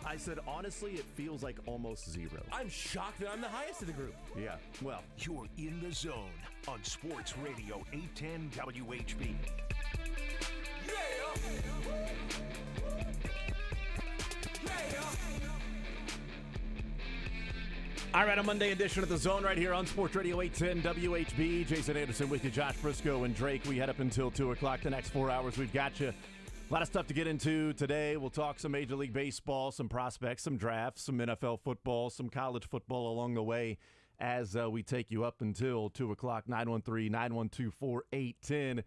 I said, honestly, it feels like almost zero. I'm shocked that I'm the highest of the group. Yeah, well. You're in the zone on Sports Radio 810 WHB. Yeah! All right, a Monday edition of The Zone right here on Sports Radio 810 WHB. Jason Anderson with you, Josh Brisco and Drake. We head up until 2 o'clock. The next 4 hours, we've got you. A lot of stuff to get into today. We'll talk some Major League Baseball, some prospects, some drafts, some NFL football, some college football along the way as we take you up until 2 o'clock. 913-912-4810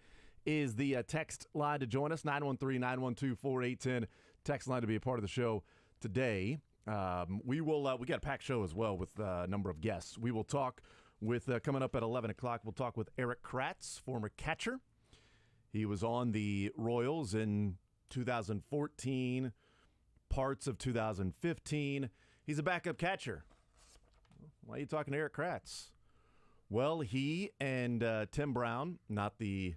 is the text line to join us. 913-912-4810, text line to be a part of the show today. We got a packed show as well with a number of guests. We will talk with, coming up at 11 o'clock, we'll talk with Erik Kratz, former catcher. He was on the Royals in 2014, parts of 2015. He's a backup catcher. Why are you talking to Erik Kratz? Well, he and Tim Brown, not the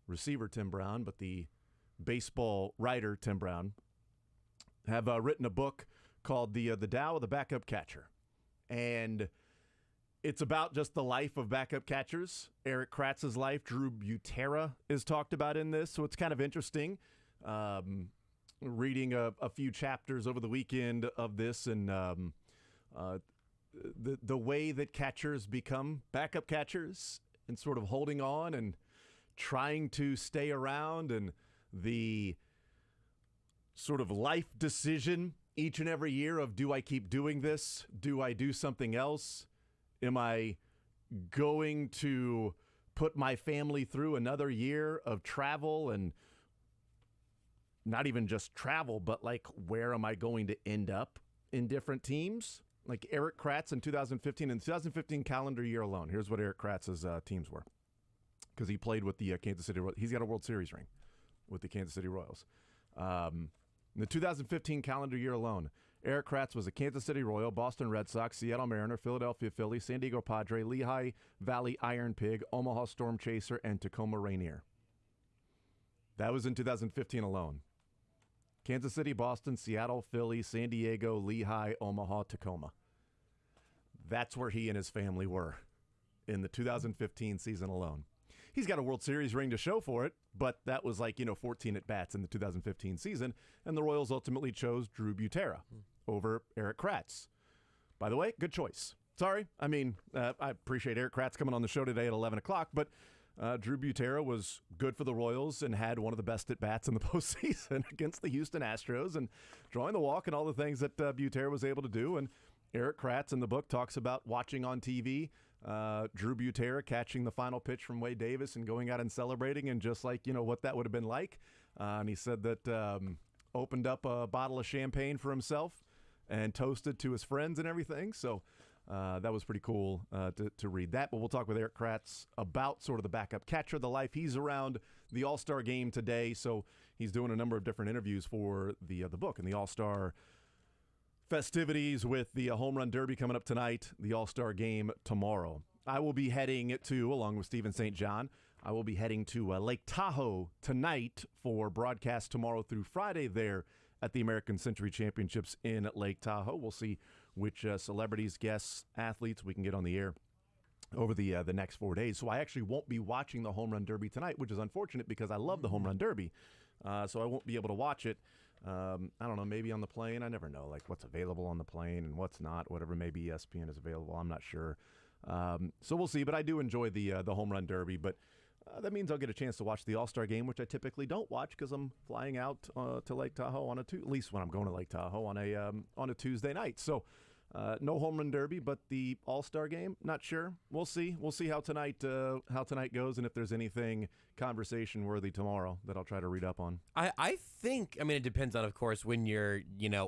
receiver Tim Brown, but the baseball writer Tim Brown, have written a book called the Tao of the Backup Catcher. And it's about just the life of backup catchers. Erik Kratz's life. Drew Butera is talked about in this, so it's kind of interesting. Reading a few chapters over the weekend of this and the way that catchers become backup catchers and sort of holding on and trying to stay around and the sort of life decision each and every year of, do I keep doing this? Do I do something else? Am I going to put my family through another year of travel, and not even just travel, but like, where am I going to end up in different teams? Like Erik Kratz in 2015 calendar year alone. Here's what Erik Kratz's teams were, because he played with the Kansas City Royals. He's got a World Series ring with the Kansas City Royals. In the 2015 calendar year alone, Erik Kratz was a Kansas City Royal, Boston Red Sox, Seattle Mariner, Philadelphia Philly, San Diego Padre, Lehigh Valley Iron Pig, Omaha Storm Chaser, and Tacoma Rainier. That was in 2015 alone. Kansas City, Boston, Seattle, Philly, San Diego, Lehigh, Omaha, Tacoma. That's where he and his family were in the 2015 season alone. He's got a World Series ring to show for it, but that was 14 at-bats in the 2015 season, and the Royals ultimately chose Drew Butera over Erik Kratz. By the way, good choice. Sorry, I appreciate Erik Kratz coming on the show today at 11 o'clock, but Drew Butera was good for the Royals and had one of the best at-bats in the postseason against the Houston Astros and drawing the walk and all the things that Butera was able to do. And Erik Kratz in the book talks about watching on TV Drew Butera catching the final pitch from Wade Davis and going out and celebrating, and just what that would have been like. And he said that opened up a bottle of champagne for himself and toasted to his friends and everything. So that was pretty cool to read that. But we'll talk with Erik Kratz about sort of the backup catcher, the life. He's around the All-Star game today, so he's doing a number of different interviews for the book and the All-Star festivities with the Home Run Derby coming up tonight, the All-Star game tomorrow. I will be heading to, along with Stephen St. John, I will be heading to Lake Tahoe tonight for broadcast tomorrow through Friday there at the American Century Championships in Lake Tahoe. We'll see which celebrities, guests, athletes we can get on the air over the next 4 days. So I actually won't be watching the Home Run Derby tonight, which is unfortunate because I love the Home Run Derby. So I won't be able to watch it. I don't know, maybe on the plane. I never know, what's available on the plane and what's not, whatever maybe ESPN is available. I'm not sure. So we'll see, but I do enjoy the Home Run Derby. But that means I'll get a chance to watch the All-Star game, which I typically don't watch because I'm flying out to Lake Tahoe at least when I'm going to Lake Tahoe on a Tuesday night. So no Home Run Derby, but the All-Star game, not sure. We'll see. We'll see how tonight goes, and if there's anything conversation worthy tomorrow that I'll try to read up on. I think, it depends on, of course, when you're,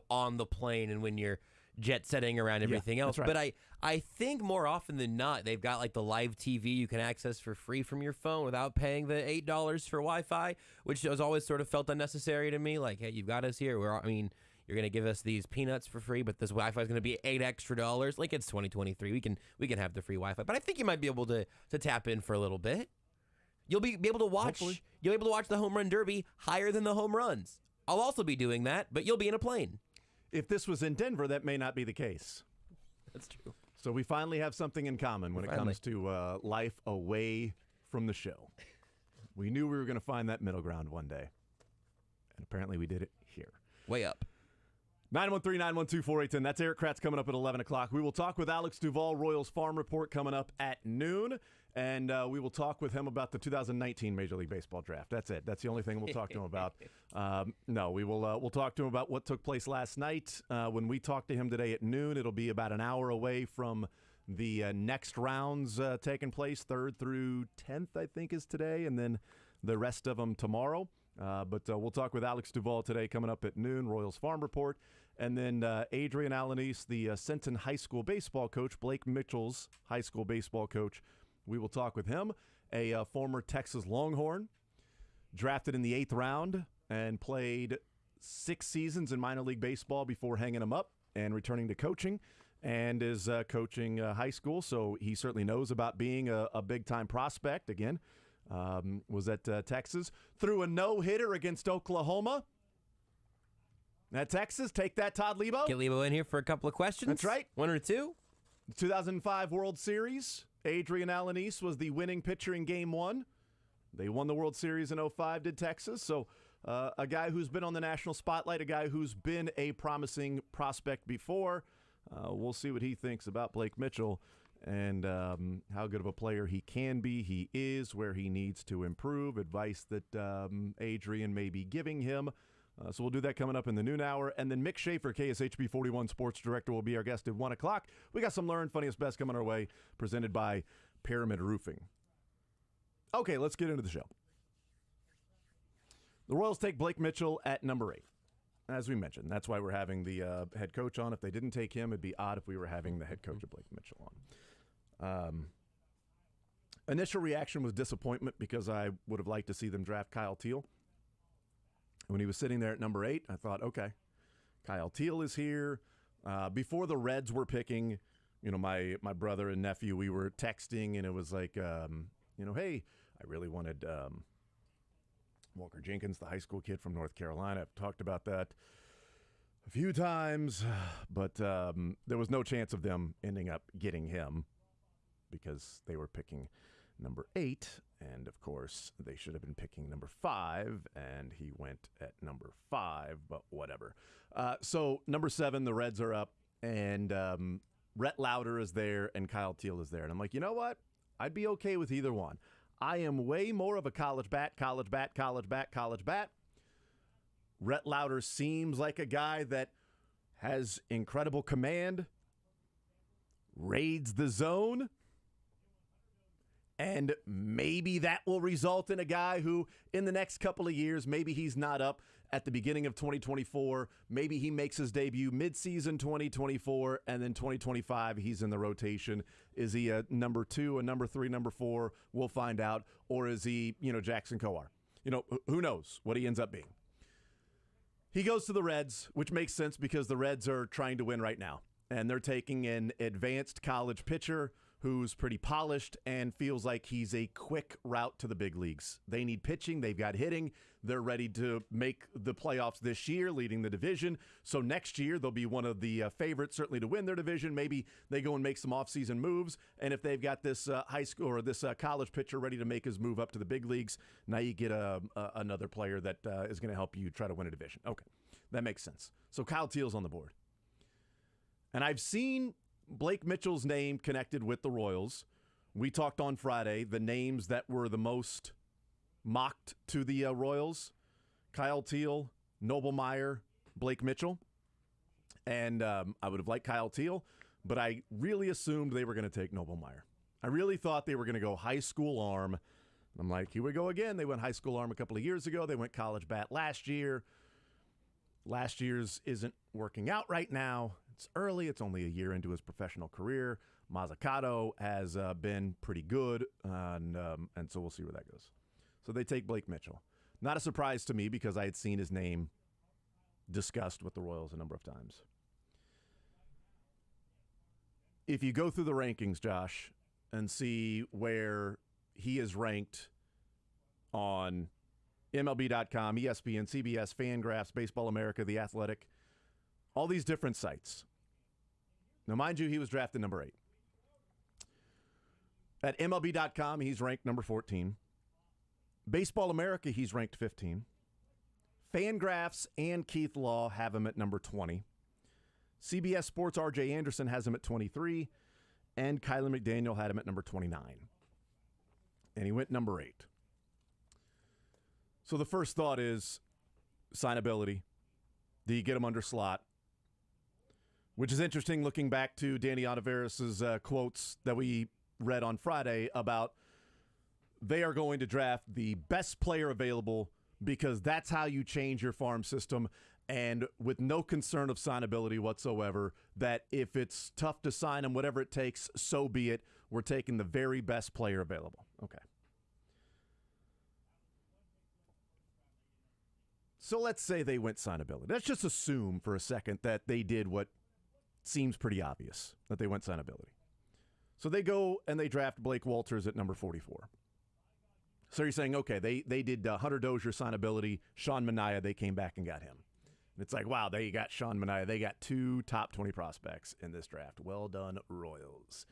on the plane and when you're jet setting around everything else. Right. But I think more often than not, they've got the live TV you can access for free from your phone without paying the $8 for Wi-Fi, which has always sort of felt unnecessary to me. Hey, you've got us here. You're going to give us these peanuts for free, but this Wi-Fi is going to be $8 extra. It's 2023. We can have the free Wi-Fi. But I think you might be able to tap in for a little bit. You'll be able to watch. Hopefully. You'll be able to watch the Home Run Derby higher than the home runs. I'll also be doing that, but you'll be in a plane. If this was in Denver, that may not be the case. That's true. So we finally have something in common when it comes to life away from the show. We knew we were going to find that middle ground one day. And apparently we did it here. Way up. 913-912-4810. That's Eric Kratz coming up at 11 o'clock. We will talk with Alex Duvall, Royals Farm Report, coming up at noon. And we will talk with him about the 2019 Major League Baseball draft. That's it. That's the only thing we'll talk to him about. No, we'll talk to him about what took place last night. When we talk to him today at noon, it'll be about an hour away from the next rounds taking place. 3rd through 10th, I think, is today. And then the rest of them tomorrow. But we'll talk with Alex Duvall today coming up at noon, Royals Farm Report. And then Adrian Alanis, the Centon High School baseball coach, Blake Mitchell's high school baseball coach. We will talk with him, a former Texas Longhorn, drafted in the 8th round and played 6 seasons in minor league baseball before hanging him up and returning to coaching, and is coaching high school. So he certainly knows about being a big-time prospect. Again, was at Texas. Threw a no-hitter against Oklahoma. At Texas, take that, Todd Lebo. Get Lebo in here for a couple of questions. That's right. 1 or 2. 2005 World Series. Adrian Alanis was the winning pitcher in Game 1. They won the World Series in 05, did Texas. So a guy who's been on the national spotlight, a guy who's been a promising prospect before. We'll see what he thinks about Blake Mitchell and how good of a player he can be. He is where he needs to improve. Advice that Adrian may be giving him. So we'll do that coming up in the noon hour. And then Mick Schaefer, KSHB 41 Sports Director, will be our guest at 1 o'clock. We got some Learn Funniest Best coming our way, presented by Pyramid Roofing. Okay, let's get into the show. The Royals take Blake Mitchell at number 8. As we mentioned, that's why we're having the head coach on. If they didn't take him, it'd be odd if we were having the head coach of Blake Mitchell on. Initial reaction was disappointment because I would have liked to see them draft Kyle Teal. When he was sitting there at number 8, I thought, okay, Kyle Teal is here. Before the Reds were picking, my brother and nephew, we were texting, and it was like, hey, I really wanted Walker Jenkins, the high school kid from North Carolina. I've talked about that a few times, but there was no chance of them ending up getting him because they were picking number 8. And, of course, they should have been picking number 5, and he went at number 5, but whatever. So, number 7, the Reds are up, and Rhett Lauder is there, and Kyle Teal is there. And I'm like, you know what? I'd be okay with either one. I am way more of a college bat. Rhett Lauder seems like a guy that has incredible command, raids the zone, and maybe that will result in a guy who, in the next couple of years, maybe he's not up at the beginning of 2024. Maybe he makes his debut midseason 2024, and then 2025 he's in the rotation. Is he a number 2, a number 3, number 4? We'll find out. Or is he, Jackson Kowar? Who knows what he ends up being. He goes to the Reds, which makes sense because the Reds are trying to win right now. And they're taking an advanced college pitcher who's pretty polished and feels like he's a quick route to the big leagues. They need pitching. They've got hitting. They're ready to make the playoffs this year, leading the division. So next year, they'll be one of the favorites, certainly to win their division. Maybe they go and make some offseason moves. And if they've got this high school or this college pitcher ready to make his move up to the big leagues, now you get another player that is going to help you try to win a division. Okay, that makes sense. So Kyle Teal's on the board. And I've seen Blake Mitchell's name connected with the Royals. We talked on Friday, the names that were the most mocked to the Royals: Kyle Teal, Noble Meyer, Blake Mitchell. And I would have liked Kyle Teal, but I really assumed they were going to take Noble Meyer. I really thought they were going to go high school arm. I'm like, here we go again. They went high school arm a couple of years ago. They went college bat last year. Last year's isn't working out right now. It's early. It's only a year into his professional career. Mazzucato has been pretty good, and so we'll see where that goes. So they take Blake Mitchell. Not a surprise to me because I had seen his name discussed with the Royals a number of times. If you go through the rankings, Josh, and see where he is ranked on MLB.com, ESPN, CBS, Fangraphs, Baseball America, The Athletic, all these different sites. Now, mind you, he was drafted number 8. At MLB.com, he's ranked number 14. Baseball America, he's ranked 15. Fangraphs and Keith Law have him at number 20. CBS Sports' R.J. Anderson has him at 23. And Kyler McDaniel had him at number 29. And he went number 8. So the first thought is signability. Do you get him under slot? Which is interesting looking back to Danny Otaveras' quotes that we read on Friday about they are going to draft the best player available because that's how you change your farm system, and with no concern of signability whatsoever, that if it's tough to sign him, whatever it takes, so be it. We're taking the very best player available. Okay. So let's say they went signability. Let's just assume for a second that they did what seems pretty obvious, that they went signability. So they go and they draft Blake Walters at number 44. So you're saying, okay, they did Hunter Dozier signability, Sean Manaea, they came back and got him. And it's like, wow, they got Sean Manaea. They got 2 top 20 prospects in this draft. Well done, Royals.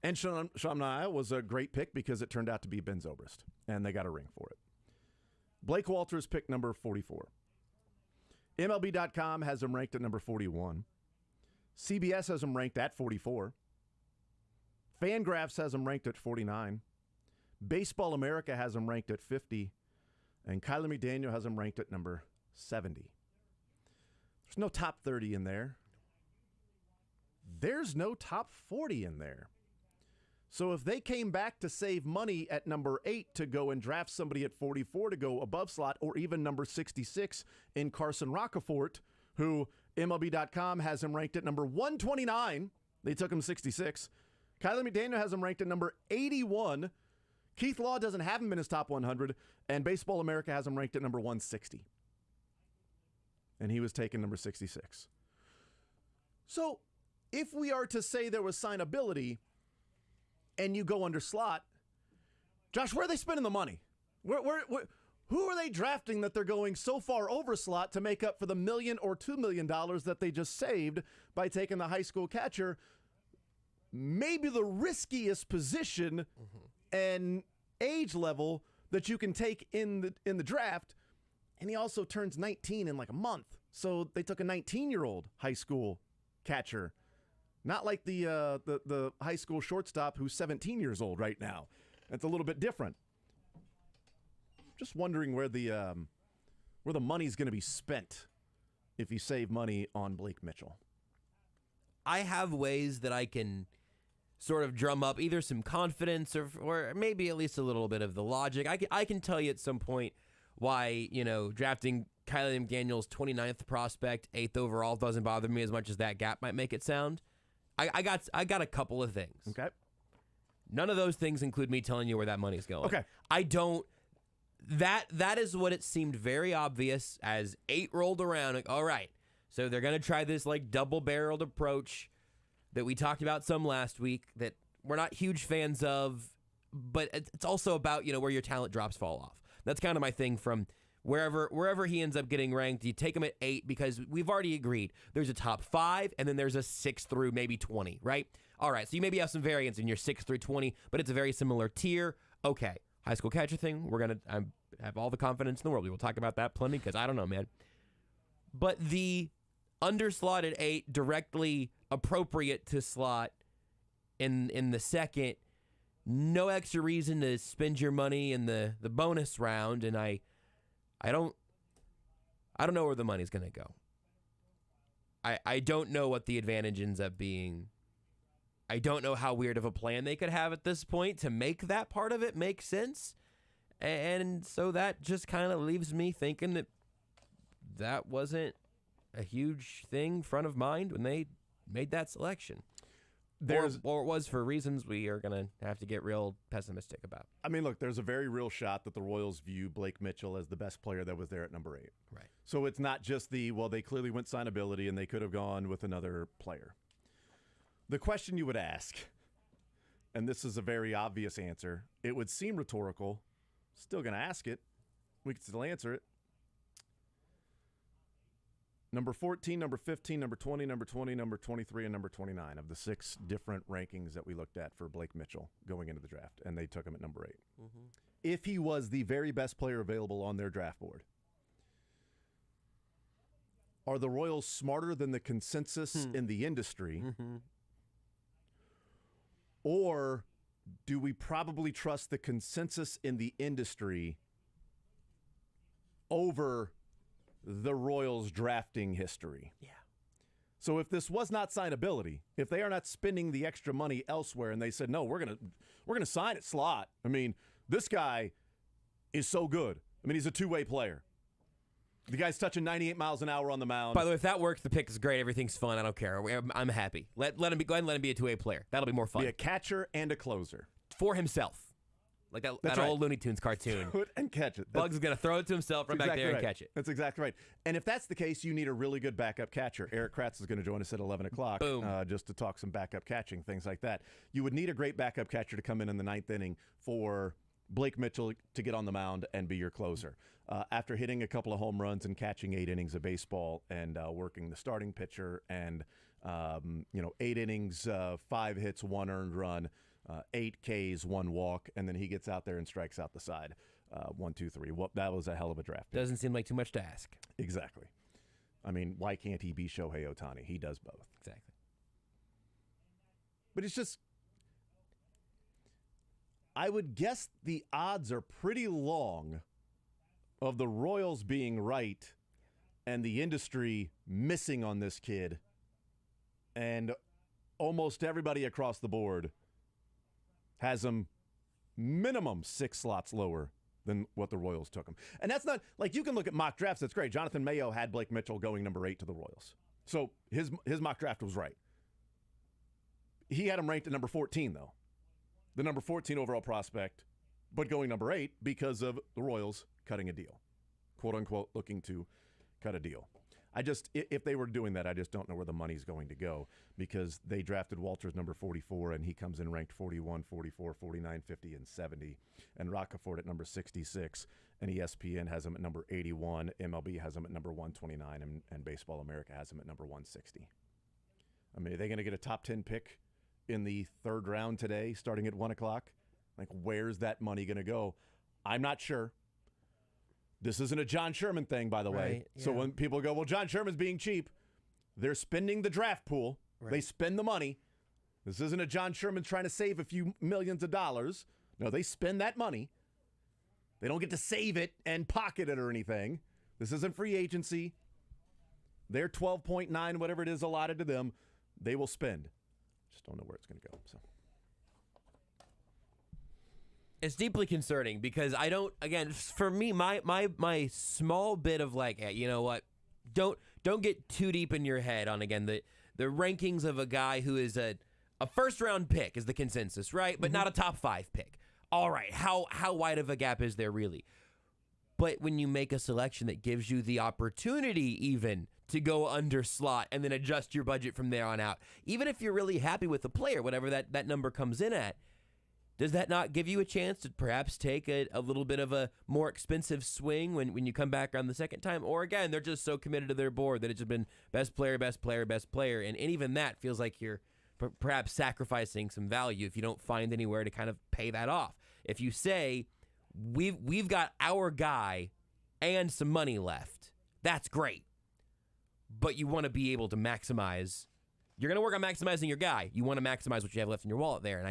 And Sean Manaea was a great pick because it turned out to be Ben Zobrist, and they got a ring for it. Blake Walters picked number 44. MLB.com has him ranked at number 41. CBS has him ranked at 44. Fangraphs has him ranked at 49. Baseball America has him ranked at 50. And Kyler McDaniel has him ranked at number 70. There's no top 30 in there. There's no top 40 in there. So if they came back to save money at number 8 to go and draft somebody at 44 to go above slot, or even number 66 in Carson Rocafort, who MLB.com has him ranked at number 129. They took him 66. Kyler McDaniel has him ranked at number 81. Keith Law doesn't have him in his top 100, and Baseball America has him ranked at number 160. And he was taken number 66. So if we are to say there was signability and you go under slot, Josh, where are they spending the money? Who are they drafting that they're going so far over slot to make up for the $1 million or $2 million that they just saved by taking the high school catcher? Maybe the riskiest position and age level that you can take in the draft. And he also turns 19 in like a month. So they took a 19-year-old high school catcher. Not like the high school shortstop who's 17 years old right now. That's a little bit different. Just wondering where the money's going to be spent if you save money on Blake Mitchell. I have ways that I can sort of drum up either some confidence or maybe at least a little bit of the logic. I can tell you at some point why, drafting Kyler McDaniel's 29th prospect, 8th overall doesn't bother me as much as that gap might make it sound. I got a couple of things. Okay. None of those things include me telling you where that money's going. Okay. I don't. That is what it seemed very obvious as 8 rolled around. Like, all right, so they're going to try this like double-barreled approach that we talked about some last week that we're not huge fans of, but it's also about, where your talent drops fall off. That's kind of my thing from wherever he ends up getting ranked. You take him at 8 because we've already agreed there's a top 5 and then there's a 6 through maybe 20, right? All right, so you maybe have some variance in your 6 through 20, but it's a very similar tier. Okay, high school catcher thing, I have all the confidence in the world. We will talk about that plenty because I don't know, man. But the underslotted 8 directly appropriate to slot in the second, no extra reason to spend your money in the bonus round, and I don't know where the money's going to go. I don't know what the advantage ends up being. I don't know how weird of a plan they could have at this point to make that part of it make sense. And so that just kind of leaves me thinking that wasn't a huge thing front of mind when they made that selection. Or it was for reasons we are going to have to get real pessimistic about. I mean, look, there's a very real shot that the Royals view Blake Mitchell as the best player that was there at number 8. Right. So it's not just they clearly went signability and they could have gone with another player. The question you would ask, and this is a very obvious answer, it would seem rhetorical, still going to ask it, we can still answer it. Number 14, number 15, number 20, number 20, number 23, and number 29 of the 6 different rankings that we looked at for Blake Mitchell going into the draft, and they took him at number 8. Mm-hmm. If he was the very best player available on their draft board, are the Royals smarter than the consensus in the industry? Mm-hmm. Or do we probably trust the consensus in the industry over the Royals' drafting history? Yeah. So if this was not signability, if they are not spending the extra money elsewhere, and they said, no, we're gonna sign at slot. I mean, this guy is so good. I mean, he's a two-way player. The guy's touching 98 miles an hour on the mound. By the way, if that works, the pick is great. Everything's fun. I don't care. I'm happy. Let him be. Go ahead and let him be a two-way player. That'll be more fun. Be a catcher and a closer For himself. Like that right. old Looney Tunes cartoon. Throw it and catch it. Bugs is going to throw it to himself right back there and catch it. That's exactly right. And if that's the case, you need a really good backup catcher. Eric Kratz is going to join us at 11 o'clock just to talk some backup catching, things like that. You would need a great backup catcher to come in the 9th inning for Blake Mitchell to get on the mound and be your closer. After hitting a couple of home runs and catching 8 innings of baseball and working the starting pitcher and 8 innings, 5 hits, 1 earned run, 8 Ks, 1 walk, and then he gets out there and strikes out the side. 1, 2, 3. Well, that was a hell of a draft. Doesn't seem like too much to ask. Exactly. I mean, why can't he be Shohei Ohtani? He does both. Exactly. But it's just, I would guess the odds are pretty long of the Royals being right and the industry missing on this kid, and almost everybody across the board has him minimum 6 slots lower than what the Royals took him. And that's not, like, you can look at mock drafts, that's great. Jonathan Mayo had Blake Mitchell going number 8 to the Royals. So his mock draft was right. He had him ranked at number 14, though. The number 14 overall prospect, but going number 8 because of the Royals cutting a deal. Quote unquote, looking to cut a deal. If they were doing that, I just don't know where the money's going to go, because they drafted Walters number 44, and he comes in ranked 41, 44, 49, 50, and 70. And Rockefeller at number 66, and ESPN has him at number 81. MLB has him at number 129, and Baseball America has him at number 160. I mean, are they going to get a top 10 pick in the 3rd round today, starting at 1 o'clock? Like, where's that money going to go? I'm not sure. This isn't a John Sherman thing, by the way. Right, yeah. So when people go, well, John Sherman's being cheap, they're spending the draft pool. Right. They spend the money. This isn't a John Sherman trying to save a few millions of dollars. No, they spend that money. They don't get to save it and pocket it or anything. This isn't free agency. Their 12.9, whatever it is allotted to them, they will spend. Just don't know where it's going to go. So. It's deeply concerning because I don't, again, for me, my small bit of like, hey, you know what, don't get too deep in your head on, again, the rankings of a guy who is a first round pick is the consensus, right? But not a top 5 pick. All right, how wide of a gap is there really? But when you make a selection that gives you the opportunity even to go under slot and then adjust your budget from there on out, even if you're really happy with the player, whatever that number comes in at, does that not give you a chance to perhaps take a little bit of a more expensive swing when you come back around the second time? Or again, they're just so committed to their board that it's just been best player, best player, best player. And even that feels like you're perhaps sacrificing some value if you don't find anywhere to kind of pay that off. If you say, we've got our guy and some money left, that's great. But you want to be able to maximize. You're going to work on maximizing your guy. You want to maximize what you have left in your wallet there. And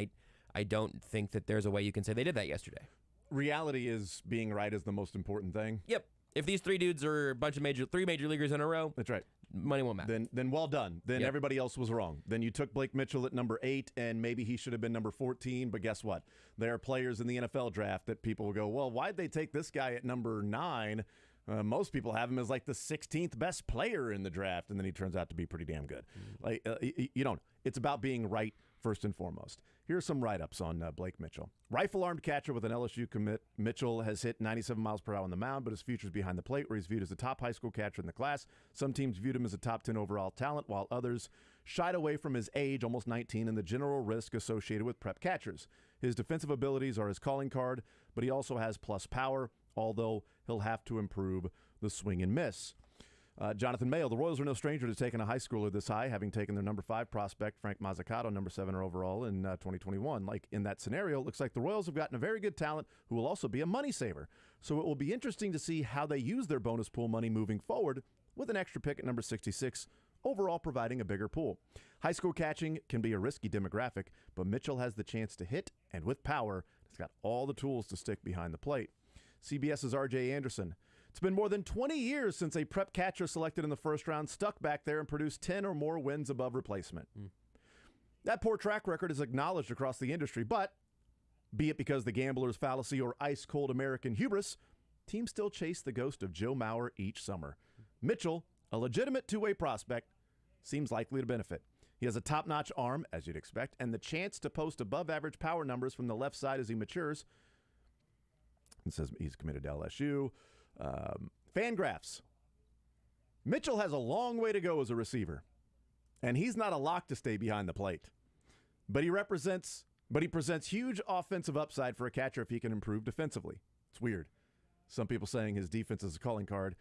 I don't think that there's a way you can say they did that yesterday. Reality is being right is the most important thing. Yep. If these 3 dudes are a bunch of 3 major leaguers in a row, that's right. Money won't matter. Then well done. Then everybody else was wrong. Then you took Blake Mitchell at number 8, and maybe he should have been number 14. But guess what? There are players in the NFL draft that people will go, well, why'd they take this guy at number 9? Most people have him as like the 16th best player in the draft, and then he turns out to be pretty damn good. Like you don't. It's about being right first and foremost. Here are some write-ups on Blake Mitchell. Rifle-armed catcher with an LSU commit, Mitchell has hit 97 miles per hour on the mound, but his future's behind the plate, where he's viewed as the top high school catcher in the class. Some teams viewed him as a top 10 overall talent, while others shied away from his age, almost 19, and the general risk associated with prep catchers. His defensive abilities are his calling card, but he also has plus power, although he'll have to improve the swing and miss. Jonathan Mayo, the Royals are no stranger to taking a high schooler this high, having taken their number 5 prospect, Frank Mazzucato, number 7 overall in 2021. Like in that scenario, it looks like the Royals have gotten a very good talent who will also be a money saver. So it will be interesting to see how they use their bonus pool money moving forward with an extra pick at number 66, overall providing a bigger pool. High school catching can be a risky demographic, but Mitchell has the chance to hit, and with power, he's got all the tools to stick behind the plate. CBS's R.J. Anderson. It's been more than 20 years since a prep catcher selected in the first round stuck back there and produced 10 or more wins above replacement. That poor track record is acknowledged across the industry, but be it because the gambler's fallacy or ice-cold American hubris, teams still chase the ghost of Joe Mauer each summer. Mitchell, a legitimate two-way prospect, seems likely to benefit. He has a top-notch arm, as you'd expect, and the chance to post above-average power numbers from the left side as he matures. It says he's committed to LSU. Fangraphs. Mitchell has a long way to go as a receiver, and he's not a lock to stay behind the plate. But he presents huge offensive upside for a catcher if he can improve defensively. It's weird. Some people saying his defense is a calling card.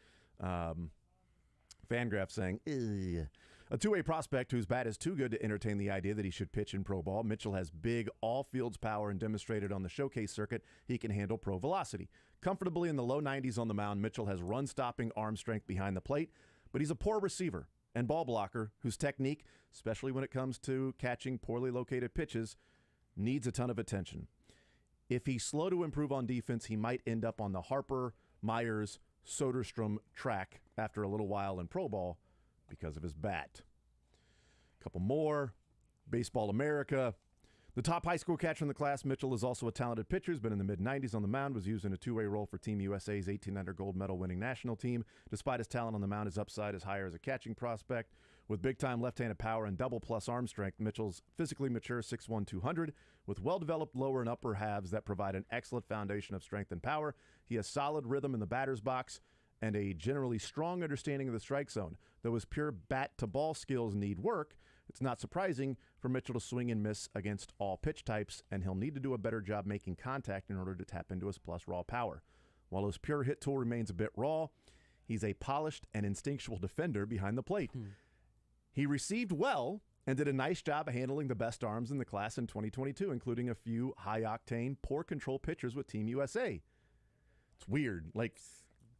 Fangraphs saying, ugh. A two-way prospect whose bat is too good to entertain the idea that he should pitch in pro ball. Mitchell has big all-fields power and demonstrated on the showcase circuit he can handle pro velocity. Comfortably in the low 90s on the mound, Mitchell has run-stopping arm strength behind the plate, but he's a poor receiver and ball blocker whose technique, especially when it comes to catching poorly located pitches, needs a ton of attention. If he's slow to improve on defense, he might end up on the Harper, Myers, Soderstrom track after a little while in pro ball because of his bat. A couple more. Baseball America. The top high school catcher in the class, Mitchell, is also a talented pitcher. He's been in the mid-90s on the mound, was used in a two-way role for Team USA's 1800 gold medal winning national team. Despite his talent on the mound, his upside is higher as a catching prospect. With big-time left-handed power and double-plus arm strength, Mitchell's physically mature 6'1", 200, with well-developed lower and upper halves that provide an excellent foundation of strength and power. He has solid rhythm in the batter's box and a generally strong understanding of the strike zone. Though his pure bat-to-ball skills need work, it's not surprising for Mitchell to swing and miss against all pitch types, and he'll need to do a better job making contact in order to tap into his plus raw power. While his pure hit tool remains a bit raw, he's a polished and instinctual defender behind the plate. He received well and did a nice job of handling the best arms in the class in 2022, including a few high-octane, poor-control pitchers with Team USA. It's weird. Like,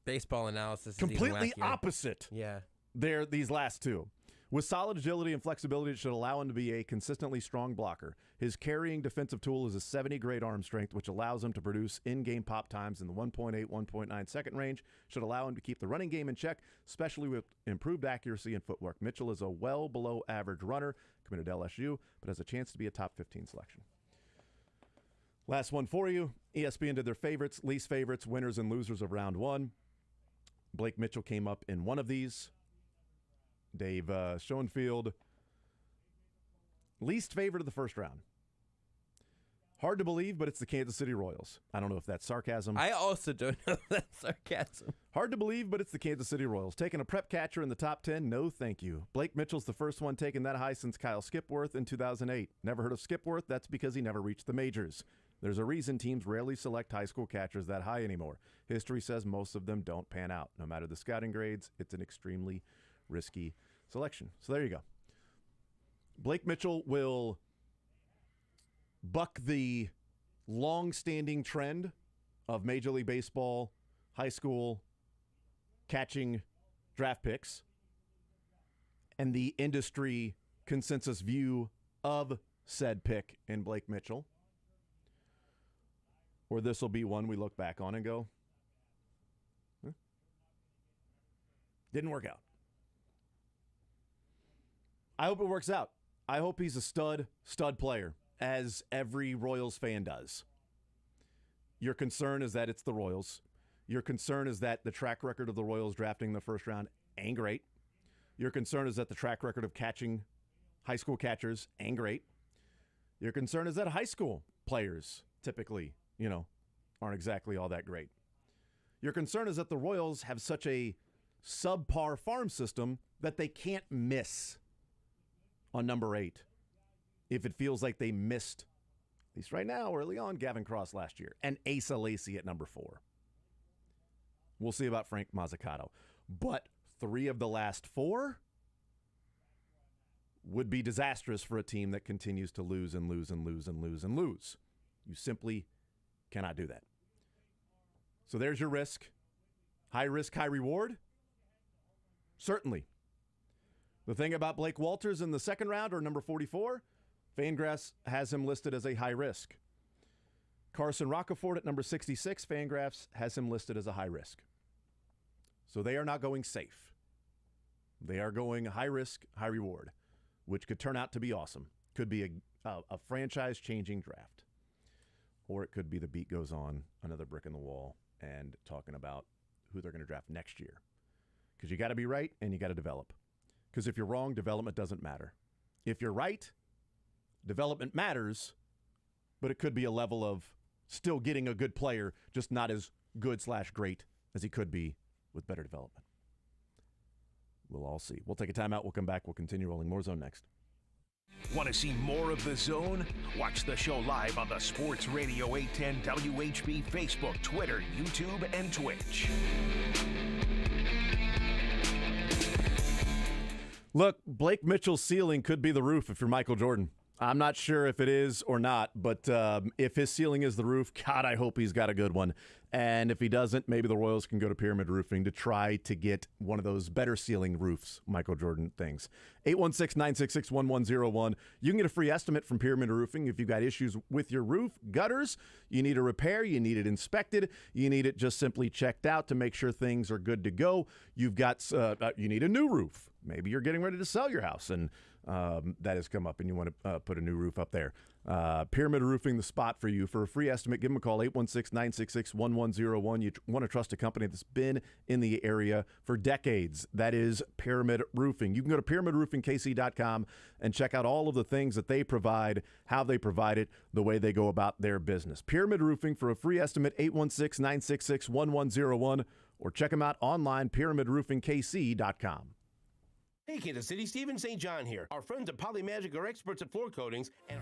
baseball analysis is completely even wackier. Opposite. Yeah. These last two. With solid agility and flexibility, it should allow him to be a consistently strong blocker. His carrying defensive tool is a 70-grade arm strength, which allows him to produce in-game pop times in the 1.8, 1.9 second range. Should allow him to keep the running game in check, especially with improved accuracy and footwork. Mitchell is a well below average runner, committed to LSU, but has a chance to be a top 15 selection. Last one for you. ESPN did their favorites, least favorites, winners and losers of round one. Blake Mitchell came up in one of these. Dave Schoenfield, least favorite of the first round. Hard to believe, but it's the Kansas City Royals. I don't know if that's sarcasm. I also don't know if that's sarcasm. Hard to believe, but it's the Kansas City Royals. Taking a prep catcher in the top 10, no thank you. Blake Mitchell's the first one taken that high since Kyle Skipworth in 2008. Never heard of Skipworth? That's because he never reached the majors. There's a reason teams rarely select high school catchers that high anymore. History says most of them don't pan out. No matter the scouting grades, it's an extremely risky selection. So there you go. Blake Mitchell will buck the long-standing trend of Major League Baseball high school catching draft picks and the industry consensus view of said pick in Blake Mitchell. Or this will be one we look back on and go, didn't work out. I hope it works out. I hope he's a stud player, as every Royals fan does. Your concern is that it's the Royals. Your concern is that the track record of the Royals drafting the first round ain't great. Your concern is that the track record of catching high school catchers ain't great. Your concern is that high school players typically, aren't exactly all that great. Your concern is that the Royals have such a subpar farm system that they can't miss on number 8 if it feels like they missed, at least right now, early on, Gavin Cross last year, and Asa Lacy at number 4. We'll see about Frank Mazzucato. But 3 of the last 4 would be disastrous for a team that continues to lose and lose and lose and lose and lose. You simply cannot do that. So there's your risk. High risk, high reward? Certainly. The thing about Blake Walters in the second round, or number 44, Fangraphs has him listed as a high risk. Carson Rockefeller at number 66, Fangraphs has him listed as a high risk. So they are not going safe. They are going high risk, high reward, which could turn out to be awesome. Could be a franchise-changing draft. Or it could be the beat goes on, another brick in the wall, and talking about who they're going to draft next year. Because you got to be right and you got to develop. Because if you're wrong, development doesn't matter. If you're right, development matters, but it could be a level of still getting a good player, just not as good/great as he could be with better development. We'll all see. We'll take a timeout. We'll come back. We'll continue rolling more Zone next. Want to see more of The Zone? Watch the show live on the Sports Radio 810 WHB Facebook, Twitter, YouTube, and Twitch. Look, Blake Mitchell's ceiling could be the roof if you're Michael Jordan. I'm not sure if it is or not, but if his ceiling is the roof, God, I hope he's got a good one. And if he doesn't, maybe the Royals can go to Pyramid Roofing to try to get one of those better ceiling roofs Michael Jordan things. 816-966-1101. You can get a free estimate from Pyramid Roofing if you've got issues with your roof, gutters, you need a repair, you need it inspected, you need it just simply checked out to make sure things are good to go. You've got, you need a new roof. Maybe you're getting ready to sell your house and that has come up and you want to put a new roof up there. Pyramid Roofing, the spot for you. For a free estimate, give them a call, 816-966-1101. You want to trust a company that's been in the area for decades. That is Pyramid Roofing. You can go to pyramidroofingkc.com and check out all of the things that they provide, how they provide it, the way they go about their business. Pyramid Roofing, for a free estimate, 816-966-1101, or check them out online, pyramidroofingkc.com. Hey, Kansas City, Stephen St. John here. Our friends at Polymagic are experts at floor coatings and...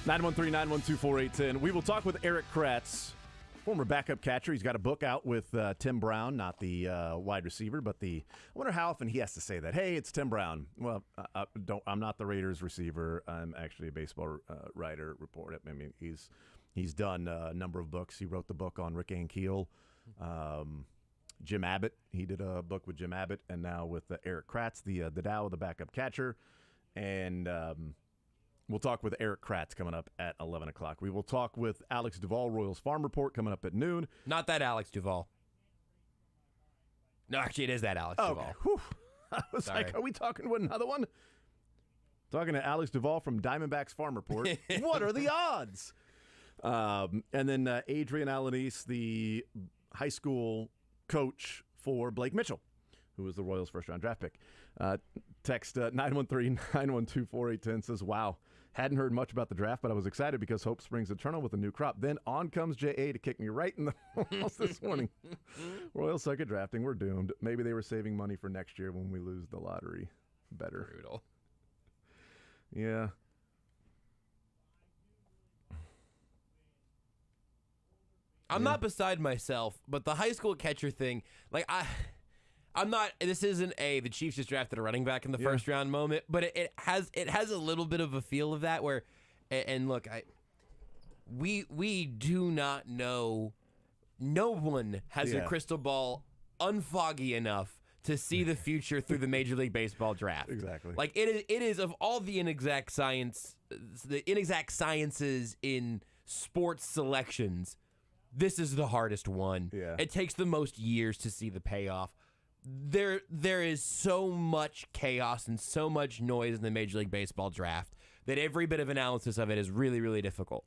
913-912-4810. We will talk with Eric Kratz, former backup catcher. He's got a book out with Tim Brown, not the wide receiver, but I wonder how often he has to say that. Hey, it's Tim Brown. Well, I'm not the Raiders receiver. I'm actually a baseball writer, reporter. I mean, he's done a number of books. He wrote the book on Rick Ankiel. Jim Abbott. He did a book with Jim Abbott, and now with Eric Kratz, the Dow, the backup catcher. And we'll talk with Eric Kratz coming up at 11 o'clock. We will talk with Alex Duvall, Royals Farm Report, coming up at noon. Not that Alex Duvall. No, actually, it is that Alex Duvall. Whew. I was like, are we talking to another one? Talking to Alex Duvall from Diamondbacks Farm Report. What are the odds? And then Adrian Alanis, the high school coach for Blake Mitchell, who was the Royals' first-round draft pick. Text 913-912-4810 says, wow, hadn't heard much about the draft, but I was excited because hope springs eternal with a new crop. Then on comes J.A. to kick me right in the balls this morning. Royals suck at drafting. We're doomed. Maybe they were saving money for next year when we lose the lottery. Better. Brutal. Yeah. I'm not beside myself, but the high school catcher thing, like I'm not. This isn't the Chiefs just drafted a running back in the first round moment, but it has a little bit of a feel of that where, and look, we do not know. No one has a crystal ball unfoggy enough to see the future through the Major League Baseball draft. Exactly. Like it is of all the inexact sciences in sports selections. This is the hardest one. Yeah. It takes the most years to see the payoff. There is so much chaos and so much noise in the Major League Baseball draft that every bit of analysis of it is really, really difficult.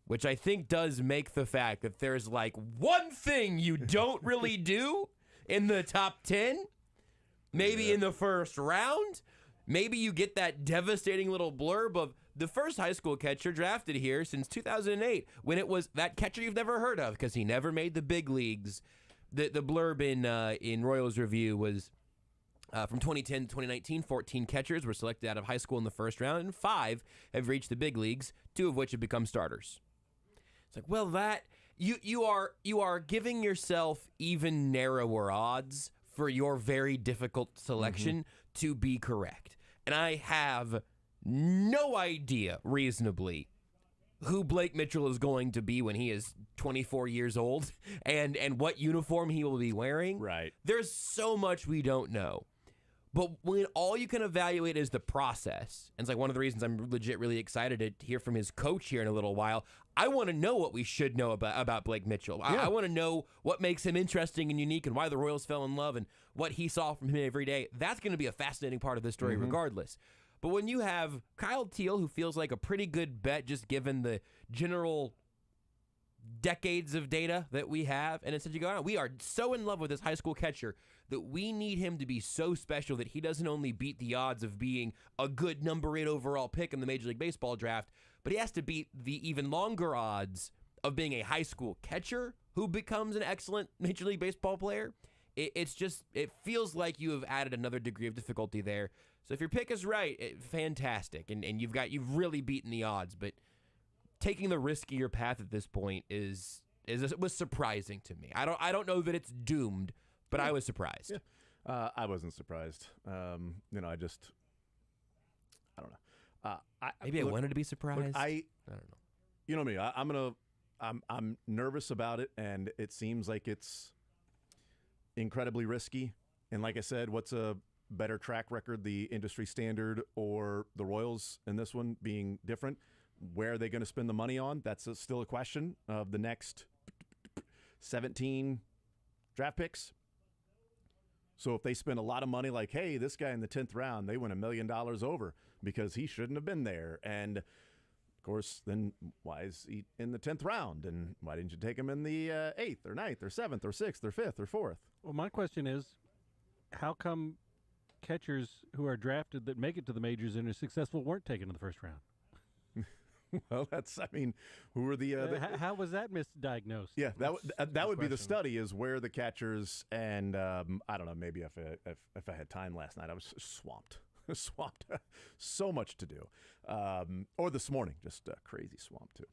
Which I think does make the fact that there's like one thing you don't really do in the top 10, maybe in the first round, maybe you get that devastating little blurb of the first high school catcher drafted here since 2008, when it was that catcher you've never heard of because he never made the big leagues. The blurb in Royals Review was from 2010 to 2019, 14 catchers were selected out of high school in the first round, and 5 have reached the big leagues, 2 of which have become starters. It's like, well, that you are giving yourself even narrower odds for your very difficult selection to be correct. And I have no idea reasonably who Blake Mitchell is going to be when he is 24 years old and what uniform he will be wearing. Right. There's so much we don't know. But when all you can evaluate is the process, and it's like one of the reasons I'm legit really excited to hear from his coach here in a little while, I want to know what we should know about Blake Mitchell. Yeah. I want to know what makes him interesting and unique and why the Royals fell in love and what he saw from him every day. That's going to be a fascinating part of this story regardless. But when you have Kyle Teal, who feels like a pretty good bet just given the general decades of data that we have, and instead you go, we are so in love with this high school catcher that we need him to be so special that he doesn't only beat the odds of being a good number 8 overall pick in the Major League Baseball draft, but he has to beat the even longer odds of being a high school catcher who becomes an excellent Major League Baseball player. It feels like you have added another degree of difficulty there. So if your pick is right, fantastic, and you've really beaten the odds. But taking the riskier path at this point was surprising to me. I don't know that it's doomed, but I was surprised. Yeah. I wasn't surprised. I don't know. Maybe I wanted to be surprised. Look, I don't know. You know me. I'm nervous about it, and it seems like it's incredibly risky. And like I said, what's a better track record, the industry standard or the Royals in this one being different? Where are they going to spend the money on? That's still a question of the next 17 draft picks. So if they spend a lot of money like, hey, this guy in the 10th round, they went $1 million over because he shouldn't have been there. And, of course, then why is he in the 10th round? And why didn't you take him in the 8th or 9th or 7th or 6th or 5th or 4th? Well, my question is, how come catchers who are drafted that make it to the majors and are successful weren't taken in the first round? Well, who are the how was that misdiagnosed? Yeah, that would be the study, is where the catchers, and I don't know, maybe if I had time last night, I was swamped. swamped. So much to do. Or this morning, just crazy swamped too.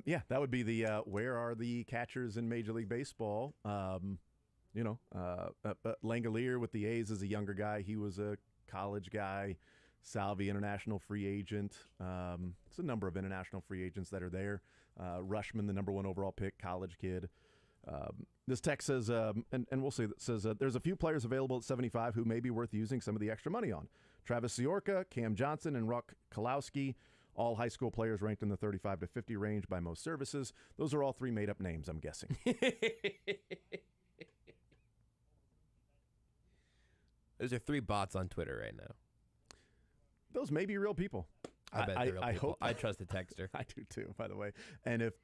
Yeah, that would be the where are the catchers in Major League Baseball? Langolier with the A's is a younger guy. He was a college guy. Salvi, international free agent. It's a number of international free agents that are there. Rushman, the number 1 overall pick, college kid. This text says, and we'll see, that says there's a few players available at 75 who may be worth using some of the extra money on. Travis Siorka, Cam Johnson, and Ruck Kalowski, all high school players ranked in the 35 to 50 range by most services. Those are all 3 made-up names, I'm guessing. Those are 3 bots on Twitter right now. Those may be real people. I bet they're real I people. hope I trust the texter. I do too, by the way. And if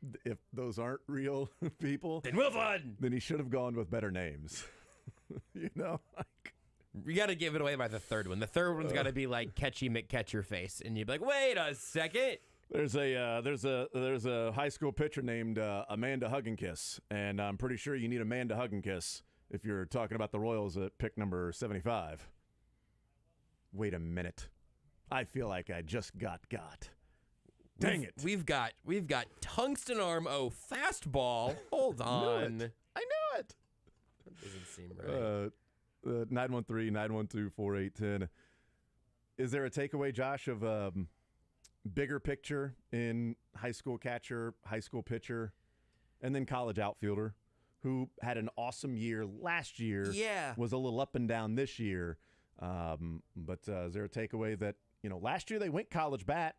those aren't real people, Then move on. then he should have gone with better names. Like, You got to give it away by the 3rd one. The 3rd one's got to be like Catchy McCatcherface, and you'd be like, wait a second. there's a high school pitcher named Amanda Hugginkiss, and I'm pretty sure you need Amanda Hugginkiss if you're talking about the Royals at pick number 75. Wait a minute. I feel like I just got. Dang it. We've got Tungsten Arm fastball. Hold on. I knew it. That doesn't seem right. 913-912-4810. Is there a takeaway, Josh, of bigger picture in high school catcher, high school pitcher, and then college outfielder who had an awesome year last year, Yeah. was a little up and down this year. But is there a takeaway that, last year they went college bat.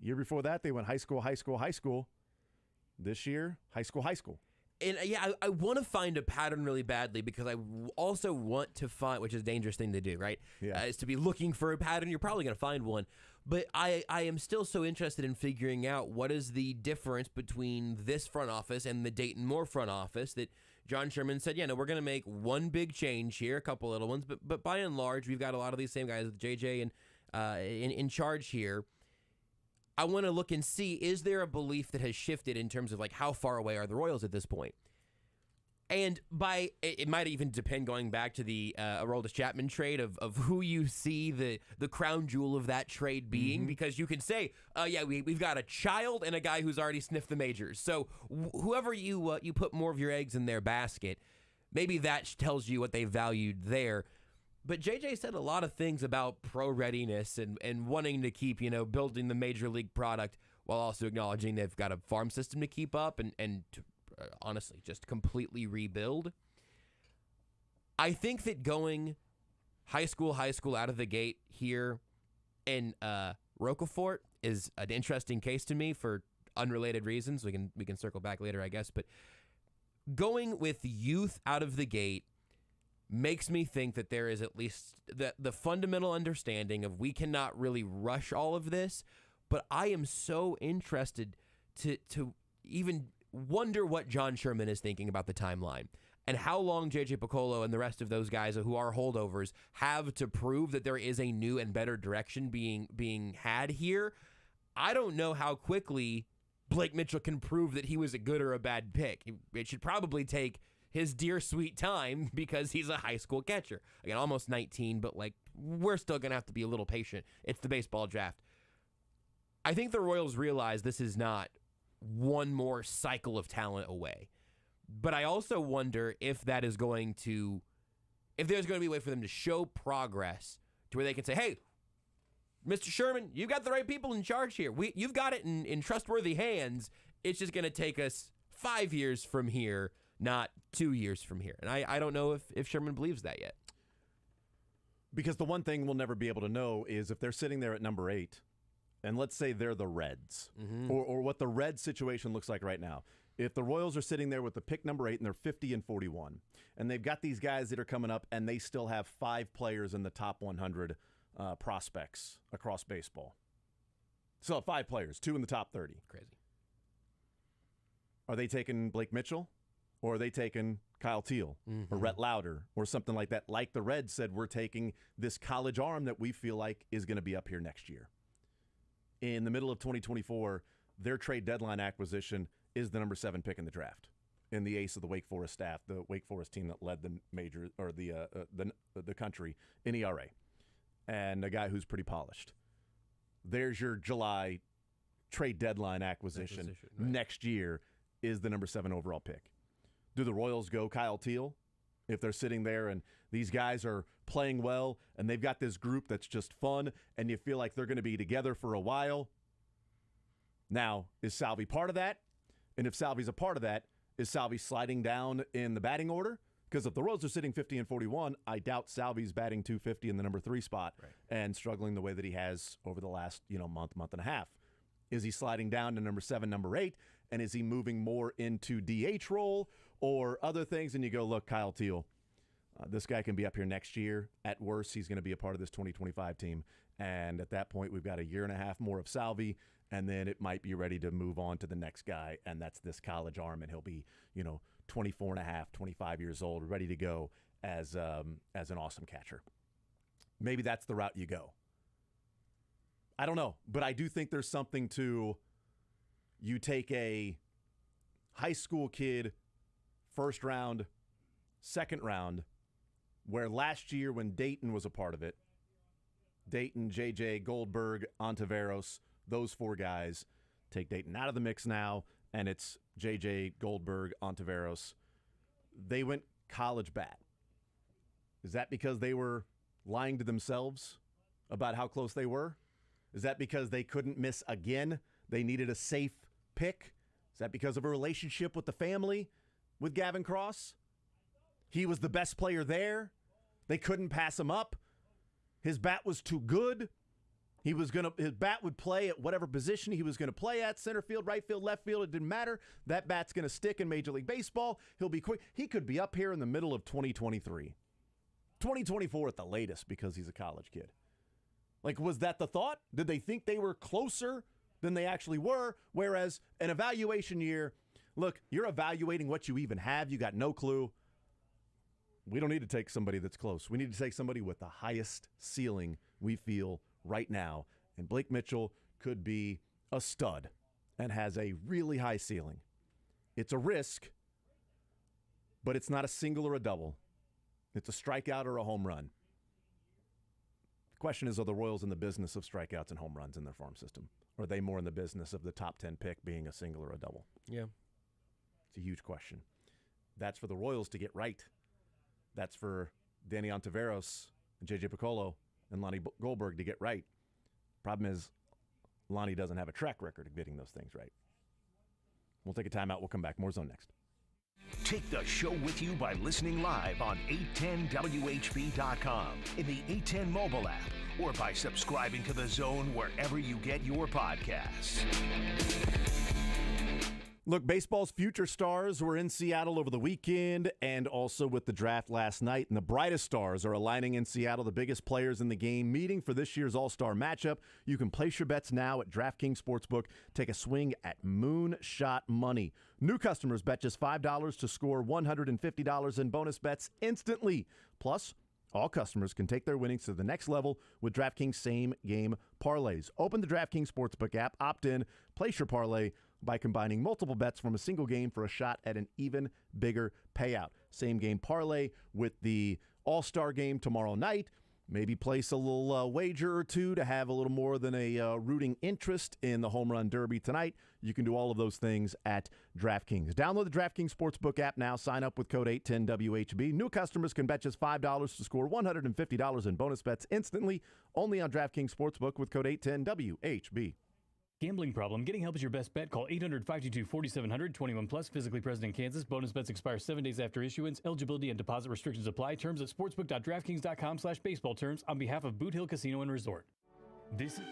Year before that, they went high school, high school, high school. This year, high school, high school. And I want to find a pattern really badly because I also want to find, which is a dangerous thing to do, right? Yeah. Is to be looking for a pattern. You're probably going to find one. But I am still so interested in figuring out what is the difference between this front office and the Dayton Moore front office that John Sherman said, yeah, no, we're going to make one big change here, a couple little ones. But by and large, we've got a lot of these same guys with JJ and in charge here. I want to look and see, is there a belief that has shifted in terms of like how far away are the Royals at this point? And it might even depend going back to the Aroldis Chapman trade of who you see the crown jewel of that trade being, because you can say, we've got a child and a guy who's already sniffed the majors. So whoever you put more of your eggs in their basket, maybe that tells you what they valued there. But JJ said a lot of things about pro readiness and wanting to keep, building the major league product while also acknowledging they've got a farm system to keep up and to, honestly, just completely rebuild. I think that going high school out of the gate here in Roquefort is an interesting case to me for unrelated reasons. We can circle back later, I guess. But going with youth out of the gate makes me think that there is at least the fundamental understanding of we cannot really rush all of this, but I am so interested to even wonder what John Sherman is thinking about the timeline and how long J.J. Piccolo and the rest of those guys who are holdovers have to prove that there is a new and better direction being had here. I don't know how quickly Blake Mitchell can prove that he was a good or a bad pick. It should probably take his dear sweet time because he's a high school catcher. Again, almost 19, but we're still going to have to be a little patient. It's the baseball draft. I think the Royals realize this is not one more cycle of talent away. But I also wonder if there's going to be a way for them to show progress to where they can say, hey, Mr. Sherman, you've got the right people in charge here. You've got it in trustworthy hands. It's just going to take us 5 years from here, not 2 years from here. And I don't know if Sherman believes that yet. Because the one thing we'll never be able to know is if they're sitting there at number 8, and let's say they're the Reds, or what the Reds situation looks like right now. If the Royals are sitting there with the pick number 8 and they're 50-41, and they've got these guys that are coming up and they still have 5 players in the top 100 prospects across baseball. So 5 players, 2 in the top 30. Crazy. Are they taking Blake Mitchell? Or are they taking Kyle Teal or Rhett Lauder or something like that? Like the Reds said, we're taking this college arm that we feel like is going to be up here next year. In the middle of 2024, their trade deadline acquisition is the number 7 pick in the draft. In the ace of the Wake Forest staff, the Wake Forest team that led the major or the country in ERA. and a guy who's pretty polished. There's your July trade deadline acquisition. Right. Next year is the number 7 overall pick. Do the Royals go Kyle Teal if they're sitting there and these guys are playing well and they've got this group that's just fun and you feel like they're going to be together for a while? Now, is Salvi part of that? And if Salvi's a part of that, is Salvi sliding down in the batting order? Because if the Royals are sitting 50 and 41, I doubt Salvi's batting 250 in the number 3 spot and struggling the way that he has over the last month and a half. Is he sliding down to number 7, number 8? And is he moving more into DH role or other things? And you go, look, Kyle Teal, this guy can be up here next year. At worst, he's going to be a part of this 2025 team. And at that point, we've got a year and a half more of Salvi, and then it might be ready to move on to the next guy, and that's this college arm, and he'll be, 24 and a half, 25 years old, ready to go as an awesome catcher. Maybe that's the route you go. I don't know, but I do think there's something to you take a high school kid, first round, second round, where last year when Dayton was a part of it, Dayton, JJ, Goldberg, Ontiveros, those 4 guys, take Dayton out of the mix now, and it's JJ, Goldberg, Ontiveros. They went college bat. Is that because they were lying to themselves about how close they were? Is that because they couldn't miss again? They needed a safe pick? Is that because of a relationship with the family with Gavin Cross? He was the best player there. They couldn't pass him up. His bat was too good. His bat would play at whatever position he was going to play at, center field, right field, left field. It didn't matter. That bat's going to stick in Major League Baseball. He'll be quick. He could be up here in the middle of 2023. 2024 at the latest because he's a college kid. Like, was that the thought? Did they think they were closer than they actually were? Whereas an evaluation year, look, you're evaluating what you even have. You got no clue. We don't need to take somebody that's close. We need to take somebody with the highest ceiling we feel right now. And Blake Mitchell could be a stud and has a really high ceiling. It's a risk, but it's not a single or a double. It's a strikeout or a home run. The question is, are the Royals in the business of strikeouts and home runs in their farm system? Or are they more in the business of the top 10 pick being a single or a double? Yeah. It's a huge question. That's for the Royals to get right. That's for Danny Ontiveros and J.J. Piccolo and Lonnie Goldberg to get right. Problem is, Lonnie doesn't have a track record of getting those things right. We'll take a timeout. We'll come back. More Zone next. Take the show with you by listening live on 810WHB.com, in the 810 mobile app, or by subscribing to The Zone wherever you get your podcasts. Look, baseball's future stars were in Seattle over the weekend and also with the draft last night. And the brightest stars are aligning in Seattle, the biggest players in the game, meeting for this year's All-Star matchup. You can place your bets now at DraftKings Sportsbook. Take a swing at Moonshot Money. New customers bet just $5 to score $150 in bonus bets instantly. Plus, all customers can take their winnings to the next level with DraftKings same-game parlays. Open the DraftKings Sportsbook app, opt in, place your parlay by combining multiple bets from a single game for a shot at an even bigger payout. Same-game parlay with the All-Star game tomorrow night. Maybe place a little wager or two to have a little more than a rooting interest in the Home Run Derby tonight. You can do all of those things at DraftKings. Download the DraftKings Sportsbook app now. Sign up with code 810WHB. New customers can bet just $5 to score $150 in bonus bets instantly. Only on DraftKings Sportsbook with code 810WHB. Gambling problem? Getting help is your best bet. Call 800-522-4700. 21 plus. Physically present in Kansas. Bonus bets expire 7 days after issuance. Eligibility and deposit restrictions apply. Terms at sportsbook.draftkings.com/baseball terms. On behalf of Boot Hill Casino and Resort. This is...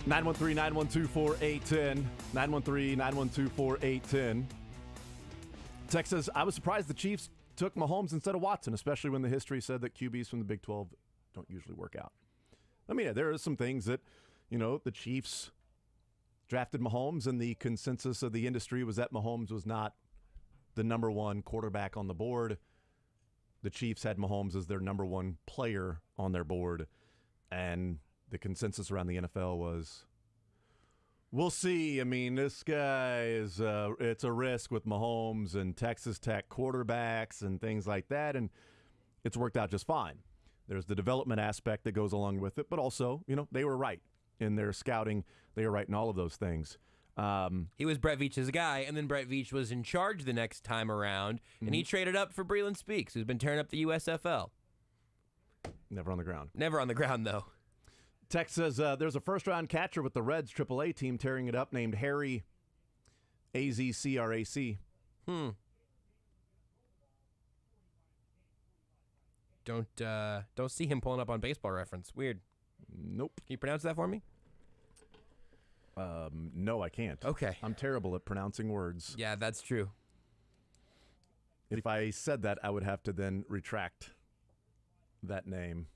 913-912-4810. 913-912-4810. Text says, I was surprised the Chiefs took Mahomes instead of Watson, especially when the history said that QBs from the Big 12 don't usually work out. I mean, yeah, there are some things that, the Chiefs drafted Mahomes, and the consensus of the industry was that Mahomes was not the number one quarterback on the board. The Chiefs had Mahomes as their number one player on their board, and the consensus around the NFL was, we'll see. I mean, this guy is it's a risk with Mahomes and Texas Tech quarterbacks and things like that, and it's worked out just fine. There's the development aspect that goes along with it, but also, they were right in their scouting. They were right in all of those things. He was Brett Veach's guy, and then Brett Veach was in charge the next time around, and he traded up for Breland Speaks, who's been tearing up the USFL. Never on the ground. Never on the ground, though. Tex says there's a first-round catcher with the Reds AAA team tearing it up named Harry AZCRAC. Don't see him pulling up on Baseball Reference. Weird. Nope. Can you pronounce that for me? No, I can't. Okay. I'm terrible at pronouncing words. Yeah, that's true. If I said that, I would have to then retract that name.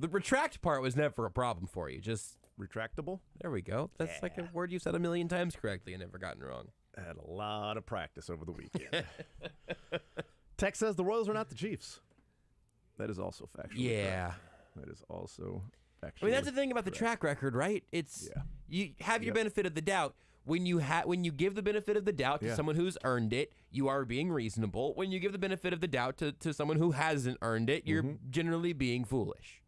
The retract part was never a problem for you. Just retractable? There we go. That's like a word you said 1,000,000 times correctly and never gotten wrong. I had a lot of practice over the weekend. Tex says the Royals are not the Chiefs. That is also factually correct. That is also factually I mean, that's the thing about the track record, right? It's you have your benefit of the doubt. When you give the benefit of the doubt to someone who's earned it, you are being reasonable. When you give the benefit of the doubt to someone who hasn't earned it, you're generally being foolish.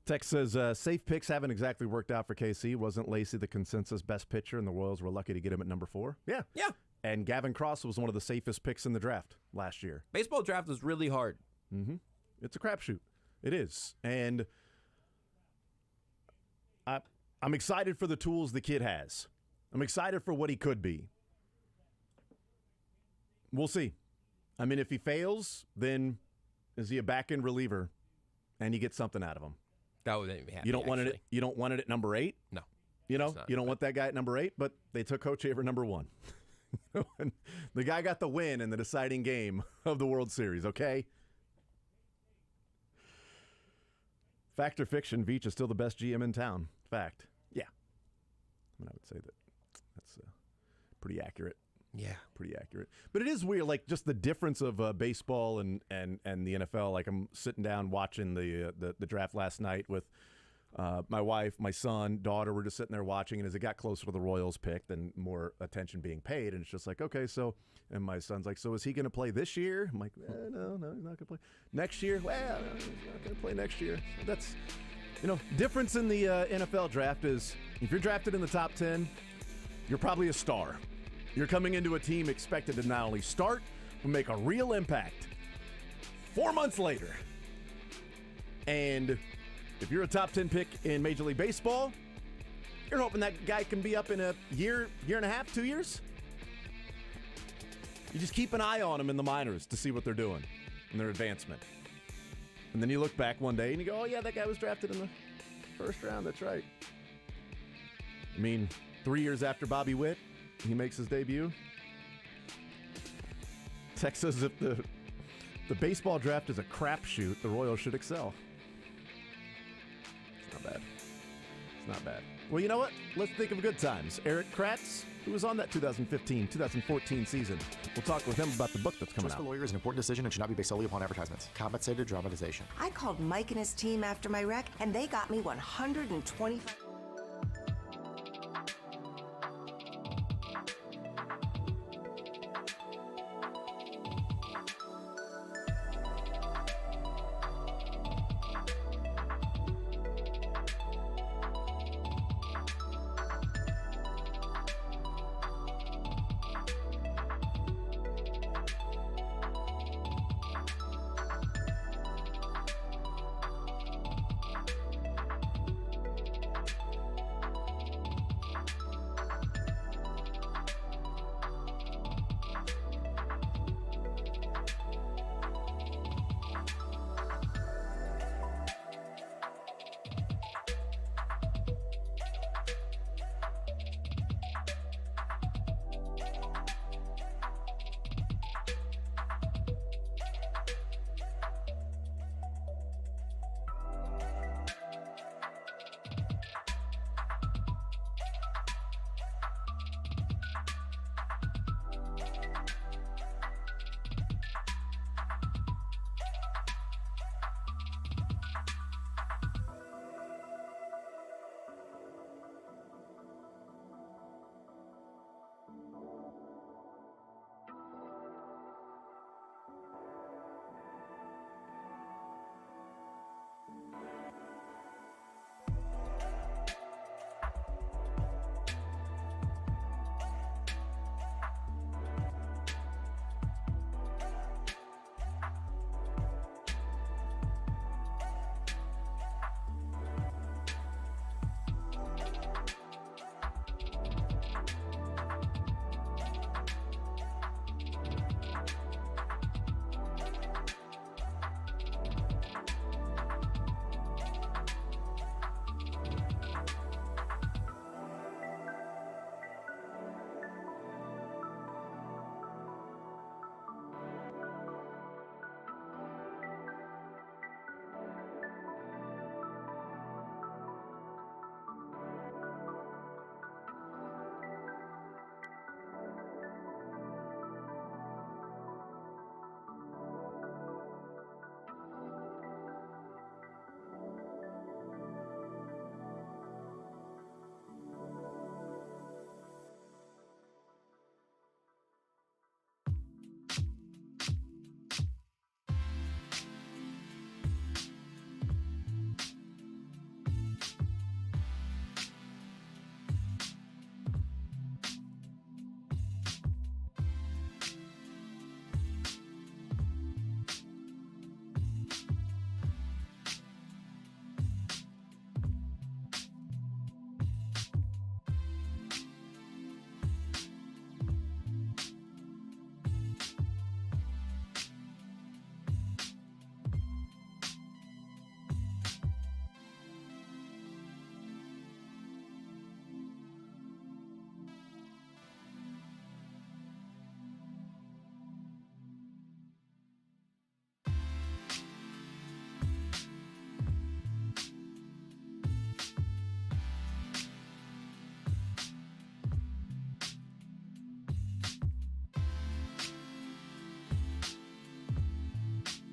Tex says, safe picks haven't exactly worked out for KC. Wasn't Lacey the consensus best pitcher, and the Royals were lucky to get him at number 4? Yeah. Yeah. And Gavin Cross was one of the safest picks in the draft last year. Baseball draft was really hard. It's a crapshoot. It is. And I'm excited for the tools the kid has. I'm excited for what he could be. We'll see. I mean, if he fails, then is he a back-end reliever and you get something out of him? That would make me happy. You don't want it. You don't want it at number 8. No, you don't want that guy at number 8. But they took Coach Haver number 1. And the guy got the win in the deciding game of the World Series. Okay. Fact or fiction? Veach is still the best GM in town. Fact. Yeah. I mean, I would say that's pretty accurate. Yeah, pretty accurate. But it is weird, like just the difference of baseball and the NFL. Like I'm sitting down watching the draft last night with my wife, my son, daughter. We're just sitting there watching, and as it got closer to the Royals pick, then more attention being paid, and it's just like, okay, so. And my son's like, so is he going to play this year? I'm like, no, he's not going to play next year. Well, no, he's not going to play next year. So that's difference in the NFL draft is if you're drafted in the top 10, you're probably a star. You're coming into a team expected to not only start, but make a real impact 4 months later. And if you're a top 10 pick in Major League Baseball, you're hoping that guy can be up in a year and a half, 2 years. You just keep an eye on them in the minors to see what they're doing and their advancement. And then you look back one day and you go, oh, yeah, that guy was drafted in the first round. That's right. I mean, 3 years after Bobby Witt, he makes his debut. Tex says if the baseball draft is a crapshoot, the Royals should excel. It's not bad. It's not bad. Well, you know what? Let's think of good times. Eric Kratz, who was on that 2015-2014 season. We'll talk with him about the book that's coming out. Choice for lawyer is an important decision and should not be based solely upon advertisements. Compensated dramatization. I called Mike and his team after my wreck, and they got me 120.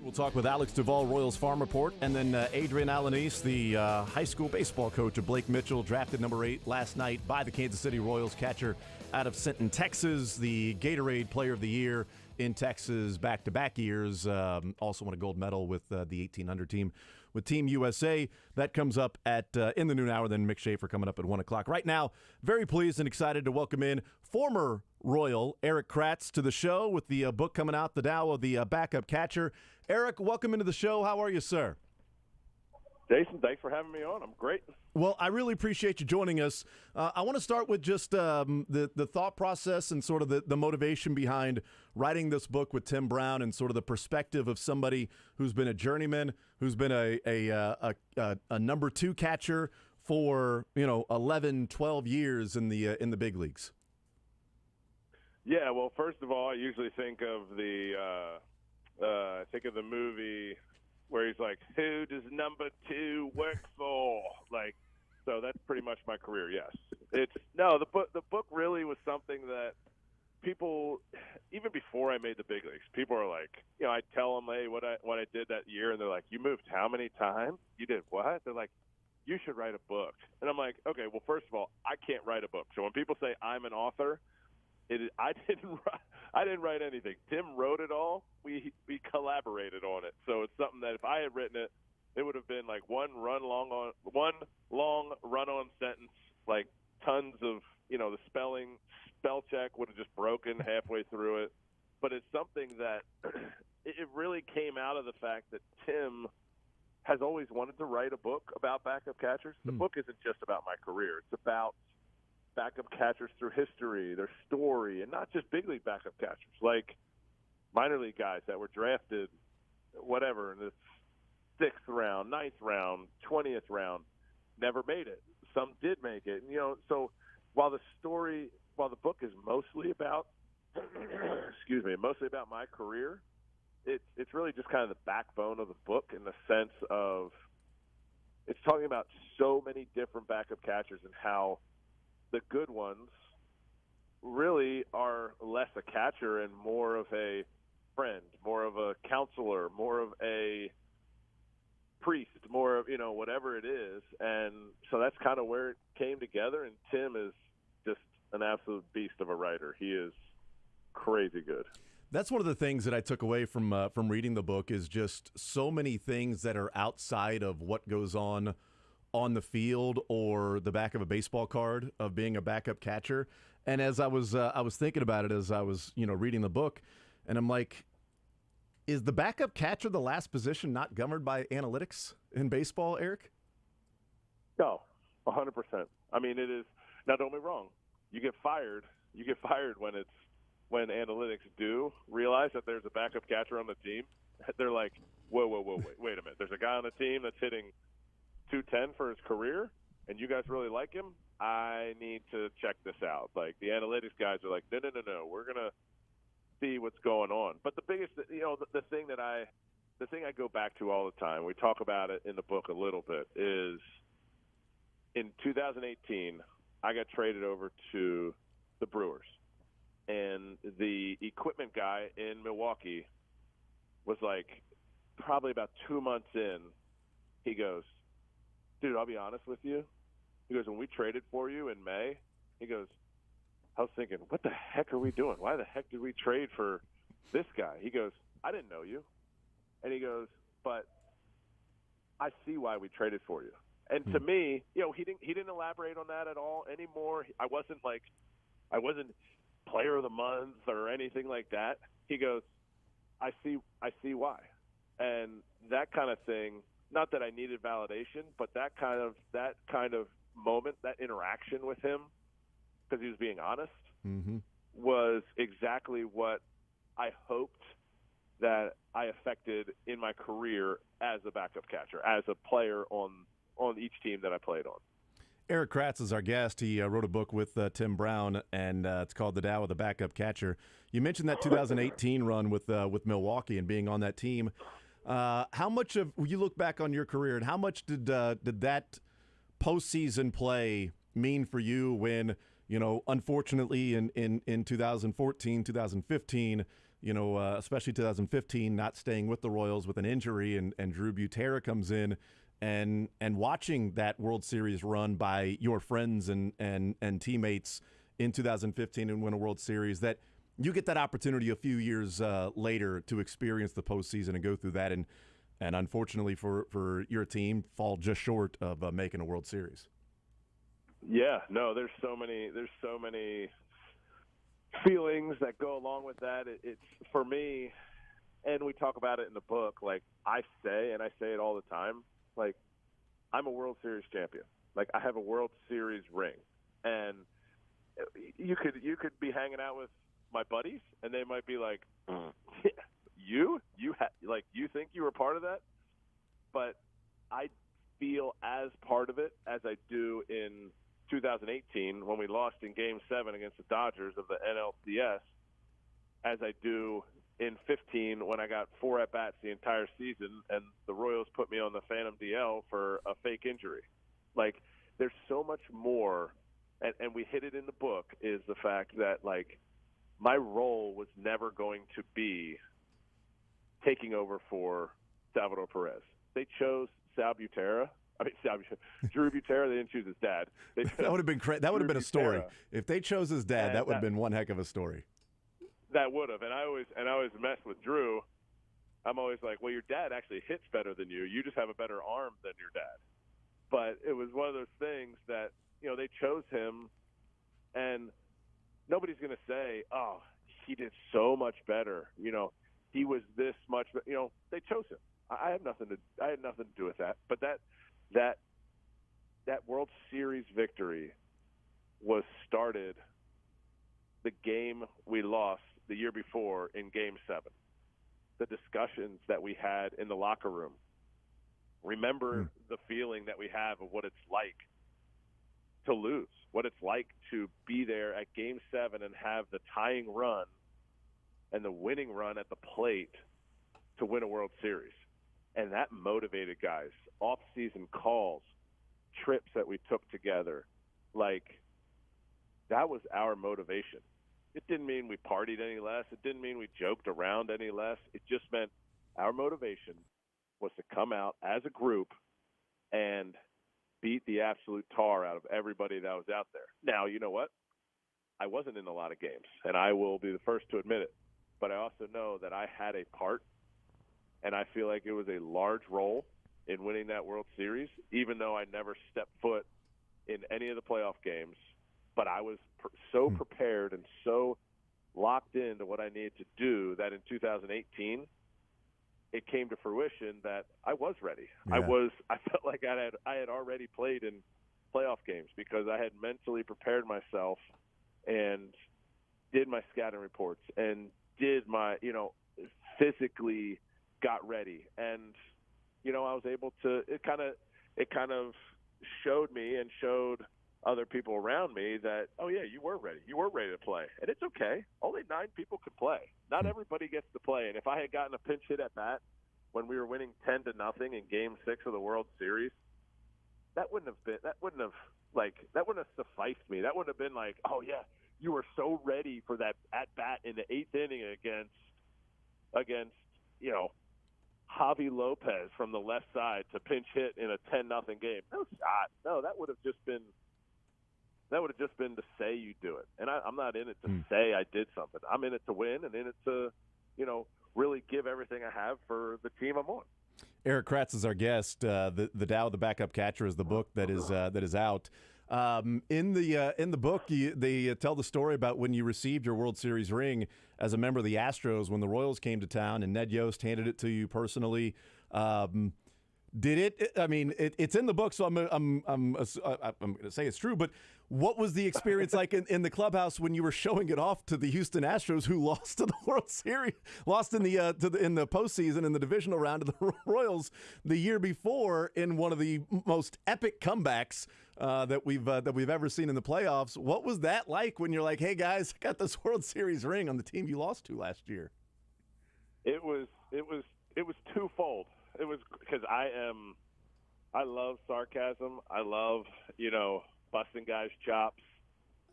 We'll talk with Alex Duvall, Royals Farm Report, and then Adrian Alanis, the high school baseball coach of Blake Mitchell, drafted number 8 last night by the Kansas City Royals, catcher out of Sinton, Texas, the Gatorade Player of the Year in Texas back-to-back years. Also won a gold medal with the 1800 team with Team USA. That comes up at in the noon hour. Then Mick Schaefer coming up at 1 o'clock. Right now, very pleased and excited to welcome in former Royal Eric Kratz to the show with the book coming out, The Tao of the Backup Catcher. Eric, welcome into the show. How are you, sir? Jason, thanks for having me on. I'm great. Well, I really appreciate you joining us. I want to start with just the thought process and sort of the motivation behind writing this book with Tim Brown, and sort of the perspective of somebody who's been a journeyman, who's been a number 2 catcher for 11, 12 years in the big leagues. Yeah, well, first of all, I usually think of the movie where he's like, "Who does number 2 work for?" So that's pretty much my career. Yes, the book really was something that people, even before I made the big leagues, people are like, I tell them, hey, what I did that year, and they're like, "You moved how many times? You did what?" They're like, "You should write a book." And I'm like, okay, well, first of all, I can't write a book. So when people say I'm an author, I didn't write anything. Tim wrote it all. We collaborated on it. So it's something that if I had written it, it would have been like one long run-on sentence, like tons of, the spell check would have just broken halfway through it. But it's something that it really came out of the fact that Tim has always wanted to write a book about backup catchers. The book isn't just about my career. It's about backup catchers through history, their story, and not just big league backup catchers, like minor league guys that were drafted, whatever, in the 6th round, 9th round, 20th round, never made it. Some did make it. And, so while the book is mostly about, mostly about my career, it's really just kind of the backbone of the book, in the sense of it's talking about so many different backup catchers and how the good ones really are less a catcher and more of a friend, more of a counselor, more of a priest, more of, whatever it is. And so that's kind of where it came together. And Tim is just an absolute beast of a writer. He is crazy good. That's one of the things that I took away from reading the book, is just so many things that are outside of what goes on the field or the back of a baseball card of being a backup catcher. And as I was thinking about it as I was reading the book, and I'm like, is the backup catcher the last position not governed by analytics in baseball, Eric? No, 100%. I mean, it is. Now, don't be wrong. You get fired when analytics do realize that there's a backup catcher on the team. They're like, wait a minute. There's a guy on the team that's hitting .210 for his career, and you guys really like him. I need to check this out. Like, the analytics guys are like, no. We're gonna see what's going on. But the biggest, the thing I go back to all the time, we talk about it in the book a little bit, is in 2018, I got traded over to the Brewers, and the equipment guy in Milwaukee was like, probably about 2 months in, he goes, "Dude, I'll be honest with you." He goes, "When we traded for you in May," he goes, "I was thinking, what the heck are we doing? Why the heck did we trade for this guy?" He goes, "I didn't know you." And he goes, "But I see why we traded for you." And to me, he didn't elaborate on that at all anymore. I wasn't player of the month or anything like that. He goes, I see why. And that kind of thing, not that I needed validation, but that kind of moment, that interaction with him, because he was being honest, was exactly what I hoped that I affected in my career as a backup catcher, as a player on each team that I played on. Eric Kratz is our guest. He wrote a book with Tim Brown, and it's called The Tao of the Backup Catcher. You mentioned that 2018 run with Milwaukee and being on that team. How much of, you look back on your career, and how much did that postseason play mean for you when, unfortunately in 2014, 2015, especially 2015, not staying with the Royals with an injury, and Drew Butera comes in, and watching that World Series run by your friends and teammates in 2015 and win a World Series, that you get that opportunity a few years later to experience the postseason and go through that, and unfortunately for your team, fall just short of making a World Series. Yeah, no, there's so many feelings that go along with that. It's for me, and we talk about it in the book. Like I say it all the time. Like I'm a World Series champion. Like I have a World Series ring, and you could be hanging out with my buddies, and they might be like, "You think you were part of that?" But I feel as part of it as I do in 2018 when we lost in Game 7 against the Dodgers of the NLCS, as I do in 15 when I got 4 at-bats the entire season and the Royals put me on the Phantom DL for a fake injury. Like, there's so much more, and we hit it in the book, is the fact that, like, my role was never going to be taking over for Salvador Perez. They chose Drew Butera. They didn't choose his dad. That would have been that would have been a story. If they chose his dad, that would have been one heck of a story. That would have. And I always mess with Drew. I'm always like, well, your dad actually hits better than you. You just have a better arm than your dad. But it was one of those things that, they chose him, and nobody's going to say, oh, he did so much better. He was this much. They chose him. I had nothing to do with that. But that World Series victory was started the game we lost the year before in Game 7. The discussions that we had in the locker room. Remember the feeling that we have of what it's like to lose, what it's like to be there at Game 7 and have the tying run and the winning run at the plate to win a World Series. And that motivated guys. Off-season calls, trips that we took together. Like, that was our motivation. It didn't mean we partied any less. It didn't mean we joked around any less. It just meant our motivation was to come out as a group and beat the absolute tar out of everybody that was out there. Now, you know what? I wasn't in a lot of games, and I will be the first to admit it. But I also know that I had a part, and I feel like it was a large role in winning that World Series, even though I never stepped foot in any of the playoff games. But I was so prepared and so locked into what I needed to do that in 2018, it came to fruition that I was ready. Yeah. I felt like I had already played in playoff games because I had mentally prepared myself and did my scouting reports and did my, physically got ready. And, I was able to, it kind of showed me and showed other people around me that, oh yeah, you were ready. You were ready to play. And it's okay. Only 9 people could play. Not everybody gets to play. And if I had gotten a pinch hit at bat when we were winning 10-0 in Game 6 of the World Series, that wouldn't have sufficed me. That wouldn't have been like, oh yeah, you were so ready for that at bat in the 8th inning against Javi Lopez from the left side to pinch hit in a 10-0 game. No shot. No, that would have just been to say you do it. And I'm not in it to say I did something. I'm in it to win and in it to, really give everything I have for the team I'm on. Eric Kratz is our guest. The Tao, the Backup Catcher, is the book that is out. In the book, they tell the story about when you received your World Series ring as a member of the Astros when the Royals came to town and Ned Yost handed it to you personally. Did it? I mean, it's in the book, so I'm going to say it's true. But what was the experience like in the clubhouse when you were showing it off to the Houston Astros, who lost to the World Series, lost in the postseason in the divisional round to the Royals the year before in one of the most epic comebacks that we've ever seen in the playoffs? What was that like when you're like, hey guys, I got this World Series ring on the team you lost to last year? It was twofold. It was because I love sarcasm. I love, busting guys' chops.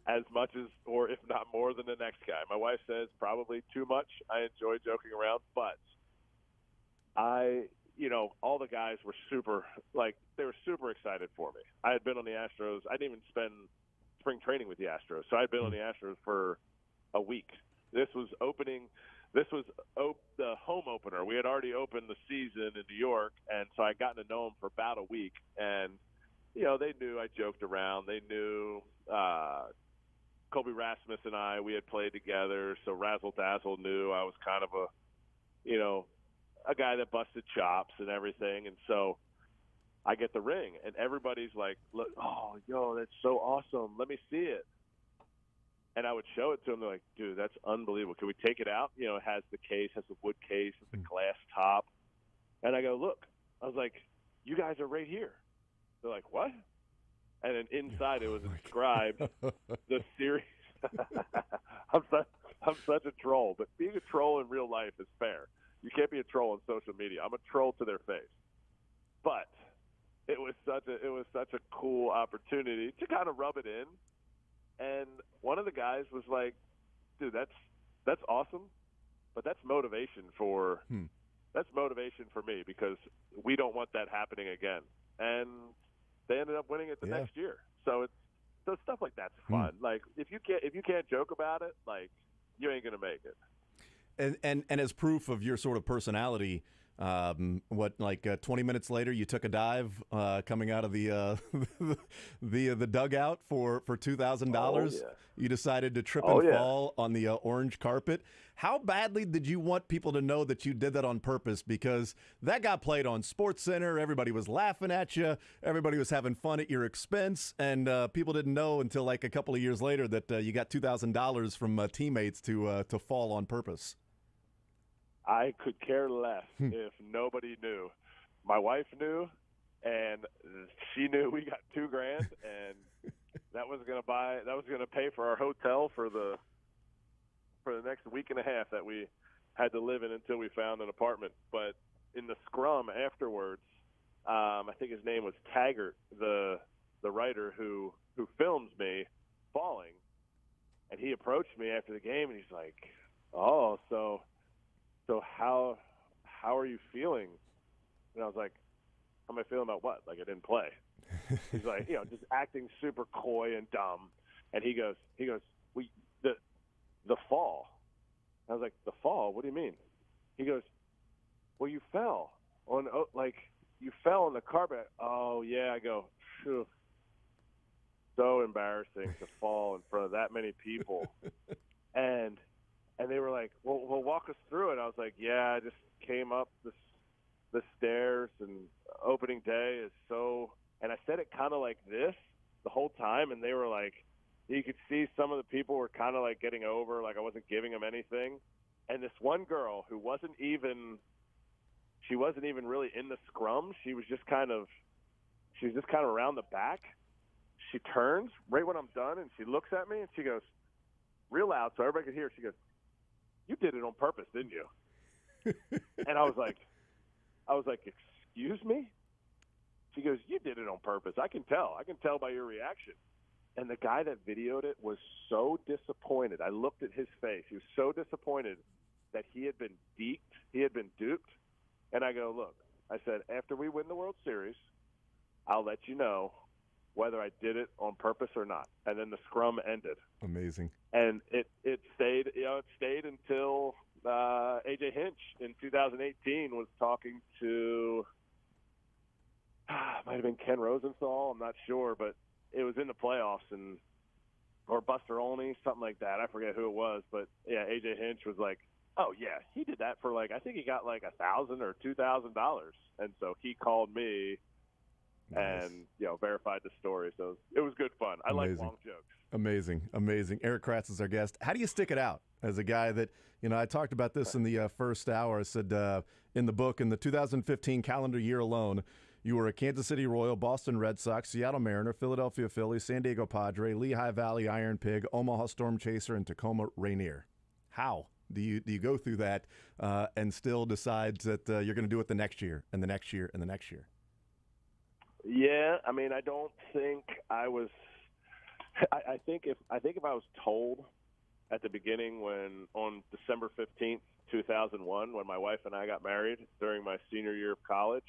as much as, or if not more than the next guy. My wife says probably too much. I enjoy joking around, but all the guys were they were super excited for me. I had been on the Astros. I didn't even spend spring training with the Astros, so I'd been on the Astros for a week. This was the home opener. We had already opened the season in New York, and so I'd gotten to know them for about a week. And, they knew I joked around. They knew Kobe Rasmus and I, we had played together, so Razzle Dazzle knew I was kind of a guy that busted chops and everything. And so I get the ring, and everybody's like, "Look, oh, that's so awesome. Let me see it." And I would show it to them. They're like, "Dude, that's unbelievable. Can we take it out?" It has the case, has the wood case, has the glass top. And I go, "Look," I was like, "you guys are right here." They're like, "What?" And then inside it was inscribed the series. I'm such a troll, but being a troll in real life is fair. You can't be a troll on social media. I'm a troll to their face. But it was such a cool opportunity to kind of rub it in. And one of the guys was like, "Dude, that's awesome, but that's motivation for me because we don't want that happening again." And they ended up winning it the next year. So stuff like that's fun. Like if you can't joke about it, like you ain't gonna make it. And as proof of your sort of personality, 20 minutes later you took a dive coming out of the the dugout for $2,000. You decided to trip and fall on the orange carpet. How badly did you want people to know that you did that on purpose? Because that got played on SportsCenter. Everybody was laughing at you. Everybody was having fun at your expense, and people didn't know until like a couple of years later that you got $2,000 from teammates to fall on purpose. I could care less if nobody knew. My wife knew, and she knew we got $2,000, and that was going to pay for our hotel for the next week and a half that we had to live in until we found an apartment. But in the scrum afterwards, I think his name was Taggart, the writer who films me falling, and he approached me after the game, and he's like, "Oh, so how are you feeling?" And I was like, "How am I feeling about what? Like I didn't play." He's like, just acting super coy and dumb. And he goes, "Well, the fall." I was like, "The fall? What do you mean?" He goes, "Well, you fell you fell on the carpet." "Oh yeah." I go, "Phew. So embarrassing to fall in front of that many people." And they were like, well, walk us through it. I was like, "Yeah, I just came up the stairs, and opening day is so," and I said it kind of like this the whole time, and they were like, you could see some of the people were kind of like getting over, like I wasn't giving them anything. And this one girl who wasn't even really in the scrum. She was just kind of around the back. She turns right when I'm done, and she looks at me, and she goes real loud so everybody could hear. She goes, "You did it on purpose, didn't you?" And I was like, "Excuse me?" She goes, "You did it on purpose. I can tell. I can tell by your reaction." And the guy that videoed it was so disappointed. I looked at his face. He was so disappointed that he had been deked. He had been duped. And I go, "Look," I said, "after we win the World Series, I'll let you know whether I did it on purpose or not." And then the scrum ended. Amazing. And it stayed. It stayed until AJ Hinch in 2018 was talking to might have been Ken Rosenthal. I'm not sure, but it was in the playoffs or Buster Olney, something like that. I forget who it was, but yeah, AJ Hinch was like, "Oh yeah, he did that for I think he got like $1,000 or $2,000," and so he called me. Nice. And verified the story, so it was good fun. I like long jokes. Amazing. Eric Kratz is our guest. How do you stick it out as a guy that I talked about this in the first hour. I said in the book, in the 2015 calendar year alone, you were a Kansas City Royal, Boston Red Sox, Seattle Mariner, Philadelphia Phillies, San Diego Padre, Lehigh Valley Iron Pig, Omaha Storm Chaser, and Tacoma Rainier. How do you go through that and still decide that you're going to do it the next year and the next year and the next year? Yeah, I mean, I don't think I was I think if I was told at the beginning when on December 15th, 2001, when my wife and I got married during my senior year of college,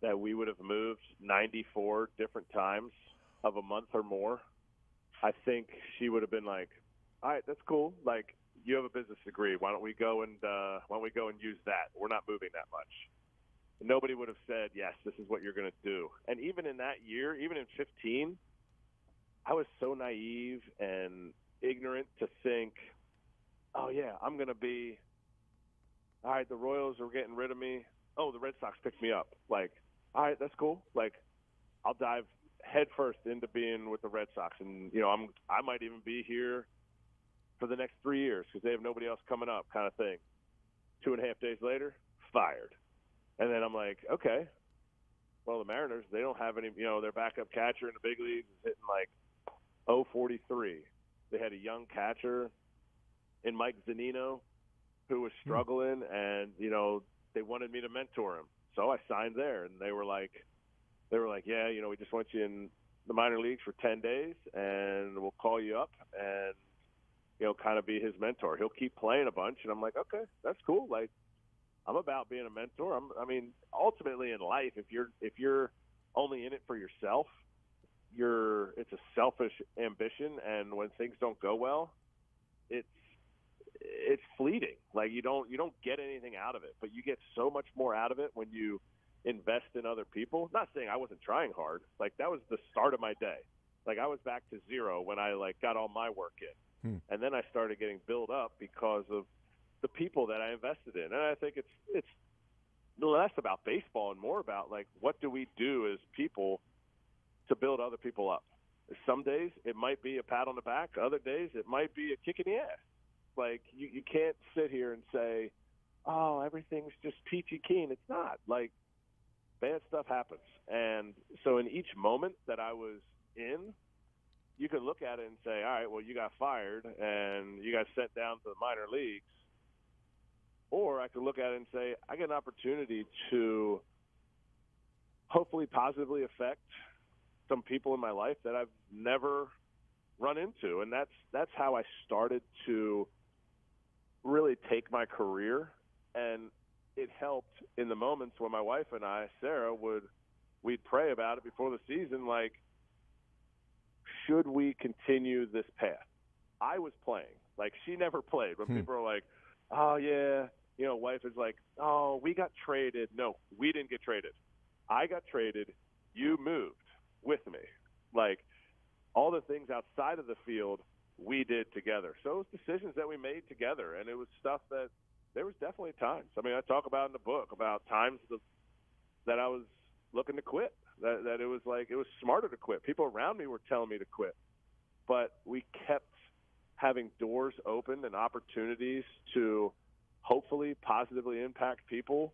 that we would have moved 94 different times of a month or more, I think she would have been like, all right, that's cool. Like, you have a business degree. Why don't we go and use that? We're not moving that much. Nobody would have said, yes, this is what you're going to do. And even in that year, even in 15, I was so naive and ignorant to think, oh, yeah, I'm going to be, all right, the Royals are getting rid of me. Oh, the Red Sox picked me up. Like, all right, that's cool. Like, I'll dive headfirst into being with the Red Sox. And, I might even be here for the next 3 years because they have nobody else coming up kind of thing. 2.5 days later, fired. And then I'm like, okay, well, the Mariners, they don't have any, their backup catcher in the big leagues is hitting like 0.43. They had a young catcher in Mike Zunino who was struggling, and, they wanted me to mentor him. So I signed there, and they were like, yeah, we just want you in the minor leagues for 10 days, and we'll call you up and, kind of be his mentor. He'll keep playing a bunch. And I'm like, okay, that's cool. Like, I'm about being a mentor. Ultimately in life, if you're only in it for yourself, it's a selfish ambition, and when things don't go well, it's fleeting. Like, you don't get anything out of it, but you get so much more out of it when you invest in other people. Not saying I wasn't trying hard. Like, that was the start of my day. Like, I was back to zero when I got all my work in. And then I started getting built up because of the people that I invested in. And I think it's less about baseball and more about, like, what do we do as people to build other people up? Some days it might be a pat on the back. Other days it might be a kick in the ass. Like, you can't sit here and say, oh, everything's just peachy keen. It's not. Like, bad stuff happens. And so in each moment that I was in, you could look at it and say, all right, well, you got fired and you got sent down to the minor leagues. Or I could look at it and say, I get an opportunity to hopefully positively affect some people in my life that I've never run into. And that's how I started to really take my career. And it helped in the moments when my wife and I, Sarah, we'd pray about it before the season, like, should we continue this path? I was playing. Like, she never played. When people are like, oh, yeah, wife is like, oh, we got traded. No, we didn't get traded. I got traded. You moved with me. Like, all the things outside of the field we did together. So it was decisions that we made together, and it was stuff that there was definitely times. I talk about in the book about times that I was looking to quit, that it was like it was smarter to quit. People around me were telling me to quit, but we kept having doors open and opportunities to hopefully positively impact people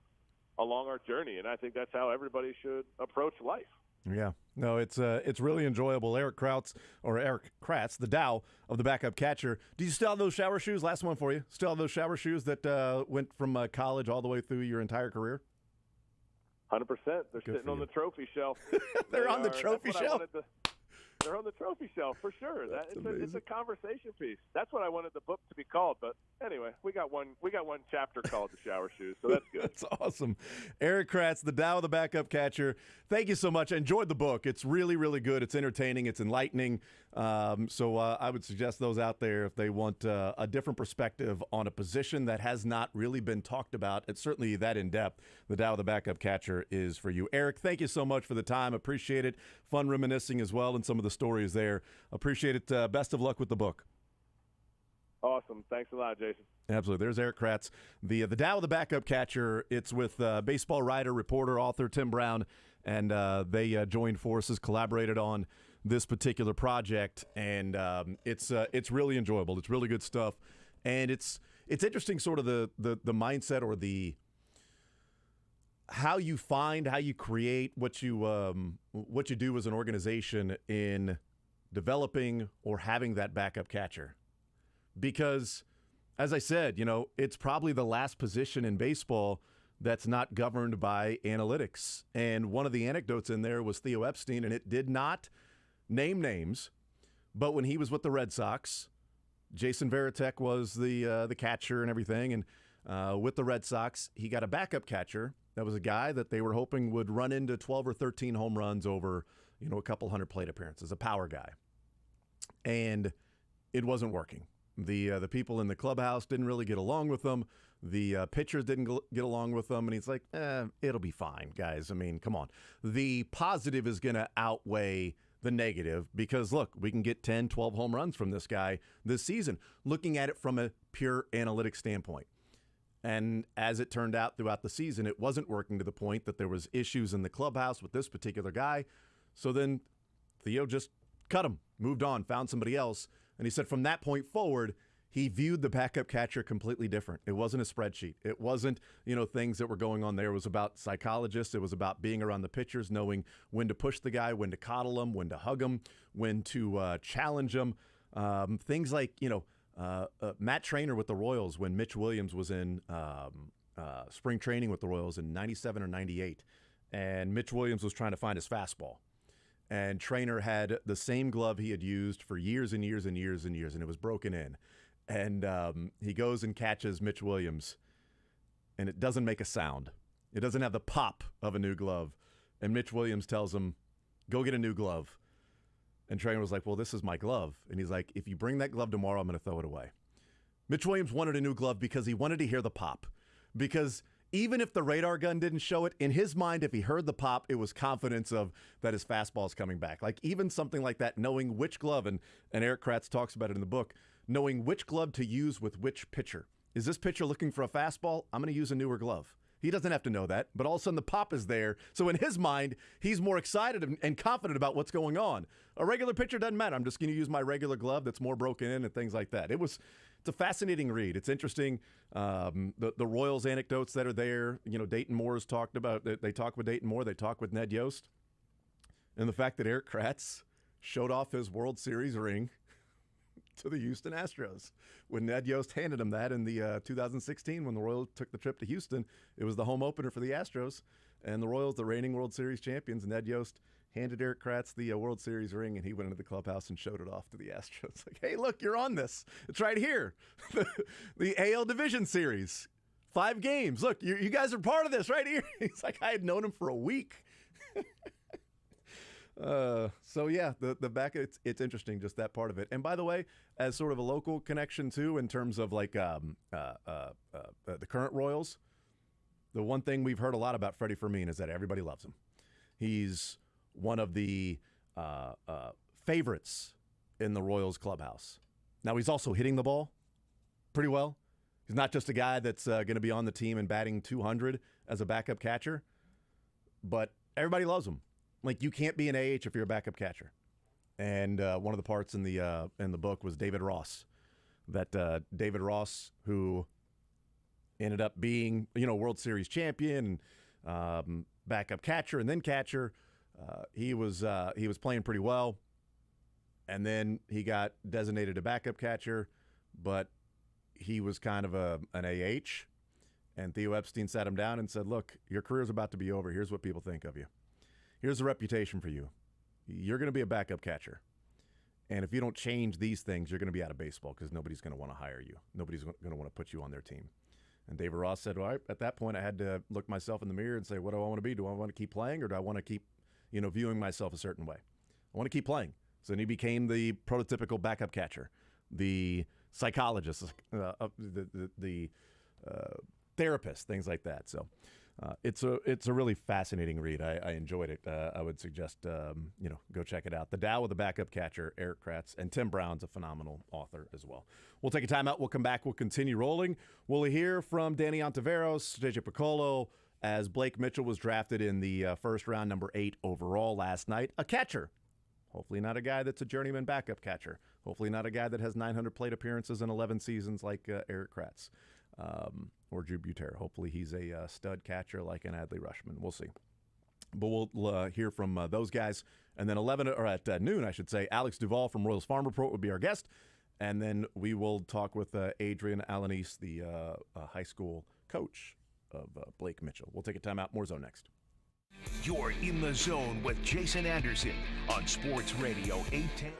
along our journey. And I think that's how everybody should approach life. Yeah. No, it's really enjoyable. Eric Kratz, the Dow of the backup catcher. Do you still have those shower shoes? Last one for you. Still have those shower shoes that went from college all the way through your entire career? 100%. They're sitting on the trophy shelf. They're on the trophy shelf? They're on the trophy shelf for sure. It's a conversation piece. That's what I wanted the book to be called. But anyway, we got one chapter called The Shower Shoes, so that's good. That's awesome. Eric Kratz, the Dow of the backup catcher. Thank you so much. I enjoyed the book. It's really, really good. It's entertaining. It's enlightening. So I would suggest those out there if they want a different perspective on a position that has not really been talked about. It's certainly that in depth. The Dow of the backup catcher is for you. Eric, thank you so much for the time. Appreciate it. Fun reminiscing as well and some of the stories there. Appreciate it. Best of luck with the book. Awesome. Thanks a lot, Jason. Absolutely. There's Eric Kratz, the Dow of the backup catcher. It's with baseball writer, reporter, author Tim Brown, and they joined forces, collaborated on this particular project, and it's really enjoyable. It's really good stuff, and it's interesting, sort of the mindset or the how you create what you do as an organization in developing or having that backup catcher. Because, as I said, it's probably the last position in baseball that's not governed by analytics. And one of the anecdotes in there was Theo Epstein, and it did not name names, But when he was with the Red Sox, Jason Varitek was the catcher and everything. And with the Red Sox, he got a backup catcher that was a guy that they were hoping would run into 12 or 13 home runs over, a couple hundred plate appearances, a power guy. And it wasn't working. The people in the clubhouse didn't really get along with them. The pitchers didn't get along with them. And he's like, it'll be fine, guys. I mean, come on. The positive is going to outweigh the negative because, look, we can get 10, 12 home runs from this guy this season, looking at it from a pure analytic standpoint. And as it turned out throughout the season, it wasn't working to the point that there was issues in the clubhouse with this particular guy. So then Theo just cut him, moved on, found somebody else. And he said from that point forward, he viewed the backup catcher completely different. It wasn't a spreadsheet. It wasn't, things that were going on there. It was about psychologists. It was about being around the pitchers, knowing when to push the guy, when to coddle him, when to hug him, when to challenge him. Things like, Matt Trainer with the Royals when Mitch Williams was in spring training with the Royals in 97 or 98. And Mitch Williams was trying to find his fastball. And Trainer had the same glove he had used for years and years and years and years, and it was broken in. And he goes and catches Mitch Williams, and it doesn't make a sound. It doesn't have the pop of a new glove. And Mitch Williams tells him, go get a new glove. And Trainer was like, well, this is my glove. And he's like, if you bring that glove tomorrow, I'm going to throw it away. Mitch Williams wanted a new glove because he wanted to hear the pop. Because even if the radar gun didn't show it, in his mind, if he heard the pop, it was confidence of that his fastball is coming back. Like even something like that, knowing which glove, and Eric Kratz talks about it in the book, knowing which glove to use with which pitcher. Is this pitcher looking for a fastball? I'm going to use a newer glove. He doesn't have to know that, but all of a sudden the pop is there. So in his mind, he's more excited and confident about what's going on. A regular pitcher doesn't matter. I'm just going to use my regular glove that's more broken in and things like that. It's a fascinating read. It's interesting. The Royals anecdotes that are there. Dayton Moore's talked about. They talk with Dayton Moore. They talk with Ned Yost. And the fact that Eric Kratz showed off his World Series ring to the Houston Astros. When Ned Yost handed him that in the 2016 when the Royals took the trip to Houston, it was the home opener for the Astros. And the Royals, the reigning World Series champions, Ned Yost handed Eric Kratz the World Series ring, and he went into the clubhouse and showed it off to the Astros. Like, hey, look, you're on this. It's right here. The AL Division Series. 5 games. Look, you guys are part of this right here. He's like, I had known him for a week. So yeah, the back, it's interesting, just that part of it. And by the way, as sort of a local connection too, in terms of like the current Royals, the one thing we've heard a lot about Freddie Fermin is that everybody loves him. He's one of the favorites in the Royals clubhouse. Now he's also hitting the ball pretty well. He's not just a guy that's going to be on the team and batting 200 as a backup catcher, but everybody loves him. Like, you can't be an AH if you're a backup catcher. And one of the parts in the book was David Ross. That David Ross, who ended up being, World Series champion, backup catcher, and then catcher, he was playing pretty well. And then he got designated a backup catcher, but he was kind of an AH. And Theo Epstein sat him down and said, look, your career's about to be over. Here's what people think of you. Here's a reputation for you. You're going to be a backup catcher. And if you don't change these things, you're going to be out of baseball because nobody's going to want to hire you. Nobody's going to want to put you on their team. And David Ross said, well, at that point, I had to look myself in the mirror and say, what do I want to be? Do I want to keep playing, or do I want to keep, viewing myself a certain way? I want to keep playing. So then he became the prototypical backup catcher, the psychologist, the therapist, things like that. So it's a really fascinating read. I enjoyed it. I would suggest go check it out. The Tao of the Backup Catcher, Eric Kratz, and Tim Brown's a phenomenal author as well. We'll take a timeout. We'll come back. We'll continue rolling. We'll hear from Danny Ontiveros, JJ Piccolo, as Blake Mitchell was drafted in the first round, number 8 overall last night. A catcher. Hopefully not a guy that's a journeyman backup catcher. Hopefully not a guy that has 900 plate appearances in 11 seasons like Eric Kratz. Or Drew Butera. Hopefully he's a stud catcher like an Adley Rutschman. We'll see. But we'll hear from those guys. And then at noon, I should say, Alex Duvall from Royals Farm Report would be our guest. And then we will talk with Adrian Alanis, the high school coach of Blake Mitchell. We'll take a timeout. More Zone next. You're in the zone with Jason Anderson on Sports Radio 810.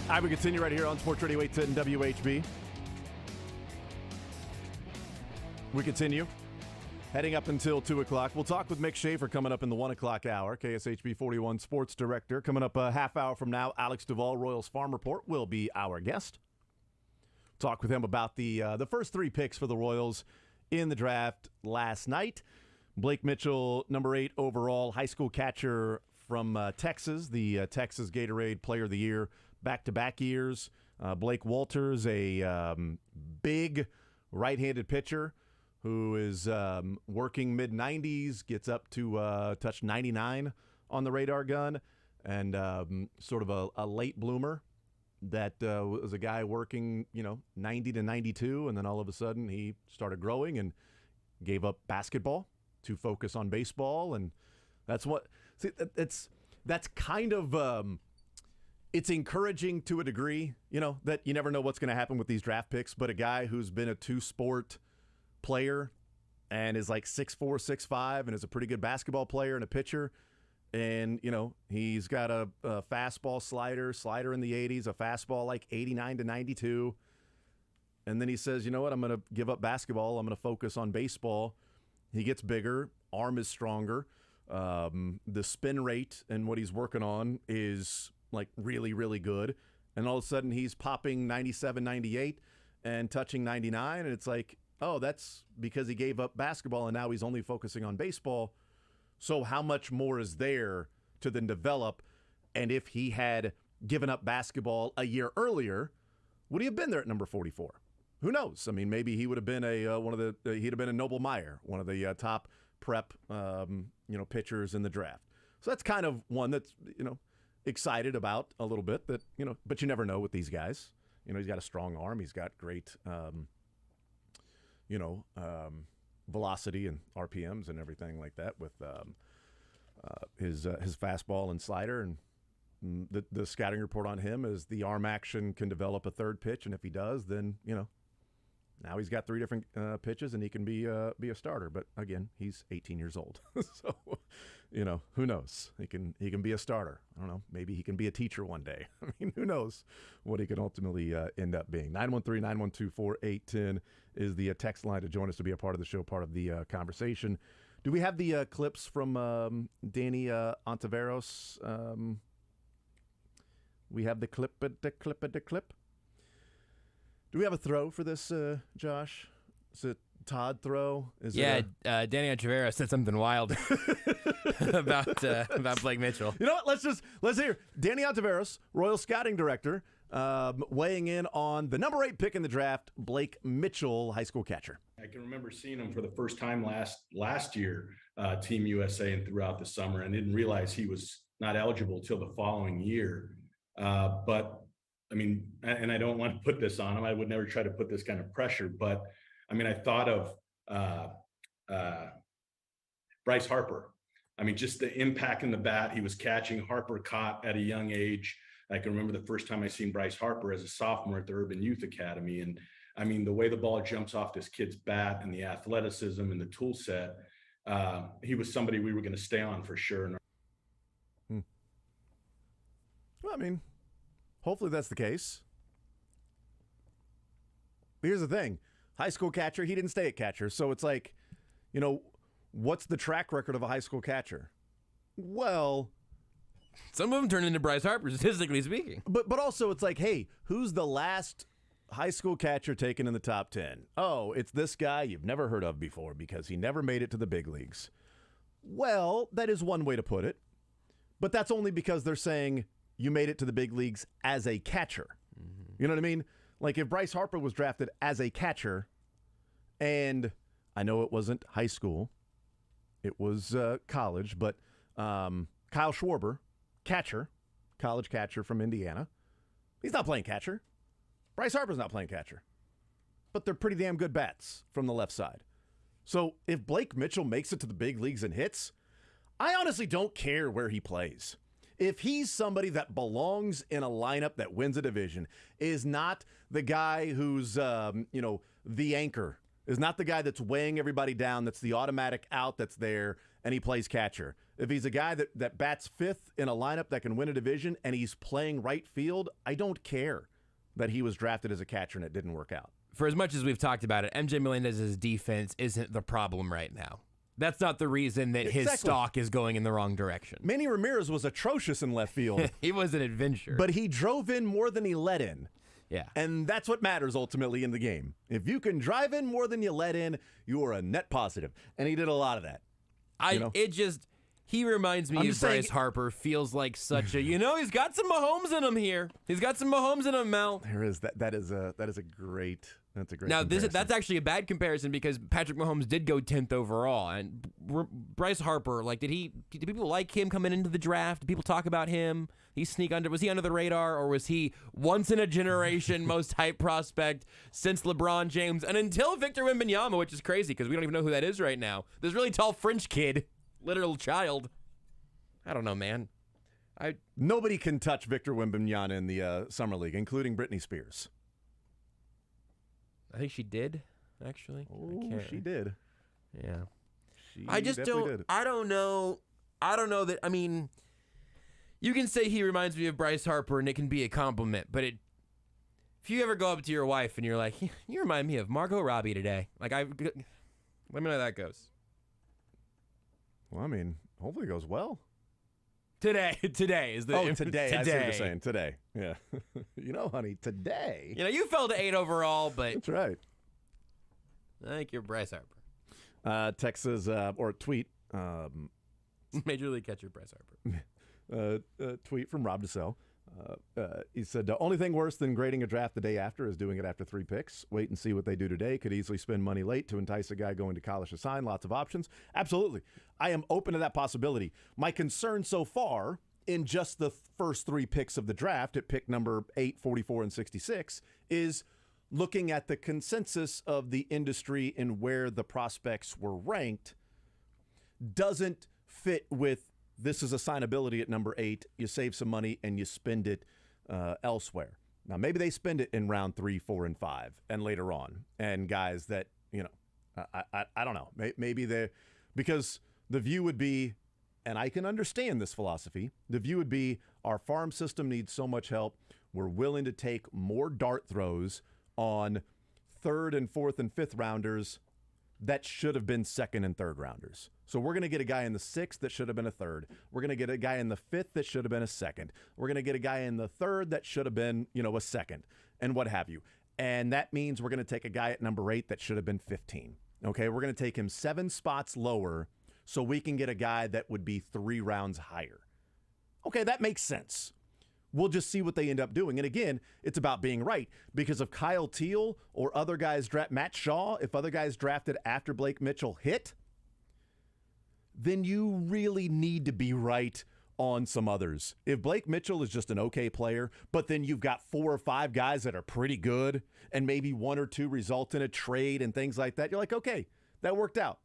All right, we continue right here on Sports Radio 810 WHB. We continue. Heading up until 2 o'clock. We'll talk with Mick Schaefer coming up in the 1 o'clock hour. KSHB 41 Sports Director. Coming up a half hour from now, Alex Duvall, Royals Farm Report, will be our guest. Talk with him about the first 3 picks for the Royals in the draft last night. Blake Mitchell, number 8 overall, high school catcher from Texas, the Texas Gatorade Player of the Year, back-to-back years. Blake Walters, a big right-handed pitcher who is working mid-90s, gets up to touch 99 on the radar gun, and sort of a late bloomer that was a guy working, 90 to 92, and then all of a sudden he started growing and gave up basketball to focus on baseball, and that's kind of it's encouraging to a degree, that you never know what's going to happen with these draft picks, but a guy who's been a 2-sport player and is like 6'4", 6'5", and is a pretty good basketball player and a pitcher, and he's got a fastball slider in the 80s, a fastball like 89 to 92, and then he says, you know what, I'm going to give up basketball, I'm going to focus on baseball. He gets bigger, arm is stronger, the spin rate and what he's working on is like really, really good, and all of a sudden he's popping 97, 98 and touching 99, and it's like, oh, that's because he gave up basketball and now he's only focusing on baseball. So how much more is there to then develop? And if he had given up basketball a year earlier, would he have been there at number 44? Who knows? I mean, maybe he would have been he'd have been a Noble Meyer, one of the top prep, pitchers in the draft. So that's kind of one that's, excited about a little bit that, but you never know with these guys. He's got a strong arm. He's got great, velocity and RPMs and everything like that with his fastball and slider. And the scouting report on him is the arm action can develop a third pitch, and if he does, then now he's got 3 different pitches and he can be a starter. But again, he's 18 years old, so who knows? He can be a starter. I don't know. Maybe he can be a teacher one day. I mean, who knows what he can ultimately end up being? 913-912-4810 is the text line to join us to be a part of the show, part of the conversation. Do we have the clips from Danny Ontiveros? We have the clip. Do we have a throw for this, Josh? Is it Todd throw? Danny Ontiveros said something wild about Blake Mitchell. You know what? Let's hear Danny Ontiveros, Royal Scouting Director, weighing in on the number 8 pick in the draft, Blake Mitchell, high school catcher. I can remember seeing him for the first time last year, Team USA, and throughout the summer, and didn't realize he was not eligible till the following year. But I mean, and I don't want to put this on him. I would never try to put this kind of pressure, but I mean, I thought of Bryce Harper. I mean, just the impact in the bat he was catching. Harper caught at a young age. I can remember the first time I seen Bryce Harper as a sophomore at the Urban Youth Academy. And I mean, the way the ball jumps off this kid's bat and the athleticism and the tool set, he was somebody we were going to stay on for sure. Well, I mean, hopefully that's the case. But here's the thing. High school catcher, he didn't stay at catcher. So it's like, what's the track record of a high school catcher? Well, some of them turn into Bryce Harper, statistically speaking. But also it's like, hey, who's the last high school catcher taken in the top 10? Oh, it's this guy you've never heard of before because he never made it to the big leagues. Well, that is one way to put it. But that's only because they're saying you made it to the big leagues as a catcher. Mm-hmm. You know what I mean? Like if Bryce Harper was drafted as a catcher, and I know it wasn't high school, it was college, but Kyle Schwarber, catcher, college catcher from Indiana, he's not playing catcher. Bryce Harper's not playing catcher. But they're pretty damn good bats from the left side. So if Blake Mitchell makes it to the big leagues and hits, I honestly don't care where he plays. If he's somebody that belongs in a lineup that wins a division, is not the guy who's, the anchor, is not the guy that's weighing everybody down, that's the automatic out that's there, and he plays catcher. If he's a guy that bats fifth in a lineup that can win a division and he's playing right field, I don't care that he was drafted as a catcher and it didn't work out. For as much as we've talked about it, MJ Melendez's defense isn't the problem right now. That's not the reason that his stock is going in the wrong direction. Manny Ramirez was atrocious in left field. He was an adventure. But he drove in more than he let in. Yeah. And that's what matters ultimately in the game. If you can drive in more than you let in, you are a net positive. And he did a lot of that. He reminds me of Bryce Harper. Feels like such a, he's got some Mahomes in him here. He's got some Mahomes in him, Mel. There is that is a great Now comparison. that's actually a bad comparison because Patrick Mahomes did go 10th overall, and Bryce Harper, did people like him coming into the draft? Did people talk about him? Was he under the radar, or was he once in a generation most hyped prospect since LeBron James and until Victor Wembanyama, which is crazy because we don't even know who that is right now. This really tall French kid. Literal child. I don't know, man. Nobody can touch Victor Wembanyama in the Summer League, including Britney Spears. I think she did, actually. Oh, she did. Yeah. I just don't. Did. I don't know. I don't know that. I mean, you can say he reminds me of Bryce Harper, and it can be a compliment. But if you ever go up to your wife and you're like, "You remind me of Margot Robbie today," let me know how that goes. Well, I mean, hopefully it goes well. Today is the... Oh, today. I see what you're saying. Today. Yeah. Honey, today. You fell to 8 overall, but... That's right. I think you're Bryce Harper. Texas, or tweet. Major League catcher Bryce Harper. Tweet from Rob DeSell. He said, the only thing worse than grading a draft the day after is doing it after 3 picks. Wait and see what they do today. Could easily spend money late to entice a guy going to college to sign. Lots of options. Absolutely. I am open to that possibility. My concern so far in just the first 3 picks of the draft at pick number 8, 44, and 66 is looking at the consensus of the industry and where the prospects were ranked doesn't fit with this is assignability at number 8. You save some money and you spend it elsewhere. Now, maybe they spend it in round 3, 4, and 5 and later on. And guys that, I don't know. Maybe because the view would be, and I can understand this philosophy, the view would be our farm system needs so much help. We're willing to take more dart throws on 3rd and 4th and 5th rounders that should have been 2nd and 3rd rounders. So we're going to get a guy in the 6th that should have been a 3rd. We're going to get a guy in the 5th that should have been a 2nd. We're going to get a guy in the 3rd that should have been, a 2nd, and what have you. And that means we're going to take a guy at number 8 that should have been 15. Okay, we're going to take him 7 spots lower so we can get a guy that would be 3 rounds higher. Okay, that makes sense. We'll just see what they end up doing. And again, it's about being right. Because if Kyle Teal or other guys Matt Shaw, if other guys drafted after Blake Mitchell hit, then you really need to be right on some others. If Blake Mitchell is just an okay player, but then you've got 4 or 5 guys that are pretty good and maybe 1 or 2 result in a trade and things like that, you're like, okay, that worked out.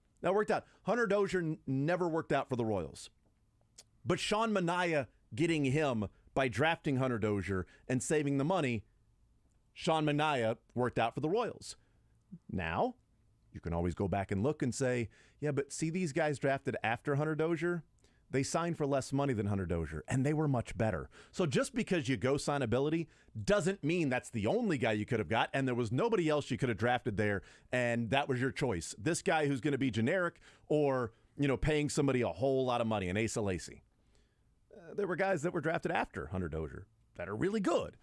Hunter Dozier never worked out for the Royals. But Sean Manaea getting him by drafting Hunter Dozier and saving the money, Sean Manaea worked out for the Royals. Now, you can always go back and look and say, yeah, but see these guys drafted after Hunter Dozier? They signed for less money than Hunter Dozier, and they were much better. So just because you go signability doesn't mean that's the only guy you could have got, and there was nobody else you could have drafted there, and that was your choice. This guy who's going to be generic or, paying somebody a whole lot of money, an Asa Lacy. There were guys that were drafted after Hunter Dozier that are really good.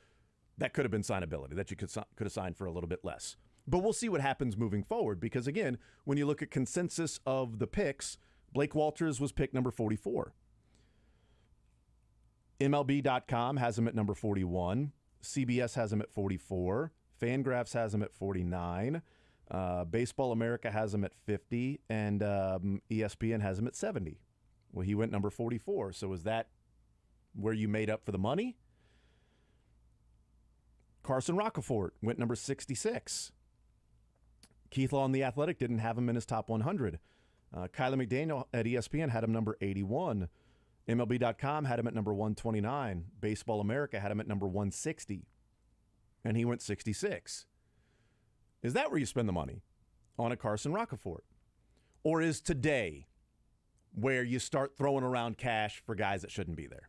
That could have been signability, that you could have signed for a little bit less. But we'll see what happens moving forward because, again, when you look at consensus of the picks, Blake Walters was pick number 44. MLB.com has him at number 41. CBS has him at 44. Fangraphs has him at 49. Baseball America has him at 50. And ESPN has him at 70. Well, he went number 44. So is that where you made up for the money? Carson Rockefeller went number 66. Keith Law on The Athletic didn't have him in his top 100. Kyler McDaniel at ESPN had him number 81. MLB.com had him at number 129. Baseball America had him at number 160. And he went 66. Is that where you spend the money? On a Carson Rockefeller? Or is today where you start throwing around cash for guys that shouldn't be there.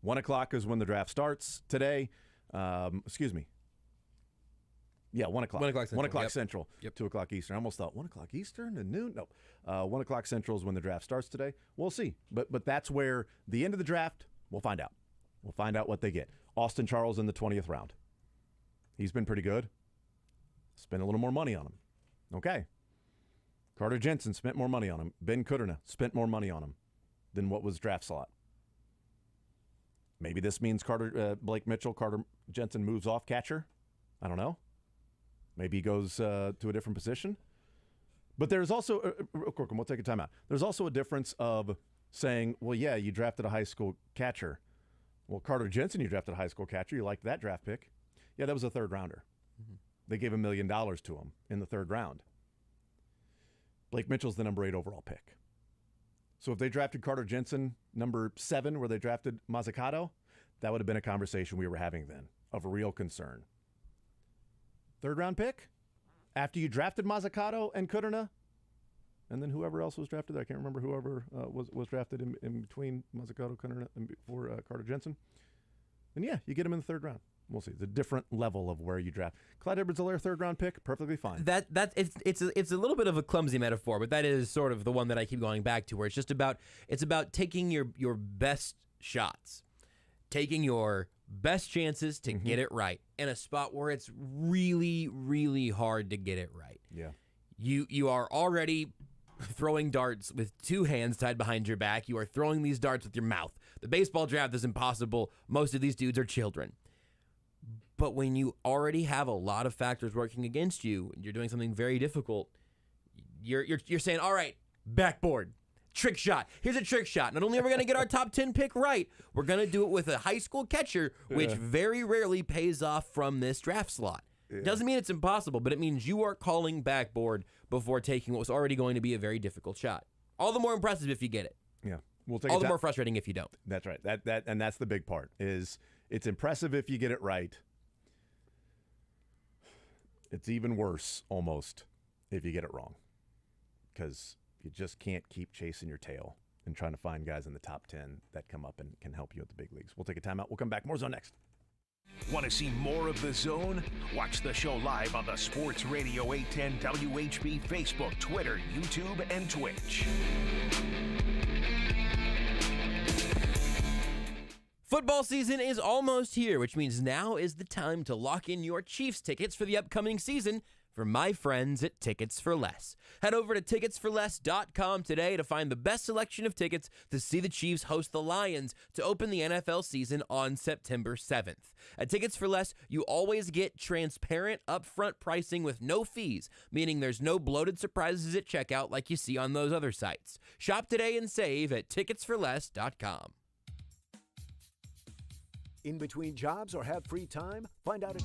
1 o'clock is when the draft starts today. Excuse me. Yeah, 1 o'clock. 1 o'clock Central. 1 o'clock Yep. Central, Yep. 2 o'clock Eastern. I almost thought 1 o'clock Eastern and noon. No, 1 o'clock Central is when the draft starts today. We'll see. But that's where the end of the draft, we'll find out. We'll find out what they get. Austin Charles in the 20th round. He's been pretty good. Spend a little more money on him. Okay. Carter Jensen spent more money on him. Ben Kudrna spent more money on him than what was draft slot. Maybe this means Blake Mitchell, Carter Jensen moves off catcher. I don't know. Maybe he goes to a different position. But there's also, real quick, and we'll take a timeout. There's also a difference of saying, well, yeah, you drafted a high school catcher. Well, Carter Jensen, you drafted a high school catcher. You liked that draft pick. Yeah, that was a third rounder. Mm-hmm. They gave $1 million to him in the third round. Blake Mitchell's the number 8 overall pick. So if they drafted Carter Jensen, number 7, where they drafted Mazzucato, that would have been a conversation we were having then of real concern. Third round pick? After you drafted Mazzucato and Kudrna, and then whoever else was drafted there. I can't remember whoever was drafted in between Mazzucato, Kudrna, and before Carter Jensen. And yeah, you get him in the third round. We'll see. It's a different level of where you draft. Clyde Edwards-Helaire, third round pick, perfectly fine. It's a little bit of a clumsy metaphor, but that is sort of the one that I keep going back to, where it's about taking your best shots, taking your best chances to get it right in a spot where it's really, really hard to get it right. Yeah. You are already throwing darts with 2 hands tied behind your back. You are throwing these darts with your mouth. The baseball draft is impossible. Most of these dudes are children. But when you already have a lot of factors working against you, and you're doing something very difficult, you're saying, all right, backboard, trick shot. Here's a trick shot. Not only are we going to get our top 10 pick right, we're going to do it with a high school catcher, which very rarely pays off from this draft slot. Yeah. Doesn't mean it's impossible, but it means you are calling backboard before taking what was already going to be a very difficult shot. All the more impressive if you get it. Yeah. We'll take all the more frustrating if you don't. That's right. And that's the big part is it's impressive if you get it right. It's even worse, almost, if you get it wrong. Because you just can't keep chasing your tail and trying to find guys in the top 10 that come up and can help you at the big leagues. We'll take a timeout. We'll come back. More Zone next. Want to see more of The Zone? Watch the show live on the Sports Radio 810 WHB Facebook, Twitter, YouTube, and Twitch. Football season is almost here, which means now is the time to lock in your Chiefs tickets for the upcoming season from my friends at Tickets for Less. Head over to ticketsforless.com today to find the best selection of tickets to see the Chiefs host the Lions to open the NFL season on September 7th. At Tickets for Less, you always get transparent upfront pricing with no fees, meaning there's no bloated surprises at checkout like you see on those other sites. Shop today and save at ticketsforless.com. In between jobs or have free time? Find out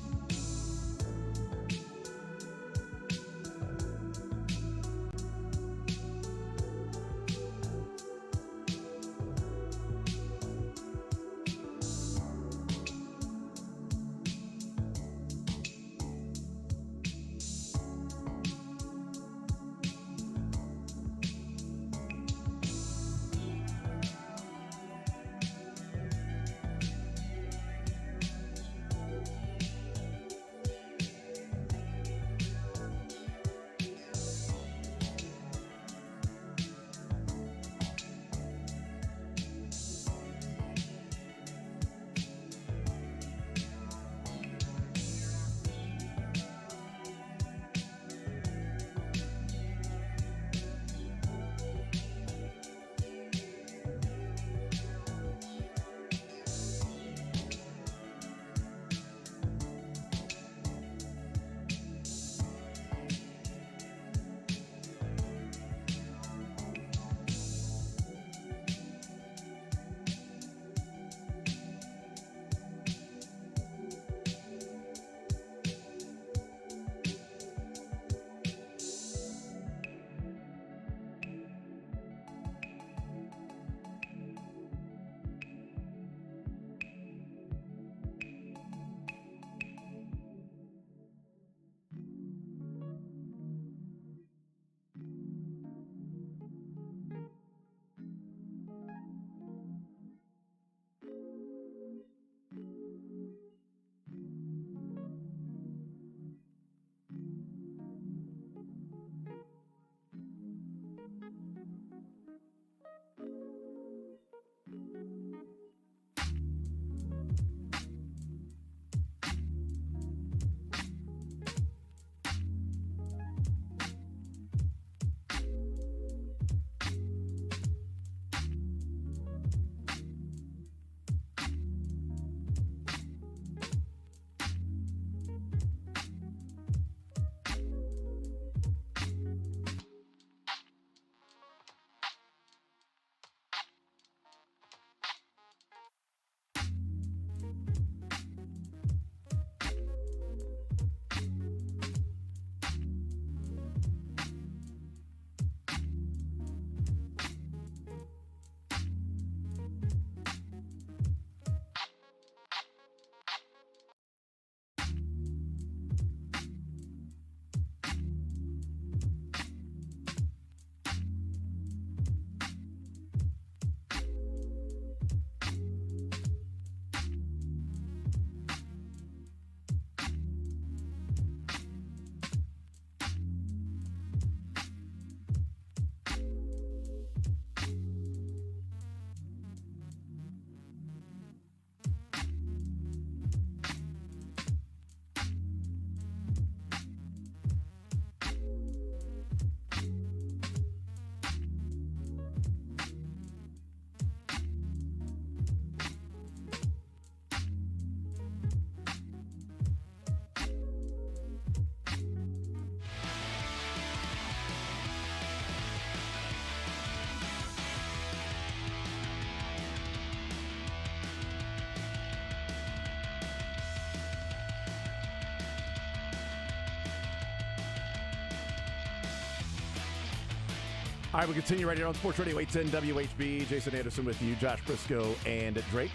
All right, we'll continue right here on Sports Radio 810 WHB. Jason Anderson with you, Josh Brisco, and Drake.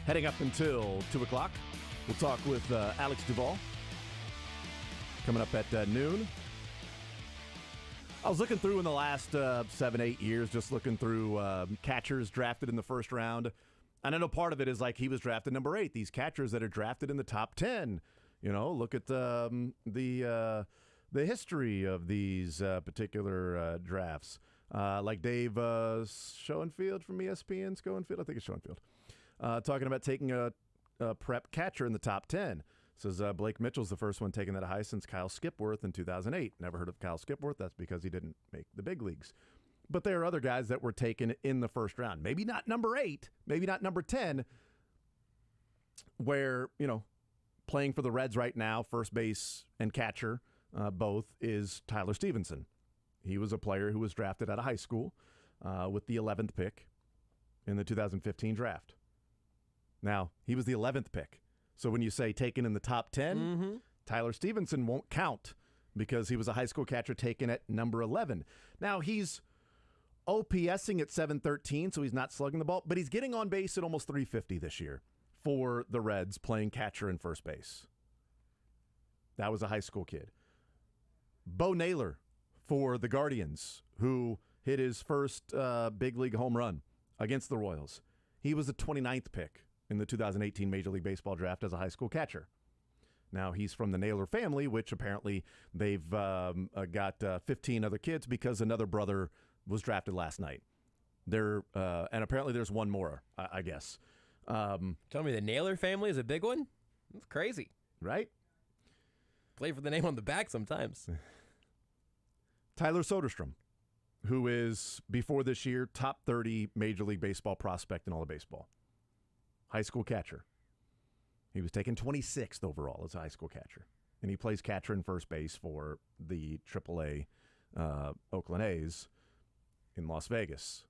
Heading up until 2 o'clock, we'll talk with Alex Duvall. Coming up at noon. I was looking through in the last 7-8 years, just looking through catchers drafted in the first round. And I know part of it is like he was drafted number 8. These catchers that are drafted in the top 10. You know, look at the history of these particular drafts. Like Dave Schoenfield from ESPN, Schoenfield, I think it's Schoenfield, talking about taking a prep catcher in the top 10. Says Blake Mitchell's the first one taking that high since Kyle Skipworth in 2008. Never heard of Kyle Skipworth. That's because he didn't make the big leagues. But there are other guys that were taken in the first round. Maybe not number 8, maybe not number 10, where, you know, playing for the Reds right now, first base and catcher, both, is Tyler Stevenson. He was a player who was drafted out of high school with the 11th pick in the 2015 draft. Now, he was the 11th pick. So when you say taken in the top 10, Tyler Stevenson won't count because he was a high school catcher taken at number 11. Now, he's OPSing at 713, so he's not slugging the ball, but he's getting on base at almost 350 this year for the Reds, playing catcher and first base. That was a high school kid. Bo Naylor for the Guardians, who hit his first big league home run against the Royals. He was the 29th pick in the 2018 Major League Baseball draft as a high school catcher. Now, he's from the Naylor family, which apparently they've got 15 other kids because another brother was drafted last night. And apparently there's one more, I guess. Tell me the Naylor family is a big one? That's crazy. Right? Play for the name on the back sometimes. Tyler Soderstrom, who is, before this year, top 30 Major League Baseball prospect in all of baseball. High school catcher. He was taken 26th overall as a high school catcher. And he plays catcher and first base for the AAA Oakland A's in Las Vegas.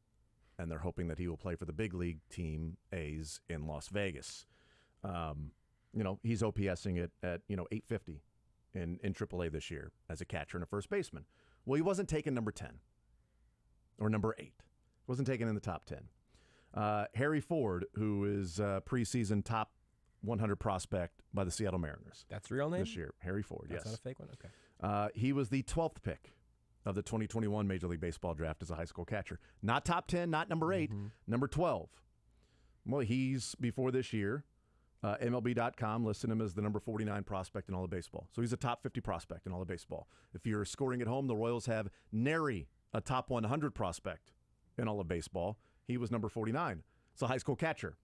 And they're hoping that he will play for the big league team A's in Las Vegas. He's OPSing it at 850 in AAA this year as a catcher and a first baseman. Well, he wasn't taken number 10 or number 8. Wasn't taken in the top 10. Harry Ford, who is preseason top 100 prospect by the Seattle Mariners. That's a real name? This year. Harry Ford, That's yes. not a fake one? Okay. He was the 12th pick of the 2021 Major League Baseball draft as a high school catcher. Not top 10, not number 8, number 12. Well, he's, before this year, MLB.com listed him as the number 49 prospect in all of baseball. So he's a top 50 prospect in all of baseball. If you're scoring at home, the Royals have nary a top 100 prospect in all of baseball. He was number 49. So high school catcher.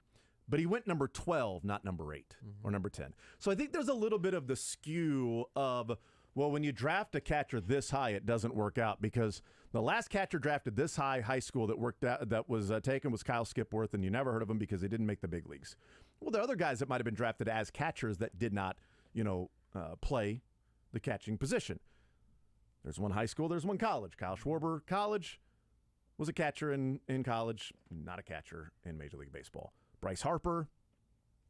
But he went number 12, not number 8 or number 10. So I think there's a little bit of the skew of, well, when you draft a catcher this high, it doesn't work out, because the last catcher drafted this high school that was taken was Kyle Skipworth, and you never heard of him because he didn't make the big leagues. Well, there are other guys that might have been drafted as catchers that did not, play the catching position. There's one high school, there's one college. Kyle Schwarber, college, was a catcher in college, not a catcher in Major League Baseball. Bryce Harper,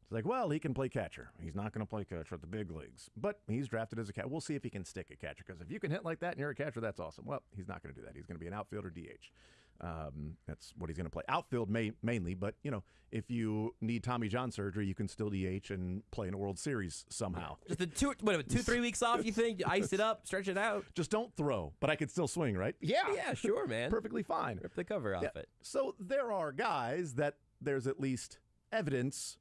it's like, well, he can play catcher. He's not going to play catcher at the big leagues, but he's drafted as a catcher. We'll see if he can stick at catcher, because if you can hit like that and you're a catcher, that's awesome. Well, he's not going to do that. He's going to be an outfielder, DH. That's what he's going to play. Outfield mainly, but, if you need Tommy John surgery, you can still DH and play in a World Series somehow. Just the 2-3 weeks off, you think? Ice it up, stretch it out? Just don't throw, but I could still swing, right? Yeah, sure, man. Perfectly fine. Rip the cover off it. So there are guys that there's at least evidence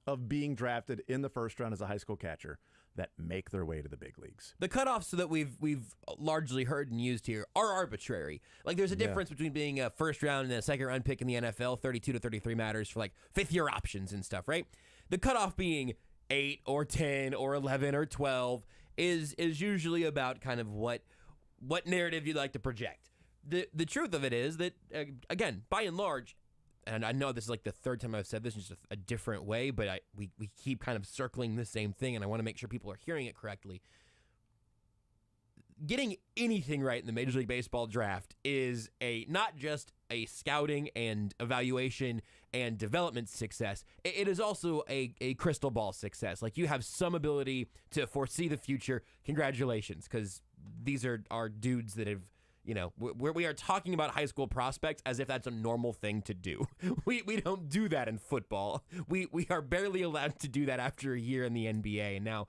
of being drafted in the first round as a high school catcher that make their way to the big leagues. The cutoffs that we've largely heard and used here are arbitrary. Like, there's a difference between being a first round and a second round pick in the NFL. 32 to 33 matters for, like, fifth year options and stuff, right? The cutoff being 8 or 10 or 11 or 12 is usually about kind of what narrative you'd like to project. The truth of it is that, again, by and large, and I know this is like the third time I've said this in just a different way, but we keep kind of circling the same thing, and I want to make sure people are hearing it correctly. Getting anything right in the Major League Baseball draft is not just a scouting and evaluation and development success. It is also a crystal ball success. Like, you have some ability to foresee the future. Congratulations, because these are dudes that have we are talking about high school prospects as if that's a normal thing to do. We don't do that in football. We are barely allowed to do that after a year in the NBA, and now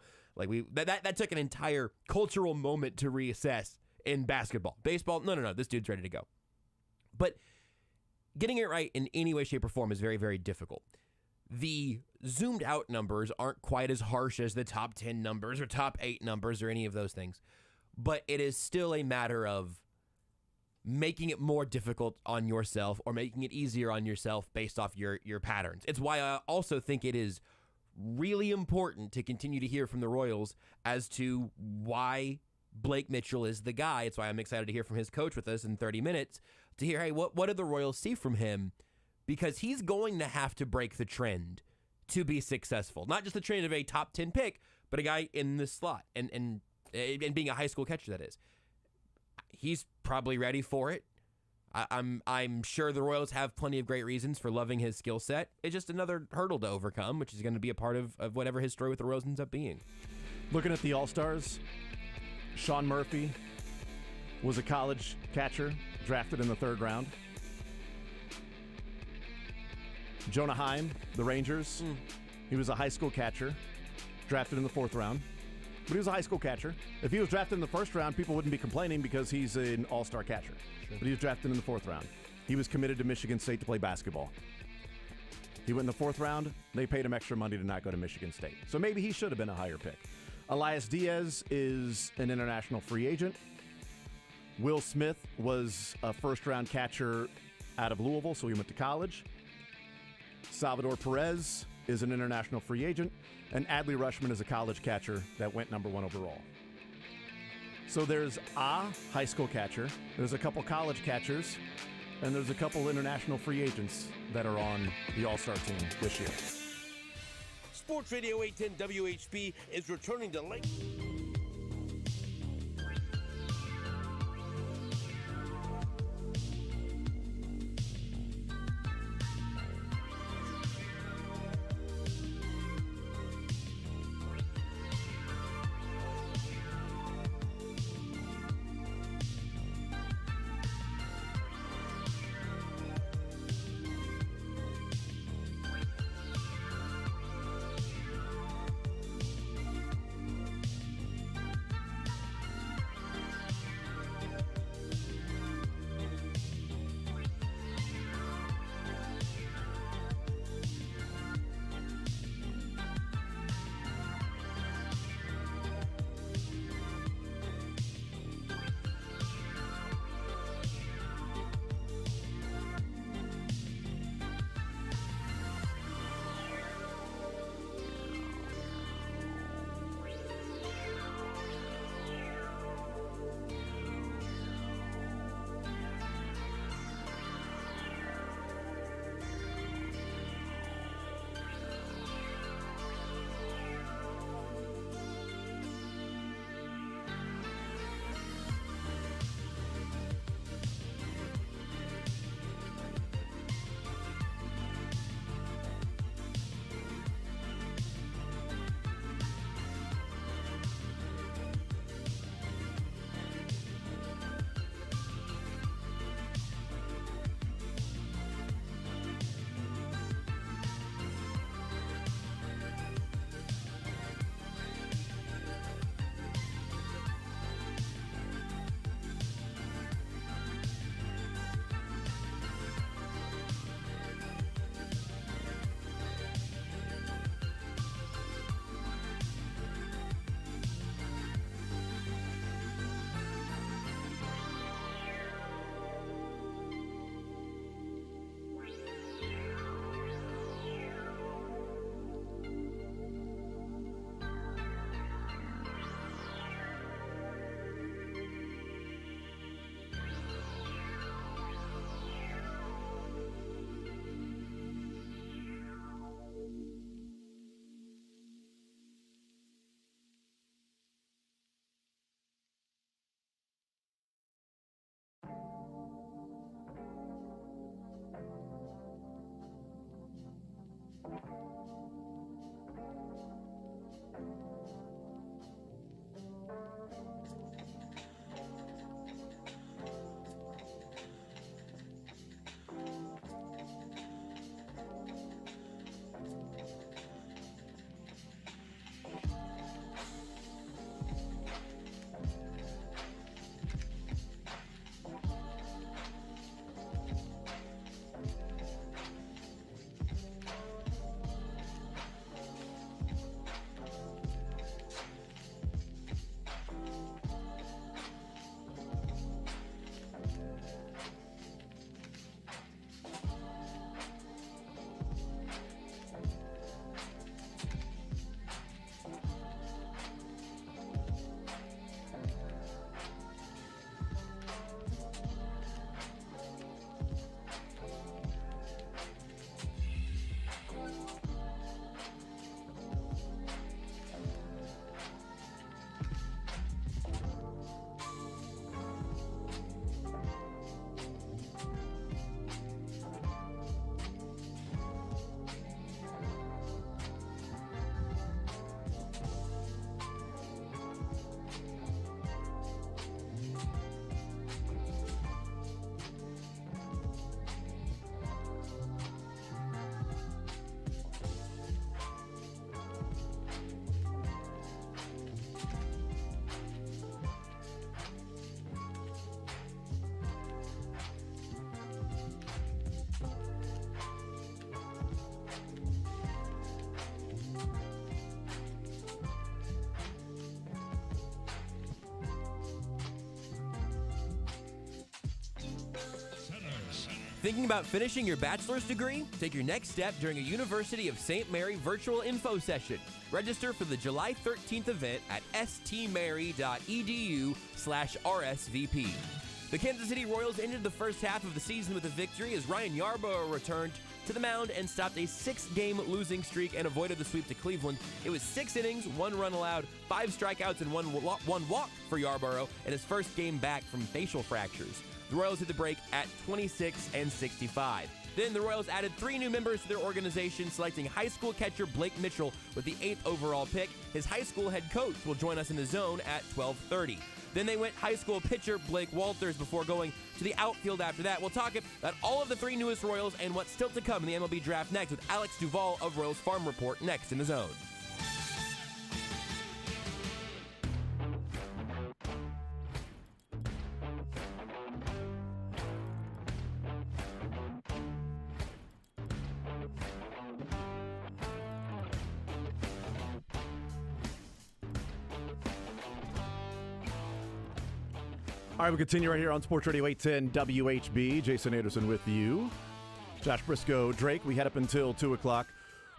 that took an entire cultural moment to reassess in basketball. Baseball, no, this dude's ready to go. But getting it right in any way, shape, or form is very, very difficult. The zoomed out numbers aren't quite as harsh as the top 10 numbers or top 8 numbers or any of those things, but it is still a matter of making it more difficult on yourself or making it easier on yourself based off your patterns. It's why I also think it is really important to continue to hear from the Royals as to why Blake Mitchell is the guy. It's why I'm excited to hear from his coach with us in 30 minutes to hear, hey, what did the Royals see from him? Because he's going to have to break the trend to be successful. Not just the trend of a top 10 pick, but a guy in the slot and being a high school catcher, that is. He's probably ready for it. I'm sure the Royals have plenty of great reasons for loving his skill set. It's just another hurdle to overcome, which is going to be a part of whatever his story with the Royals ends up being. Looking at the All-Stars, Sean Murphy was a college catcher drafted in the 3rd round. Jonah Heim, the Rangers, he was a high school catcher drafted in the 4th round. But he was a high school catcher. If he was drafted in the 1st round, people wouldn't be complaining because he's an all-star catcher. Sure. But he was drafted in the 4th round. He was committed to Michigan State to play basketball. He went in the 4th round. They paid him extra money to not go to Michigan State. So maybe he should have been a higher pick. Elias Diaz is an international free agent. Will Smith was a 1st-round catcher out of Louisville, so he went to college. Salvador Perez is an international free agent. And Adley Rushman is a college catcher that went number 1 overall. So there's a high school catcher, there's a couple college catchers, and there's a couple international free agents that are on the All-Star team this year. Sports Radio 810 WHB is returning to Lake. Thinking about finishing your bachelor's degree? Take your next step during a University of St. Mary virtual info session. Register for the July 13th event at stmary.edu/RSVP. The Kansas City Royals ended the first half of the season with a victory as Ryan Yarbrough returned to the mound and stopped a 6-game losing streak and avoided the sweep to Cleveland. It was 6 innings, 1 run allowed, 5 strikeouts, and one walk for Yarbrough in his first game back from facial fractures. The Royals hit the break at 26-65. Then the Royals added 3 new members to their organization, selecting high school catcher Blake Mitchell with the 8th overall pick. His high school head coach will join us in the zone at 12:30. Then they went high school pitcher Blake Walters before going to the outfield after that. We'll talk about all of the 3 newest Royals and what's still to come in the MLB draft next with Alex Duvall of Royals Farm Report next in the zone. All right, we continue right here on Sports Radio 810 WHB. Jason Anderson with you. Josh Brisco, Drake. We head up until 2 o'clock.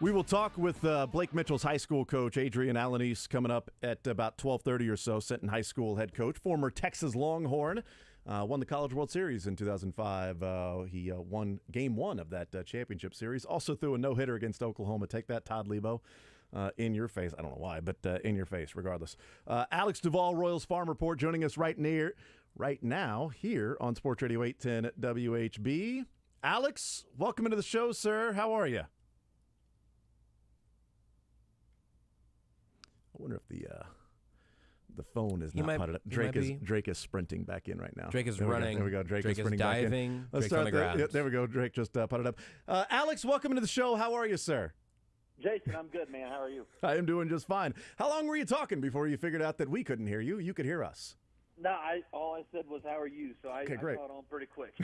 We will talk with Blake Mitchell's high school coach, Adrian Alanis, coming up at about 12:30 or so. Senton High School head coach, former Texas Longhorn. Won the College World Series in 2005. He won Game 1 of that championship series. Also threw a no-hitter against Oklahoma. Take that, Todd Lebo. In your face. I don't know why, but in your face regardless. Alex Duvall, Royals Farm Report, joining us right now here on Sports Radio 810 WHB. Alex, welcome into the show, sir. How are you? I wonder if the phone is not potted up. Drake is sprinting back in right now. Drake is running. There we go. Drake is sprinting diving. Back in. Let's Drake's on the ground. there we go. Drake just potted up. Alex, welcome into the show. How are you, sir? Jason, I'm good, man. How are you? I am doing just fine. How long were you talking before you figured out that we couldn't hear you? You could hear us. No, all I said was, how are you? So I great. caught on pretty quick.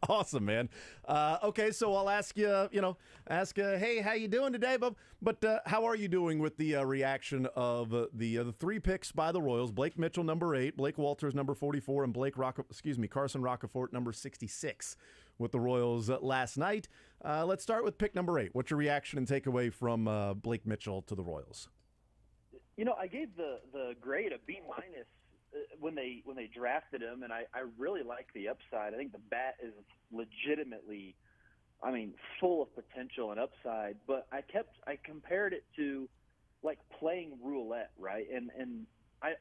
Awesome, man. Okay, so I'll ask you, hey, how you doing today? But how are you doing with the reaction of the 3 picks by the Royals? Blake Mitchell, number 8, Blake Walters, number 44, and Carson Rocafort, number 66, with the Royals last night. Let's start with pick number 8. What's your reaction and takeaway from Blake Mitchell to the Royals? I gave the grade a B- when they drafted him, and I really like the upside. I think the bat is legitimately, full of potential and upside. But I compared it to like playing roulette, right? And I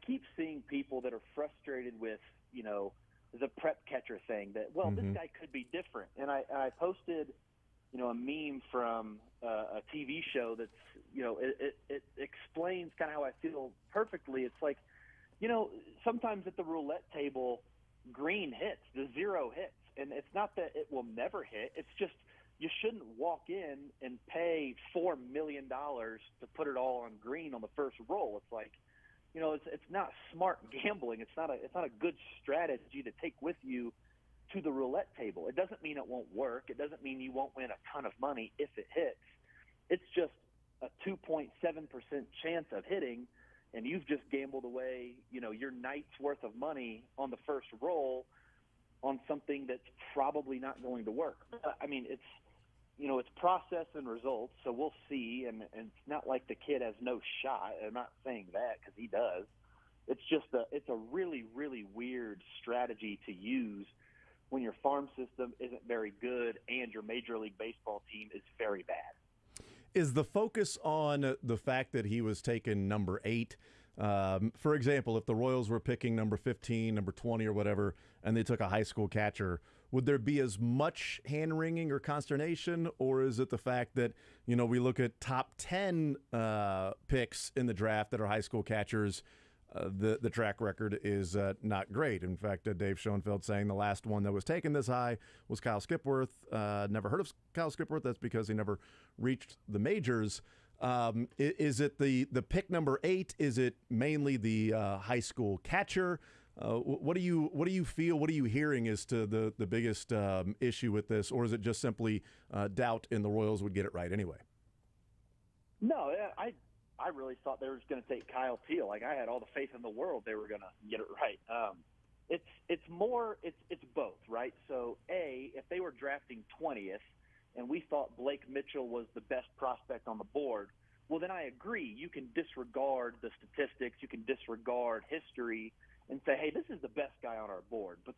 keep seeing people that are frustrated with the prep catcher thing that this guy could be different. And I posted a meme from a TV show that's it explains kind of how I feel perfectly. It's like, sometimes at the roulette table, green hits, the 0 hits. And it's not that it will never hit. It's just you shouldn't walk in and pay $4 million to put it all on green on the first roll. It's like, it's not smart gambling. It's not a good strategy to take with you to the roulette table. It doesn't mean it won't work. It doesn't mean you won't win a ton of money if it hits. It's just a 2.7% chance of hitting, and you've just gambled away, your night's worth of money on the first roll on something that's probably not going to work. It's it's process and results, so we'll see. And it's not like the kid has no shot. I'm not saying that because he does. It's just it's a really, really weird strategy to use when your farm system isn't very good and your Major League Baseball team is very bad. Is the focus on the fact that he was taken number 8? For example, if the Royals were picking number 15, number 20 or whatever, and they took a high school catcher, would there be as much hand-wringing or consternation, or is it the fact that, we look at top 10 picks in the draft that are high school catchers, the track record is not great. In fact, Dave Schoenfeld saying the last one that was taken this high was Kyle Skipworth. Never heard of Kyle Skipworth. That's because he never reached the majors. Is it the pick number 8? Is it mainly the high school catcher? What do you feel? What are you hearing as to the biggest issue with this, or is it just simply doubt in the Royals would get it right anyway? No, I really thought they were going to take Kyle Teel. Like, I had all the faith in the world they were going to get it right. it's both, right? So if they were drafting 20th and we thought Blake Mitchell was the best prospect on the board, well, then I agree. You can disregard the statistics, you can disregard history, and say, hey, this is the best guy on our board. But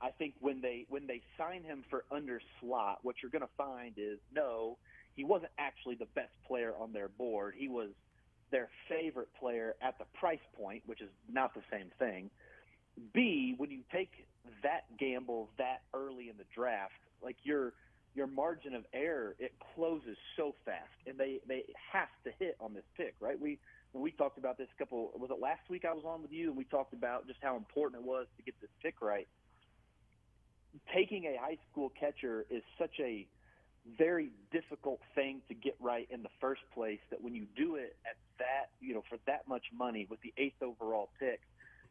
I think when they sign him for under slot, what you're going to find is no, he wasn't actually the best player on their board. He was their favorite player at the price point, which is not the same thing. B, when you take that gamble that early in the draft, like your margin of error, it closes so fast, and they have to hit on this pick, right? We talked about this was it last week I was on with you, and we talked about just how important it was to get this pick right. Taking a high school catcher is such a very difficult thing to get right in the first place that when you do it at that, for that much money with the 8th overall pick,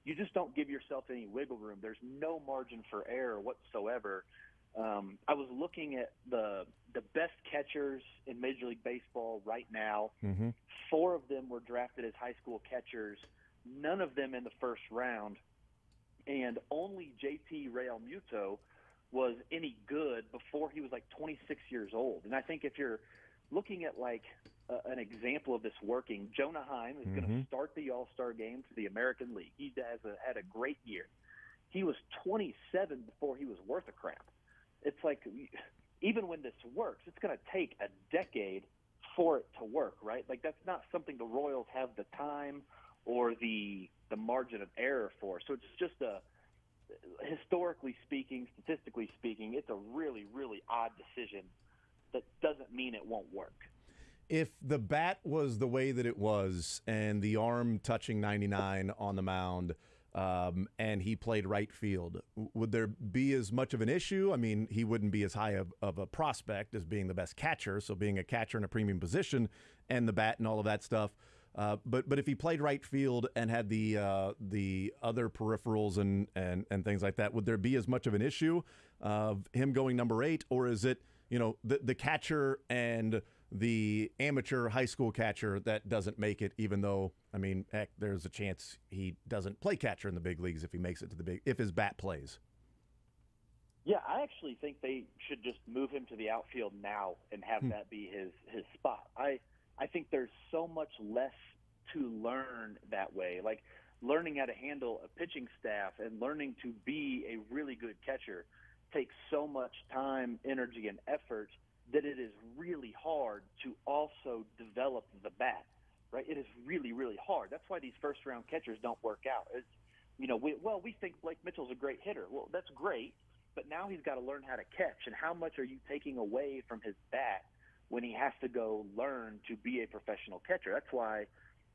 you just don't give yourself any wiggle room. There's no margin for error whatsoever. I was looking at the best catchers in Major League Baseball right now. Mm-hmm. 4 of them were drafted as high school catchers, none of them in the first round, and only JT Realmuto was any good before he was like 26 years old. And I think if you're looking at an example of this working, Jonah Heim is going to start the All-Star game for the American League. He had a great year. He was 27 before he was worth a crap. It's like, even when this works, it's going to take a decade for it to work, right? Like, that's not something the Royals have the time or the margin of error for. So it's just historically speaking, statistically speaking, it's a really, really odd decision that doesn't mean it won't work. If the bat was the way that it was and the arm touching 99 on the mound, and he played right field, would there be as much of an issue? I mean, he wouldn't be as high of a prospect as being the best catcher, so being a catcher in a premium position and the bat and all of that stuff. But if he played right field and had the other peripherals and things like that, would there be as much of an issue of him going number 8, or is it the catcher and the amateur high school catcher that doesn't make it, even though, I mean, heck, there's a chance he doesn't play catcher in the big leagues if he makes it to if his bat plays? Yeah, I actually think they should just move him to the outfield now and have that be his spot. I think there's so much less to learn that way. Like, learning how to handle a pitching staff and learning to be a really good catcher takes so much time, energy, and effort that it is really hard to also develop the bat, right? It is really, really hard. That's why these first-round catchers don't work out. We think Blake Mitchell's a great hitter. Well, that's great, but now he's got to learn how to catch. And how much are you taking away from his bat when he has to go learn to be a professional catcher? That's why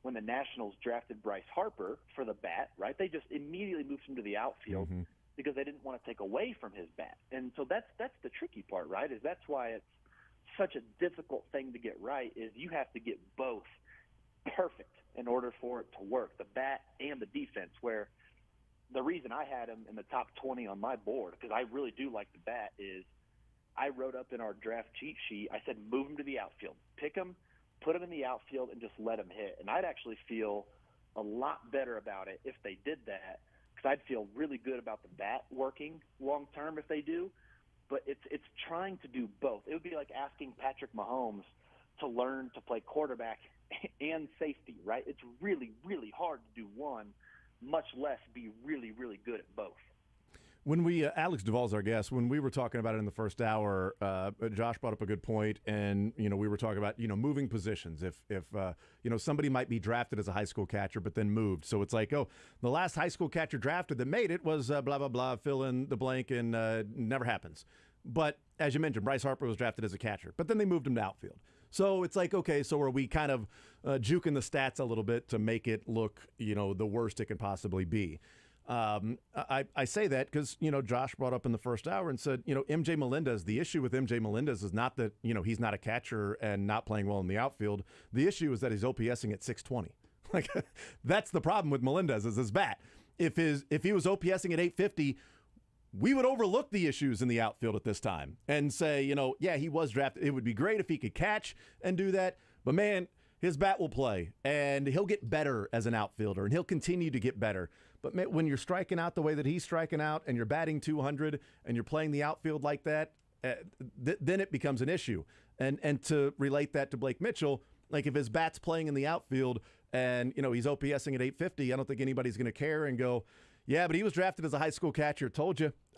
when the Nationals drafted Bryce Harper for the bat, right, they just immediately moved him to the outfield because they didn't want to take away from his bat. And so that's the tricky part, right, is that's why it's such a difficult thing to get right, is you have to get both perfect in order for it to work, the bat and the defense, where the reason I had him in the top 20 on my board, because I really do like the bat, is I wrote up in our draft cheat sheet, I said move him to the outfield. Pick him, put him in the outfield, and just let him hit. And I'd actually feel a lot better about it if they did that, because I'd feel really good about the bat working long-term if they do. But it's trying to do both. It would be like asking Patrick Mahomes to learn to play quarterback and safety, right? It's really, really hard to do one, much less be really, really good at both. When we, Alex Duvall's our guest, when we were talking about it in the first hour, Josh brought up a good point, and, we were talking about, moving positions. If somebody might be drafted as a high school catcher, but then moved. So it's like, the last high school catcher drafted that made it was blah, blah, blah, fill in the blank, and never happens. But as you mentioned, Bryce Harper was drafted as a catcher, but then they moved him to outfield. So it's like, okay, so are we kind of juking the stats a little bit to make it look, the worst it can possibly be? I say that because, Josh brought up in the first hour and said, MJ Melendez, the issue with MJ Melendez is not that, he's not a catcher and not playing well in the outfield. The issue is that he's OPSing at 620. Like, that's the problem with Melendez, is his bat. If he was OPSing at 850, we would overlook the issues in the outfield at this time and say, yeah, he was drafted. It would be great if he could catch and do that. But, man, his bat will play, and he'll get better as an outfielder, and he'll continue to get better. But when you're striking out the way that he's striking out and you're batting 200 and you're playing the outfield like that, then it becomes an issue. And to relate that to Blake Mitchell, like if his bat's playing in the outfield and, he's OPSing at 850, I don't think anybody's going to care and go, yeah, but he was drafted as a high school catcher.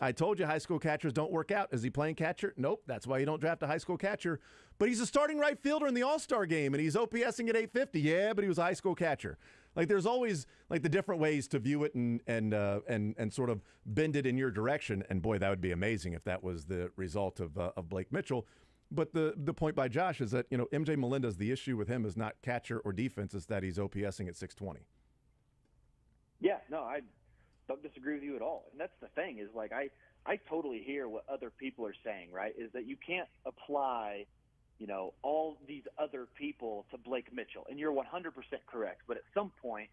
I told you high school catchers don't work out. Is he playing catcher? Nope. That's why you don't draft a high school catcher. But he's a starting right fielder in the All-Star game, and he's OPSing at 850. Yeah, but he was a high school catcher. Like there's always like the different ways to view it and sort of bend it in your direction. And boy, that would be amazing if that was the result of Blake Mitchell. But the point by Josh is that MJ Melendez, the issue with him is not catcher or defense, it's that he's OPSing at 620. Yeah, no, I don't disagree with you at all. And that's the thing is like I totally hear what other people are saying, right? Is that you can't apply, all these other people to Blake Mitchell. And you're 100% correct. But at some point,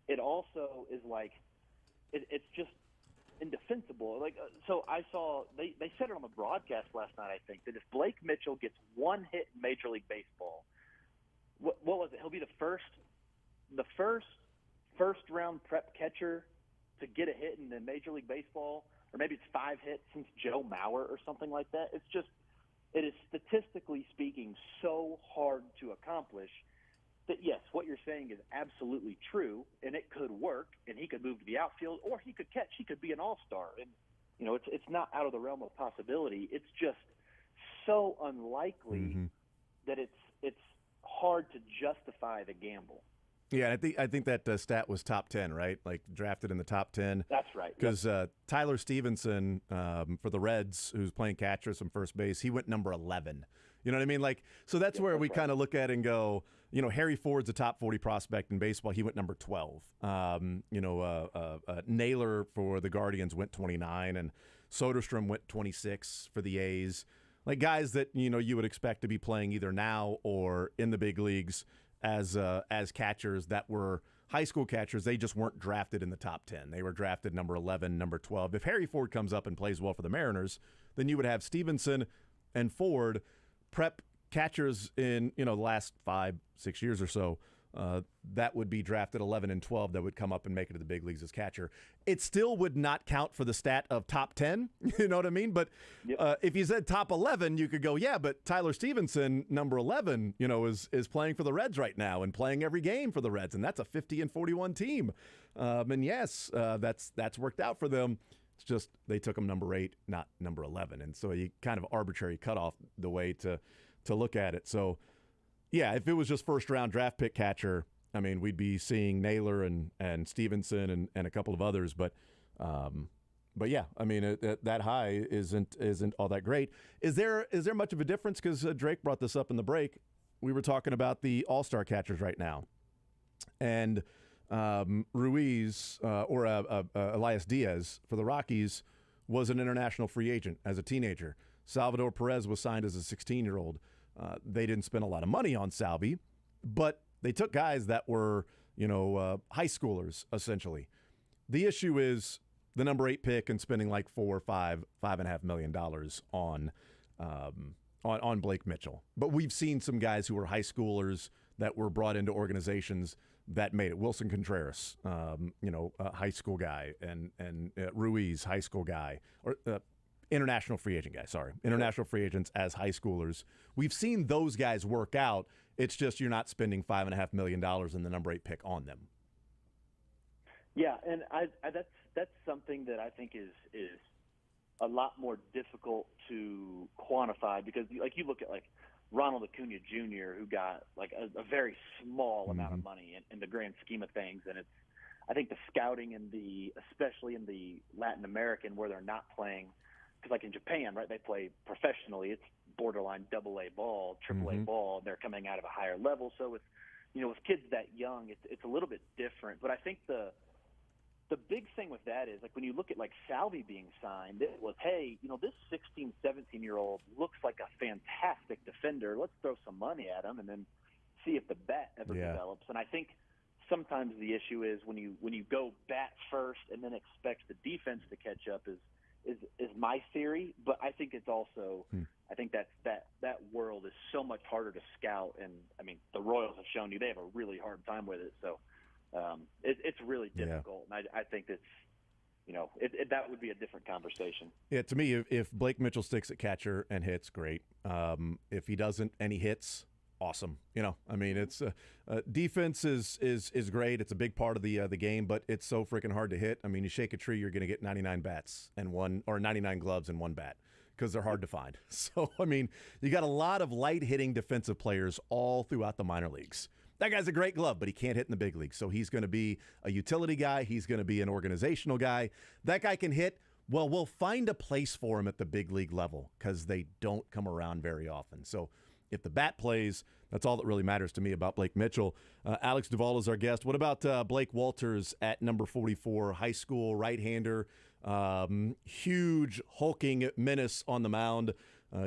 it also is like it's just indefensible. Like so I saw they said it on the broadcast last night, I think, that if Blake Mitchell gets one hit in Major League Baseball, what was it? He'll be the first round prep catcher to get a hit in the Major League Baseball, or maybe it's 5 hits since Joe Mauer or something like that. It is statistically speaking so hard to accomplish that, yes, what you're saying is absolutely true, and it could work, and he could move to the outfield, or he could catch. He could be an all-star. And, it's not out of the realm of possibility. It's just so unlikely that it's hard to justify the gamble. Yeah, I think that stat was top 10, right? Like drafted in the top 10. That's right. Because Tyler Stevenson for the Reds, who's playing catcher from first base, he went number 11. You know what I mean? Like, so that's where we kind of look at it and go, Harry Ford's a top 40 prospect in baseball. He went number 12. Naylor for the Guardians went 29, and Soderstrom went 26 for the A's. Like guys that you would expect to be playing either now or in the big leagues as catchers that were high school catchers. They just weren't drafted in the top 10. They were drafted number 11, number 12. If Harry Ford comes up and plays well for the Mariners, then you would have Stevenson and Ford prep catchers in the last 5-6 years or so. That would be drafted 11 and 12 that would come up and make it to the big leagues as catcher. It still would not count for the stat of top 10, you know what I mean? But if you said top 11, you could go, yeah, but Tyler Stevenson, number 11, is playing for the Reds right now and playing every game for the Reds, and that's a 50-41 team. And yes, that's worked out for them. It's just they took him number 8, not number 11, and so you kind of arbitrary cut off the way to look at it. So yeah, if it was just first-round draft pick catcher, I mean, we'd be seeing Naylor and Stevenson and a couple of others. But yeah, I mean, that high isn't all that great. Is there much of a difference? Because Drake brought this up in the break. We were talking about the all-star catchers right now. And Ruiz or Elias Diaz for the Rockies was an international free agent as a teenager. Salvador Perez was signed as a 16-year-old. They didn't spend a lot of money on Salvi, but they took guys that were, high schoolers, essentially. The issue is the number 8 pick and spending like $5.5 million on Blake Mitchell. But we've seen some guys who were high schoolers that were brought into organizations that made it. Wilson Contreras, a high school guy, and Ruiz, high school guy, or international free agent guy, sorry. International free agents as high schoolers. We've seen those guys work out. It's just you're not spending $5.5 million in the number 8 pick on them. Yeah, and that's something that I think is a lot more difficult to quantify because, like, you look at, like, Ronald Acuna Jr., who got, like, a very small amount of money in the grand scheme of things, and I think the scouting especially in the Latin American where they're not playing, because like in Japan, right, they play professionally. It's borderline AA ball, AAA ball. They're coming out of a higher level. So with kids that young, it's a little bit different. But I think the big thing with that is, like, when you look at, like, Salvi being signed, it was, hey, this 16, 17-year-old looks like a fantastic defender. Let's throw some money at him and then see if the bat ever develops. And I think sometimes the issue is when you go bat first and then expect the defense to catch up is my theory, but I think it's also I think that world is so much harder to scout, and I mean the Royals have shown you they have a really hard time with it. So It's really difficult, and I think that's that would be a different conversation. Yeah, to me, if Blake Mitchell sticks at catcher and hits, great. If he doesn't and he hits, awesome. It's defense is great. It's a big part of the game, but it's so freaking hard to hit. You shake a tree, you're going to get 99 bats and 99 gloves and one bat because they're hard to find. So, you got a lot of light hitting defensive players all throughout the minor leagues. That guy's a great glove, but he can't hit in the big leagues. So he's going to be a utility guy. He's going to be an organizational guy. That guy can hit. Well, we'll find a place for him at the big league level because they don't come around very often. So if the bat plays, that's all that really matters to me about Blake Mitchell. Alex Duvall is our guest. What about Blake Walters at number 44, high school right-hander, huge hulking menace on the mound,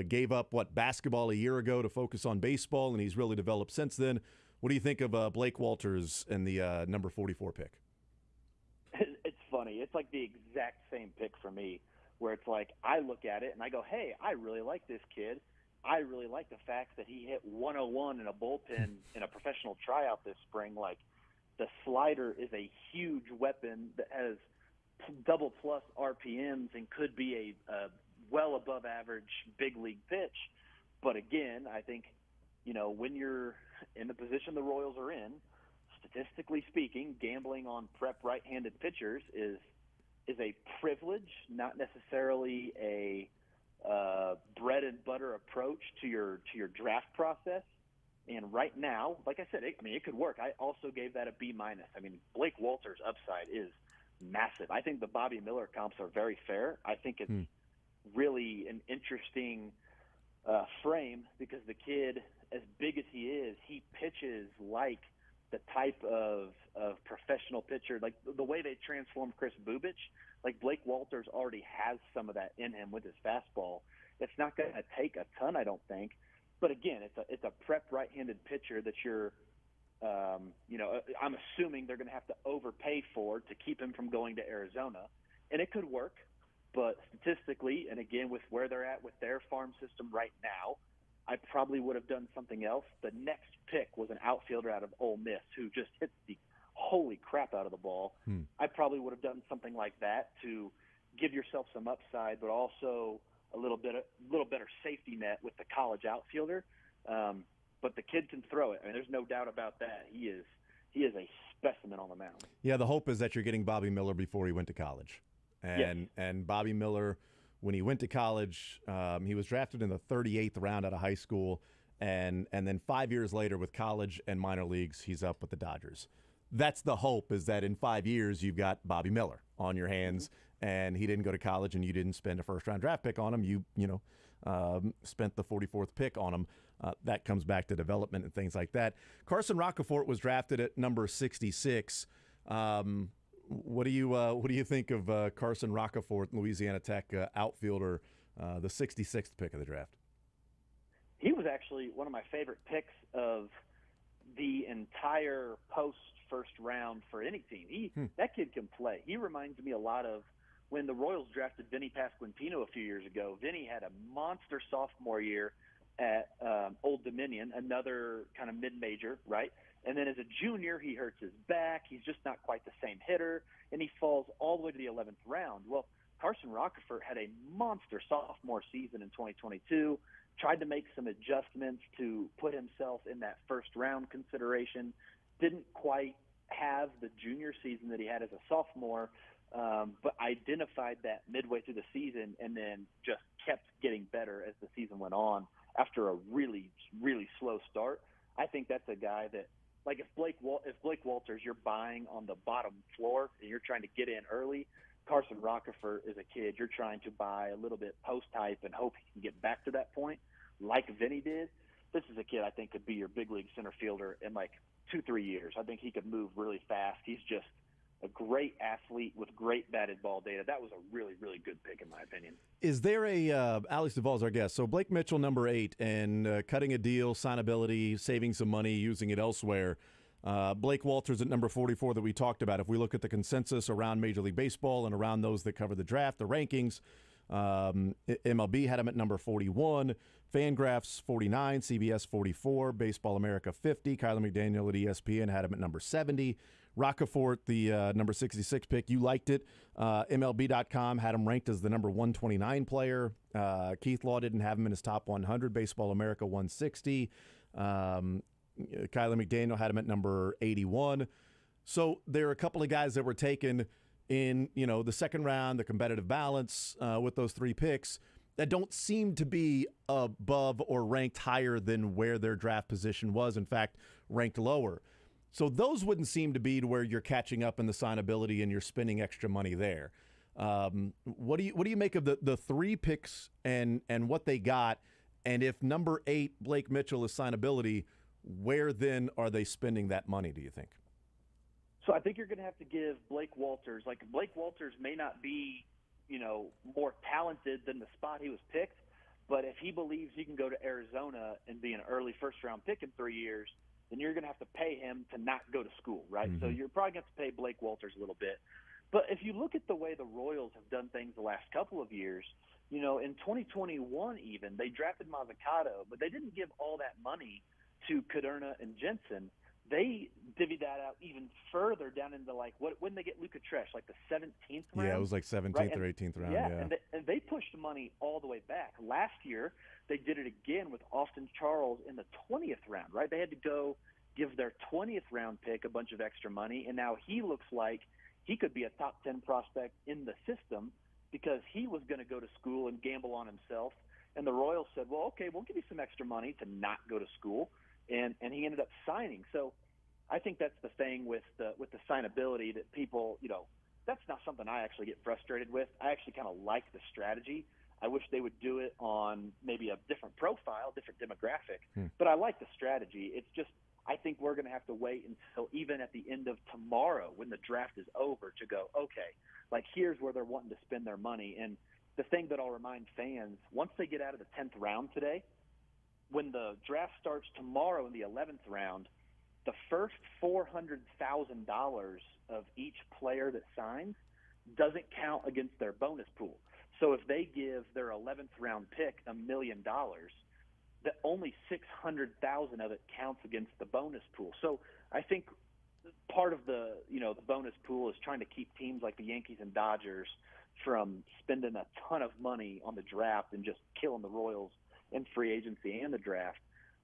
gave up, basketball a year ago to focus on baseball, and he's really developed since then. What do you think of Blake Walters and the number 44 pick? It's funny. It's like the exact same pick for me, where it's like I look at it and I go, hey, I really like this kid. I really like the fact that he hit 101 in a bullpen in a professional tryout this spring. Like, the slider is a huge weapon that has double plus RPMs and could be a well above average big league pitch. But again, I think, when you're in the position the Royals are in, statistically speaking, gambling on prep right-handed pitchers is a privilege, not necessarily a bread and butter approach to your draft process. And right now, like I said, it could work. I also gave that a B-. Blake Walters' upside is massive. I think the Bobby Miller comps are very fair. I think it's really an interesting frame because the kid, as big as he is, he pitches like the type of professional pitcher, like the way they transformed Chris Bubich. Like, Blake Walters already has some of that in him with his fastball. It's not going to take a ton, I don't think. But again, it's a prep right-handed pitcher that you're, I'm assuming they're going to have to overpay for to keep him from going to Arizona, and it could work. But statistically, and again with where they're at with their farm system right now, I probably would have done something else. The next pick was an outfielder out of Ole Miss who just hits the holy crap out of the ball. I probably would have done something like that to give yourself some upside, but also a little better safety net with the college outfielder. But the kid can throw it. There's no doubt about that. He is a specimen on the mound. Yeah, the hope is that you're getting Bobby Miller before he went to college. And Bobby Miller, when he went to college, he was drafted in the 38th round out of high school, and then 5 years later with college and minor leagues, he's up with the Dodgers. That's the hope, is that in 5 years you've got Bobby Miller on your hands, and he didn't go to college and you didn't spend a first-round draft pick on him. You spent the 44th pick on him. That comes back to development and things like that. Carson Roccaforte was drafted at number 66. What do you think of Carson Roccaforte, Louisiana Tech outfielder, the 66th pick of the draft? He was actually one of my favorite picks of the entire post-first round for any team. That kid can play. He reminds me a lot of when the Royals drafted Vinny Pasquantino a few years ago. Vinny had a monster sophomore year at Old Dominion, another kind of mid-major, right? And then as a junior, he hurts his back. He's just not quite the same hitter, and he falls all the way to the 11th round. Well, Carson Roccaforte had a monster sophomore season in 2022, tried to make some adjustments to put himself in that first-round consideration, didn't quite have the junior season that he had as a sophomore, but identified that midway through the season and then just kept getting better as the season went on after a really, really slow start. I think that's a guy that, like, if Blake Walters, you're buying on the bottom floor and you're trying to get in early, Carson Roccaforte is a kid you're trying to buy a little bit post-hype and hope he can get back to that point like Vinny did. This is a kid I think could be your big league center fielder in like 2-3 years. I think he could move really fast. He's just a great athlete with great batted ball data. That was a really, really good pick in my opinion. Is there Alex Duvall is our guest. So Blake Mitchell, number 8, and cutting a deal, signability, saving some money, using it elsewhere. Blake Walters at number 44 that we talked about. If we look at the consensus around Major League Baseball and around those that cover the draft, the rankings, MLB had him at number 41, Fangraphs 49, CBS 44, Baseball America 50, Kyler McDaniel at ESPN had him at number 70, Roccaforte, the number 66 pick, you liked it. MLB.com had him ranked as the number 129 player. Keith Law didn't have him in his top 100. Baseball America 160. Kylie McDaniel had him at number 81. So there are a couple of guys that were taken in, the second round, the competitive balance with those 3 picks that don't seem to be above or ranked higher than where their draft position was. In fact, ranked lower. So those wouldn't seem to be to where you're catching up in the signability and you're spending extra money there. What do you make of the 3 picks and what they got? And if number 8, Blake Mitchell, is signability, where then are they spending that money, do you think? So I think you're going to have to give Blake Walters. Like, Blake Walters may not be, more talented than the spot he was picked, but if he believes he can go to Arizona and be an early first-round pick in 3 years, then you're going to have to pay him to not go to school, right? Mm-hmm. So you're probably going to have to pay Blake Walters a little bit. But if you look at the way the Royals have done things the last couple of years, in 2021 even, they drafted Mazzucato, but they didn't give all that money to Caderna and Jensen. They divvied that out even further down into when they get Luka Tresh, like the 17th round. Yeah, it was like 17th right? or 18th round. Yeah, Yeah. And they pushed money all the way back. Last year, they did it again with Austin Charles in the 20th round, right? They had to go give their 20th round pick a bunch of extra money, and now he looks like he could be a top 10 prospect in the system because he was going to go to school and gamble on himself. And the Royals said, well, okay, we'll give you some extra money to not go to school. And he ended up signing. So I think that's the thing with the signability that people, that's not something I actually get frustrated with. I actually kind of like the strategy. I wish they would do it on maybe a different profile, different demographic. But I like the strategy. It's just I think we're going to have to wait until even at the end of tomorrow when the draft is over to go, okay, here's where they're wanting to spend their money. And the thing that I'll remind fans, once they get out of the 10th round today, when the draft starts tomorrow in the 11th round, the first $400,000 of each player that signs doesn't count against their bonus pool. So if they give their 11th round pick $1 million, that only $600,000 of it counts against the bonus pool. So I think part of the the bonus pool is trying to keep teams like the Yankees and Dodgers from spending a ton of money on the draft and just killing the Royals in free agency and the draft.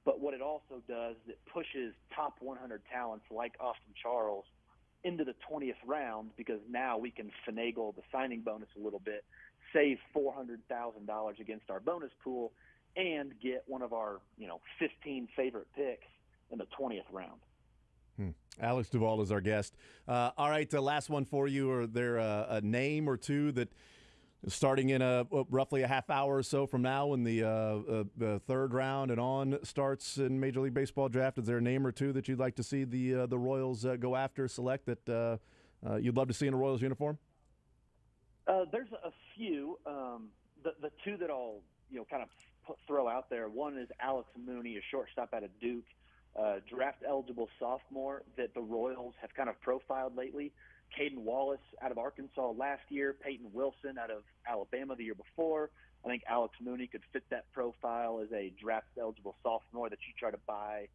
But what it also does is it pushes top 100 talents like Austin Charles into the 20th round because now we can finagle the signing bonus a little bit, save $400,000 against our bonus pool, and get one of our 15 favorite picks in the 20th round. Alex Duvall is our guest. All right, last one for you. Are there a name or two that starting in roughly a half hour or so from now when the third round and on starts in Major League Baseball draft, is there a name or two that you'd like to see the Royals go after, select, that you'd love to see in a Royals uniform? There's a few. The two that I'll kind of throw out there, one is Alex Mooney, a shortstop out of Duke, draft-eligible sophomore that the Royals have kind of profiled lately. Caden Wallace out of Arkansas last year, Peyton Wilson out of Alabama the year before. I think Alex Mooney could fit that profile as a draft-eligible sophomore that you try to buy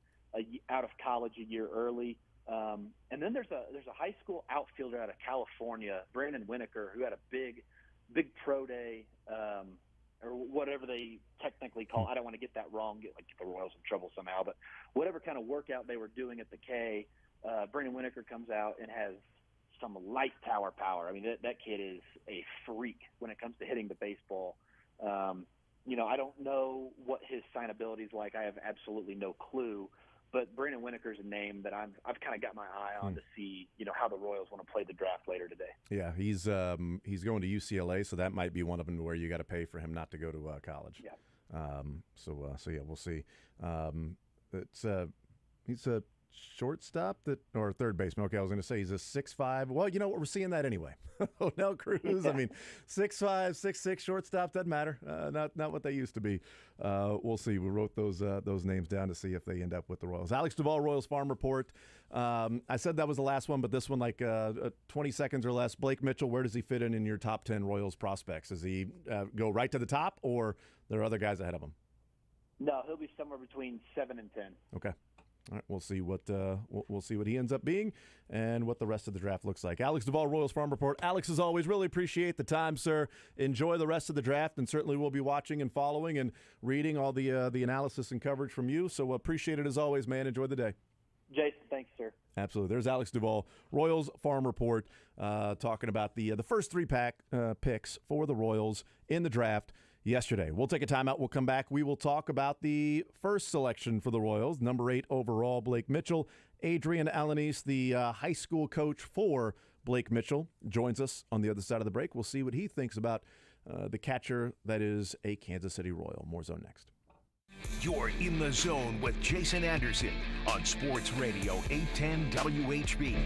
out of college a year early. And then there's a high school outfielder out of California, Brandon Winokur, who had a big pro day, or whatever they technically call. I don't want to get that wrong, get the Royals in trouble somehow. But whatever kind of workout they were doing at the K, Brandon Winokur comes out and has some light tower power. I mean, that kid is a freak when it comes to hitting the baseball. I don't know what his signability is like. I have absolutely no clue. But Brandon Winokur's a name that I've kind of got my eye on to see, how the Royals want to play the draft later today. Yeah, he's going to UCLA, so that might be one of them where you got to pay for him not to go to college. Yeah. So yeah, we'll see. He's a shortstop or third baseman. Okay, I was going to say he's a 6'5". Well, you know what? We're seeing that anyway. O'Neill Cruz. I mean, 6'5", 6'6", shortstop doesn't matter. Not what they used to be. We'll see. We wrote those names down to see if they end up with the Royals. Alex Duvall, Royals Farm Report. I said that was the last one, but this one, 20 seconds or less. Blake Mitchell, where does he fit in your top 10 Royals prospects? Does he go right to the top, or there are other guys ahead of him? No, he'll be somewhere between 7 and 10. Okay. All right, we'll see what we'll see what he ends up being and what the rest of the draft looks like. Alex Duvall, Royals Farm Report. Alex, as always, really appreciate the time, sir. Enjoy the rest of the draft, and certainly we'll be watching and following and reading all the analysis and coverage from you. So appreciate it as always, man. Enjoy the day. Jason, thanks, sir. Absolutely. There's Alex Duvall, Royals Farm Report, talking about the first three picks for the Royals in the draft yesterday. We'll take a timeout. We'll come back. We will talk about the first selection for the Royals, number 8 overall, Blake Mitchell. Adrian Alanis, the high school coach for Blake Mitchell, joins us on the other side of the break. We'll see what he thinks about the catcher that is a Kansas City Royal. More Zone next. You're in the zone with Jason Anderson on Sports Radio 810 WHB.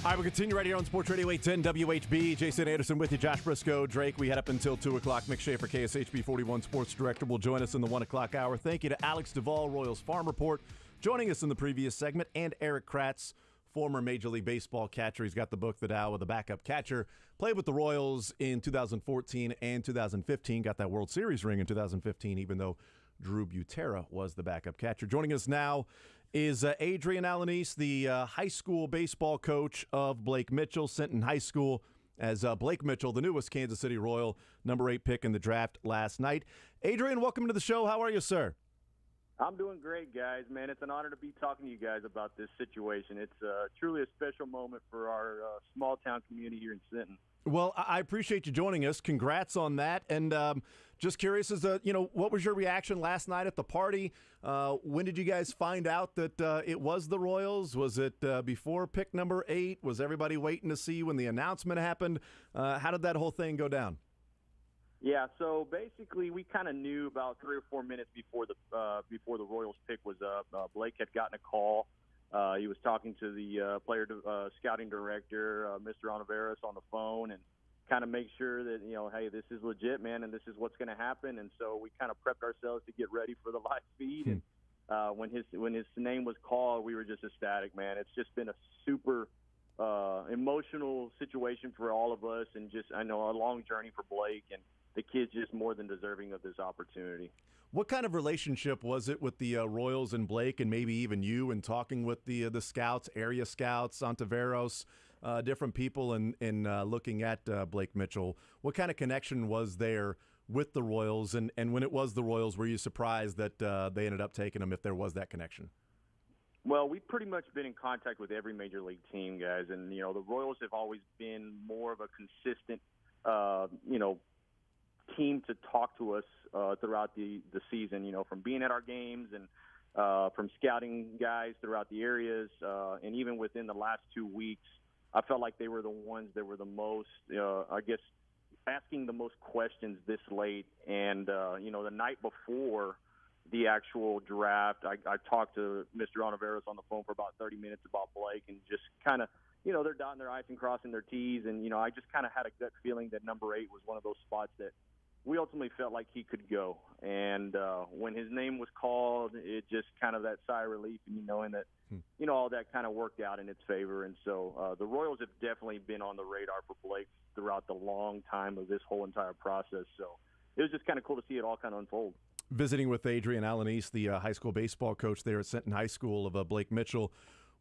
All right, we continue right here on Sports Radio 810 WHB. Jason Anderson with you, Josh Brisco, Drake. We head up until 2 o'clock. Mick Schaefer, KSHB 41 Sports Director, will join us in the 1 o'clock hour. Thank you to Alex Duvall, Royals Farm Report, joining us in the previous segment, and Eric Kratz, former Major League Baseball catcher. He's got the book, The Dow of the Backup Catcher. Played with the Royals in 2014 and 2015. Got that World Series ring in 2015, even though Drew Butera was the backup catcher. Joining us now is Adrian Alanis, the high school baseball coach of Blake Mitchell, Sinton High School, as Blake Mitchell, the newest Kansas City Royal, number 8 pick in the draft last night. Adrian, welcome to the show. How are you, sir? I'm doing great, guys. Man, it's an honor to be talking to you guys about this situation. It's truly a special moment for our small-town community here in Sinton. Well, I appreciate you joining us. Congrats on that. And just curious, what was your reaction last night at the party? When did you guys find out that it was the Royals? Was it before pick number 8? Was everybody waiting to see when the announcement happened? How did that whole thing go down? Yeah, so basically we kind of knew about 3 or 4 minutes before the Royals pick was up. Blake had gotten a call. He was talking to the player scouting director, Mr. Oliveras, on the phone, and kind of make sure that, hey, this is legit, man, and this is what's going to happen. And so we kind of prepped ourselves to get ready for the live feed. And when his name was called, we were just ecstatic, man. It's just been a super emotional situation for all of us, and just, I know, a long journey for Blake, and the kid's just more than deserving of this opportunity. What kind of relationship was it with the Royals and Blake, and maybe even you, and talking with the scouts, area scouts, Santaveros, different people, and looking at Blake Mitchell? What kind of connection was there with the Royals? And when it was the Royals, were you surprised that they ended up taking him, if there was that connection? Well, we've pretty much been in contact with every major league team, guys. And, the Royals have always been more of a consistent, team to talk to us throughout the season, from being at our games and from scouting guys throughout the areas. And even within the last 2 weeks, I felt like they were the ones that were the most, asking the most questions this late. And, the night before the actual draft, I talked to Mr. Oliveras on the phone for about 30 minutes about Blake, and just kind of, they're dotting their I's and crossing their T's. And, I just kind of had a gut feeling that number 8 was one of those spots that we ultimately felt like he could go. And when his name was called, it just kind of that sigh of relief, and knowing that, all that kind of worked out in its favor. And so the Royals have definitely been on the radar for Blake throughout the long time of this whole entire process. So it was just kind of cool to see it all kind of unfold. Visiting with Adrian Alanis, the high school baseball coach there at Sinton High School, of Blake Mitchell.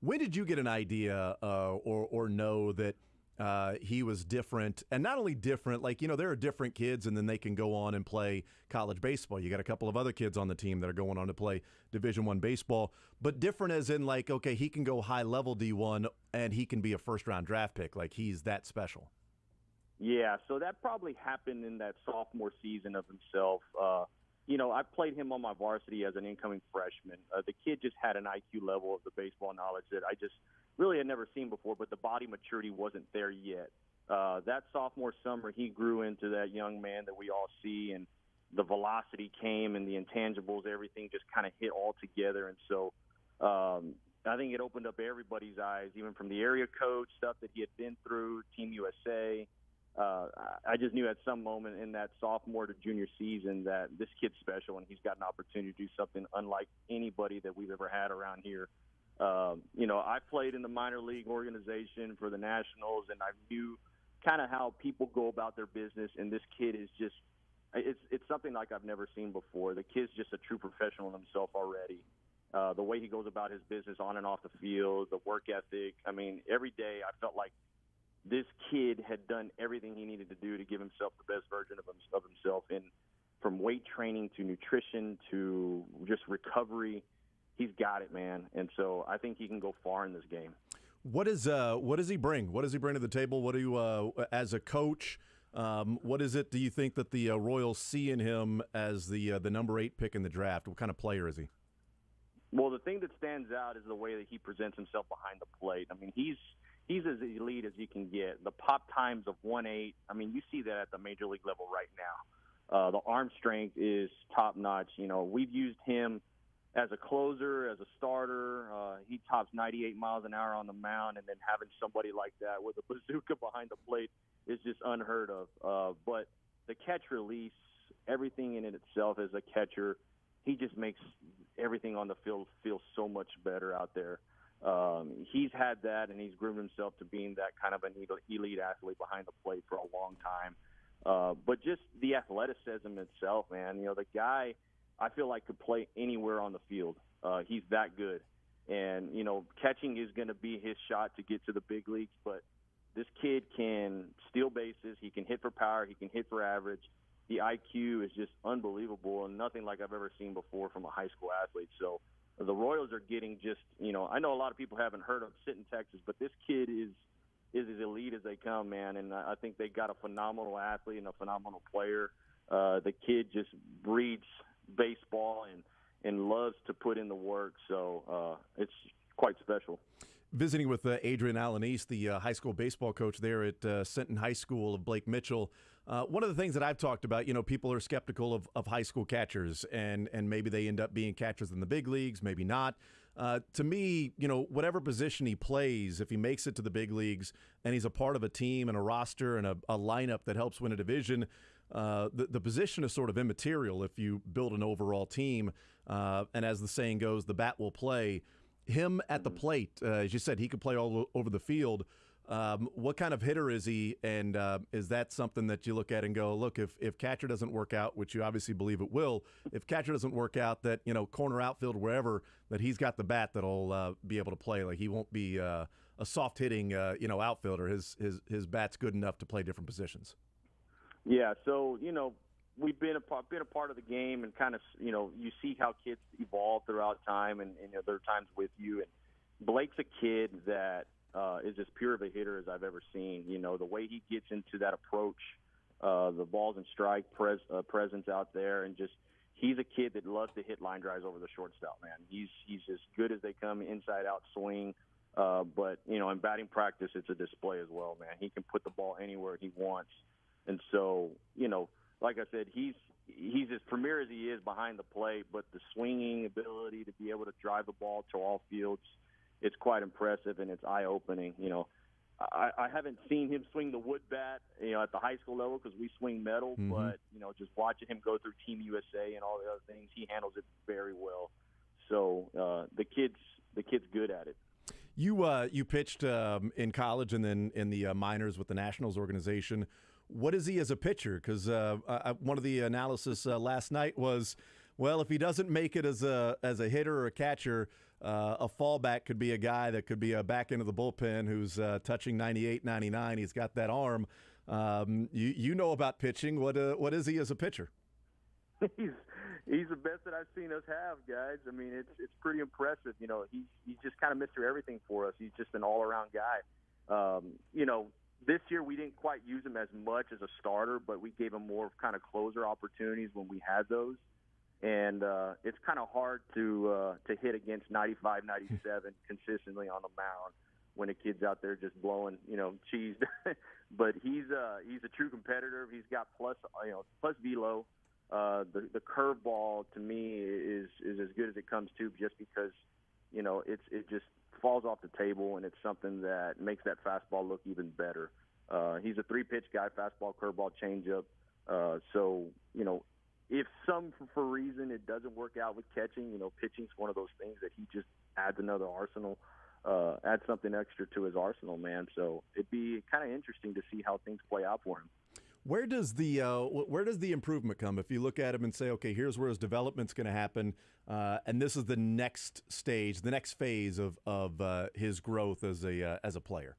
When did you get an idea or know that he was different? And not only different, there are different kids, and then they can go on and play college baseball. You got a couple of other kids on the team that are going on to play Division I baseball, but different as in, okay, he can go high-level D1, and he can be a first-round draft pick. He's that special. Yeah, so that probably happened in that sophomore season of himself. I played him on my varsity as an incoming freshman. The kid just had an IQ level of the baseball knowledge that I just really had never seen before, but the body maturity wasn't there yet. That sophomore summer, he grew into that young man that we all see, and the velocity came, and the intangibles, everything just kind of hit all together. And so I think it opened up everybody's eyes, even from the area coach, stuff that he had been through, Team USA. I just knew at some moment in that sophomore to junior season that this kid's special, and he's got an opportunity to do something unlike anybody that we've ever had around here. I played in the minor league organization for the Nationals, and I knew kind of how people go about their business, and this kid is just it's something like I've never seen before. The kid's just a true professional himself already. The way he goes about his business on and off the field, the work ethic. I mean, every day I felt like this kid had done everything he needed to do to give himself the best version of himself, and from weight training to nutrition to just recovery, he's got it, man. And so I think he can go far in this game. What does he bring? What does he bring to the table? What do you, as a coach, what is it do you think that the Royals see in him as the number 8 pick in the draft? What kind of player is he? Well, the thing that stands out is the way that he presents himself behind the plate. I mean, he's as elite as you can get. The pop times of 1.8, I mean, you see that at the major league level right now. The arm strength is top-notch. We've used him as a closer, as a starter, he tops 98 miles an hour on the mound, and then having somebody like that with a bazooka behind the plate is just unheard of. But the catch release, everything in it itself as a catcher, he just makes everything on the field feel so much better out there. He's had that, and he's groomed himself to being that kind of an elite athlete behind the plate for a long time. But just the athleticism itself, man, the guy, I feel like could play anywhere on the field. He's that good. And, catching is going to be his shot to get to the big leagues, but this kid can steal bases. He can hit for power. He can hit for average. The IQ is just unbelievable and nothing like I've ever seen before from a high school athlete. So the Royals are getting just, I know a lot of people haven't heard of Sit in Texas, but this kid is as elite as they come, man. And I think they got a phenomenal athlete and a phenomenal player. The kid just breeds baseball and loves to put in the work. So it's quite special. Visiting with Adrian Alanis, the high school baseball coach there at Sinton High School of Blake Mitchell. One of the things that I've talked about, people are skeptical of high school catchers, and maybe they end up being catchers in the big leagues, maybe not. To me, whatever position he plays, if he makes it to the big leagues and he's a part of a team and a roster and a lineup that helps win a division, the position is sort of immaterial if you build an overall team. And as the saying goes, the bat will play. Him at the plate, as you said, he could play all over the field. What kind of hitter is he, and is that something that you look at and go, look, if catcher doesn't work out, which you obviously believe it will, if catcher doesn't work out, that, corner, outfield, wherever, that he's got the bat that'll be able to play. Like, he won't be a soft-hitting, outfielder. His bat's good enough to play different positions. Yeah, so, we've been a part of the game, and kind of, you see how kids evolve throughout time, and there are times with you. And Blake's a kid that is as pure of a hitter as I've ever seen. The way he gets into that approach, the balls and strike presence out there, and just he's a kid that loves to hit line drives over the shortstop, man. He's as good as they come, inside out swing. But in batting practice, it's a display as well, man. He can put the ball anywhere he wants, and so like I said, he's as premier as he is behind the plate, but the swinging ability to be able to drive the ball to all fields, it's quite impressive, and it's eye-opening. I haven't seen him swing the wood bat, at the high school level, because we swing metal, Mm-hmm. but, just watching him go through Team USA and all the other things, he handles it very well. So the kid's good at it. You pitched in college and then in the minors with the Nationals organization. What is he as a pitcher? Because one of the analysis last night was, well, if he doesn't make it as a hitter or a catcher, a fallback could be a guy that could be a back end of the bullpen who's touching 98, 99. He's got that arm. You know about pitching. What is he as a pitcher? He's the best that I've seen us have, guys. I mean, it's pretty impressive. He's just kind of Mr. Everything for us. He's just an all-around guy. This year we didn't quite use him as much as a starter, but we gave him more kind of closer opportunities when we had those. And it's kind of hard to hit against 95, 97 consistently on the mound when a kid's out there just blowing, cheese. But he's a true competitor. He's got plus velo. The curveball to me is as good as it comes to, just because it just falls off the table, and it's something that makes that fastball look even better. He's a 3-pitch guy: fastball, curveball, changeup. So if for reason it doesn't work out with catching, pitching's one of those things that he just adds another arsenal, adds something extra to his arsenal, man. So it'd be kind of interesting to see how things play out for him. Where does the improvement come? If you look at him and say, okay, here's where his development's going to happen, and this is the next stage, the next phase of his growth as a player.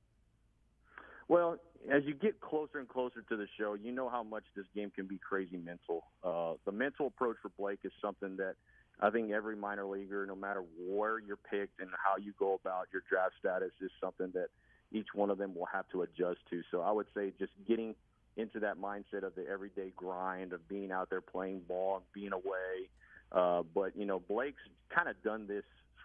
Well, as you get closer and closer to the show, you know how much this game can be crazy mental. The mental approach for Blake is something that I think every minor leaguer, no matter where you're picked and how you go about your draft status, is something that each one of them will have to adjust to. So I would say just getting into that mindset of the everyday grind of being out there playing ball and being away. But, Blake's kind of done this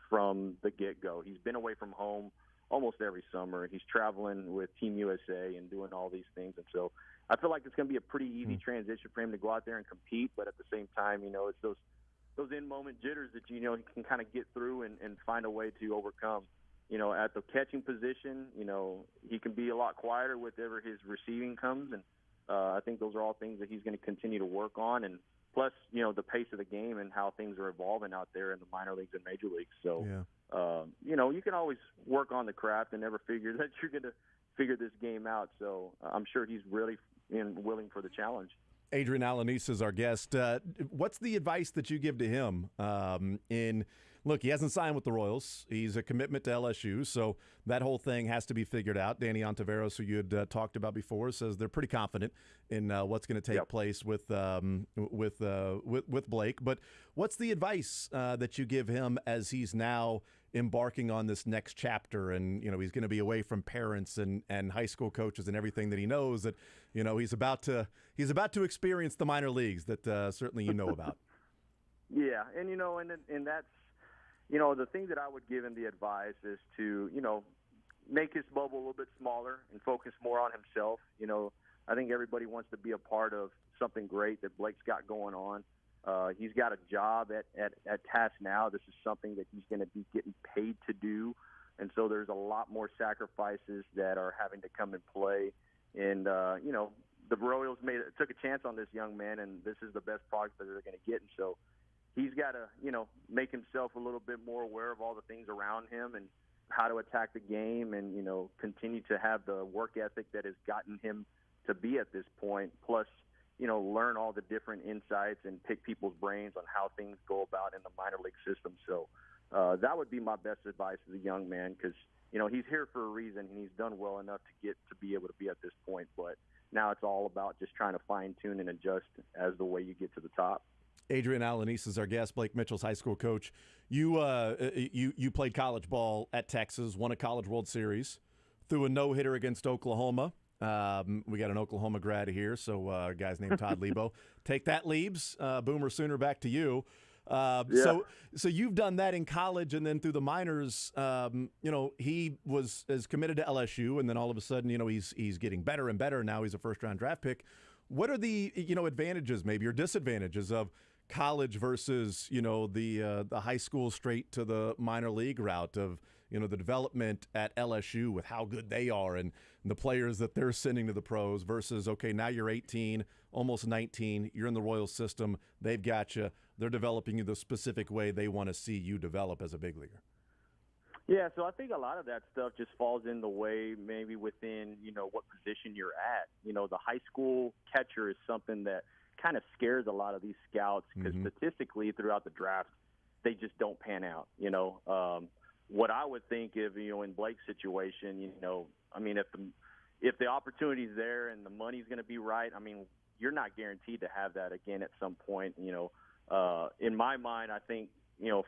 from the get-go. He's been away from home almost every summer. He's traveling with Team USA and doing all these things. And so I feel like it's going to be a pretty easy transition for him to go out there and compete. But at the same time, it's in-moment jitters that, he can kind of get through and find a way to overcome. At the catching position, he can be a lot quieter whenever his receiving comes, and I think those are all things that he's going to continue to work on. And plus, the pace of the game and how things are evolving out there in the minor leagues and major leagues. So, you can always work on the craft and never figure that you're going to figure this game out. So I'm sure he's really willing for the challenge. Adrian Alanis is our guest. What's the advice that you give to him? Look, he hasn't signed with the Royals. He's a commitment to LSU, so that whole thing has to be figured out. Danny Ontiveros, who you had talked about before, says they're pretty confident in what's going to take place with Blake. But what's the advice that you give him as he's now embarking on this next chapter, and he's going to be away from parents and high school coaches and everything that he knows that he's about to experience the minor leagues that certainly about. Yeah, and that's the thing that I would give him the advice is to make his bubble a little bit smaller and focus more on himself. I think everybody wants to be a part of something great that Blake's got going on. He's got a job at Task now. This is something that he's going to be getting paid to do. And so there's a lot more sacrifices that are having to come in play. And, the Royals took a chance on this young man, and this is the best product that they're going to get. And so he's got to, make himself a little bit more aware of all the things around him and how to attack the game and, continue to have the work ethic that has gotten him to be at this point. Plus, learn all the different insights and pick people's brains on how things go about in the minor league system. So that would be my best advice to the young man because, he's here for a reason and he's done well enough to be able to be at this point. But now it's all about just trying to fine-tune and adjust as the way you get to the top. Adrian Alanis is our guest, Blake Mitchell's high school coach. You played college ball at Texas, won a College World Series, threw a no-hitter against Oklahoma. We got an Oklahoma grad here, so a guy's named Todd Lebo. Take that, Leibs. Boomer Sooner, back to you. So you've done that in college and then through the minors. He was as committed to LSU, and then all of a sudden, he's getting better and better. Now he's a first-round draft pick. What are the advantages, maybe, or disadvantages of college versus the high school straight to the minor league route of the development at LSU with how good they are and the players that they're sending to the pros versus, okay, now you're 18, almost 19, you're in the Royals system, they've got you, they're developing you the specific way they want to see you develop as a big leaguer. Yeah, so I think a lot of that stuff just falls in the way maybe within, what position you're at. The high school catcher is something that kind of scares a lot of these scouts because statistically throughout the draft, they just don't pan out. What I would think if, in Blake's situation, if the opportunity's there and the money's going to be right, you're not guaranteed to have that again at some point. In my mind, I think,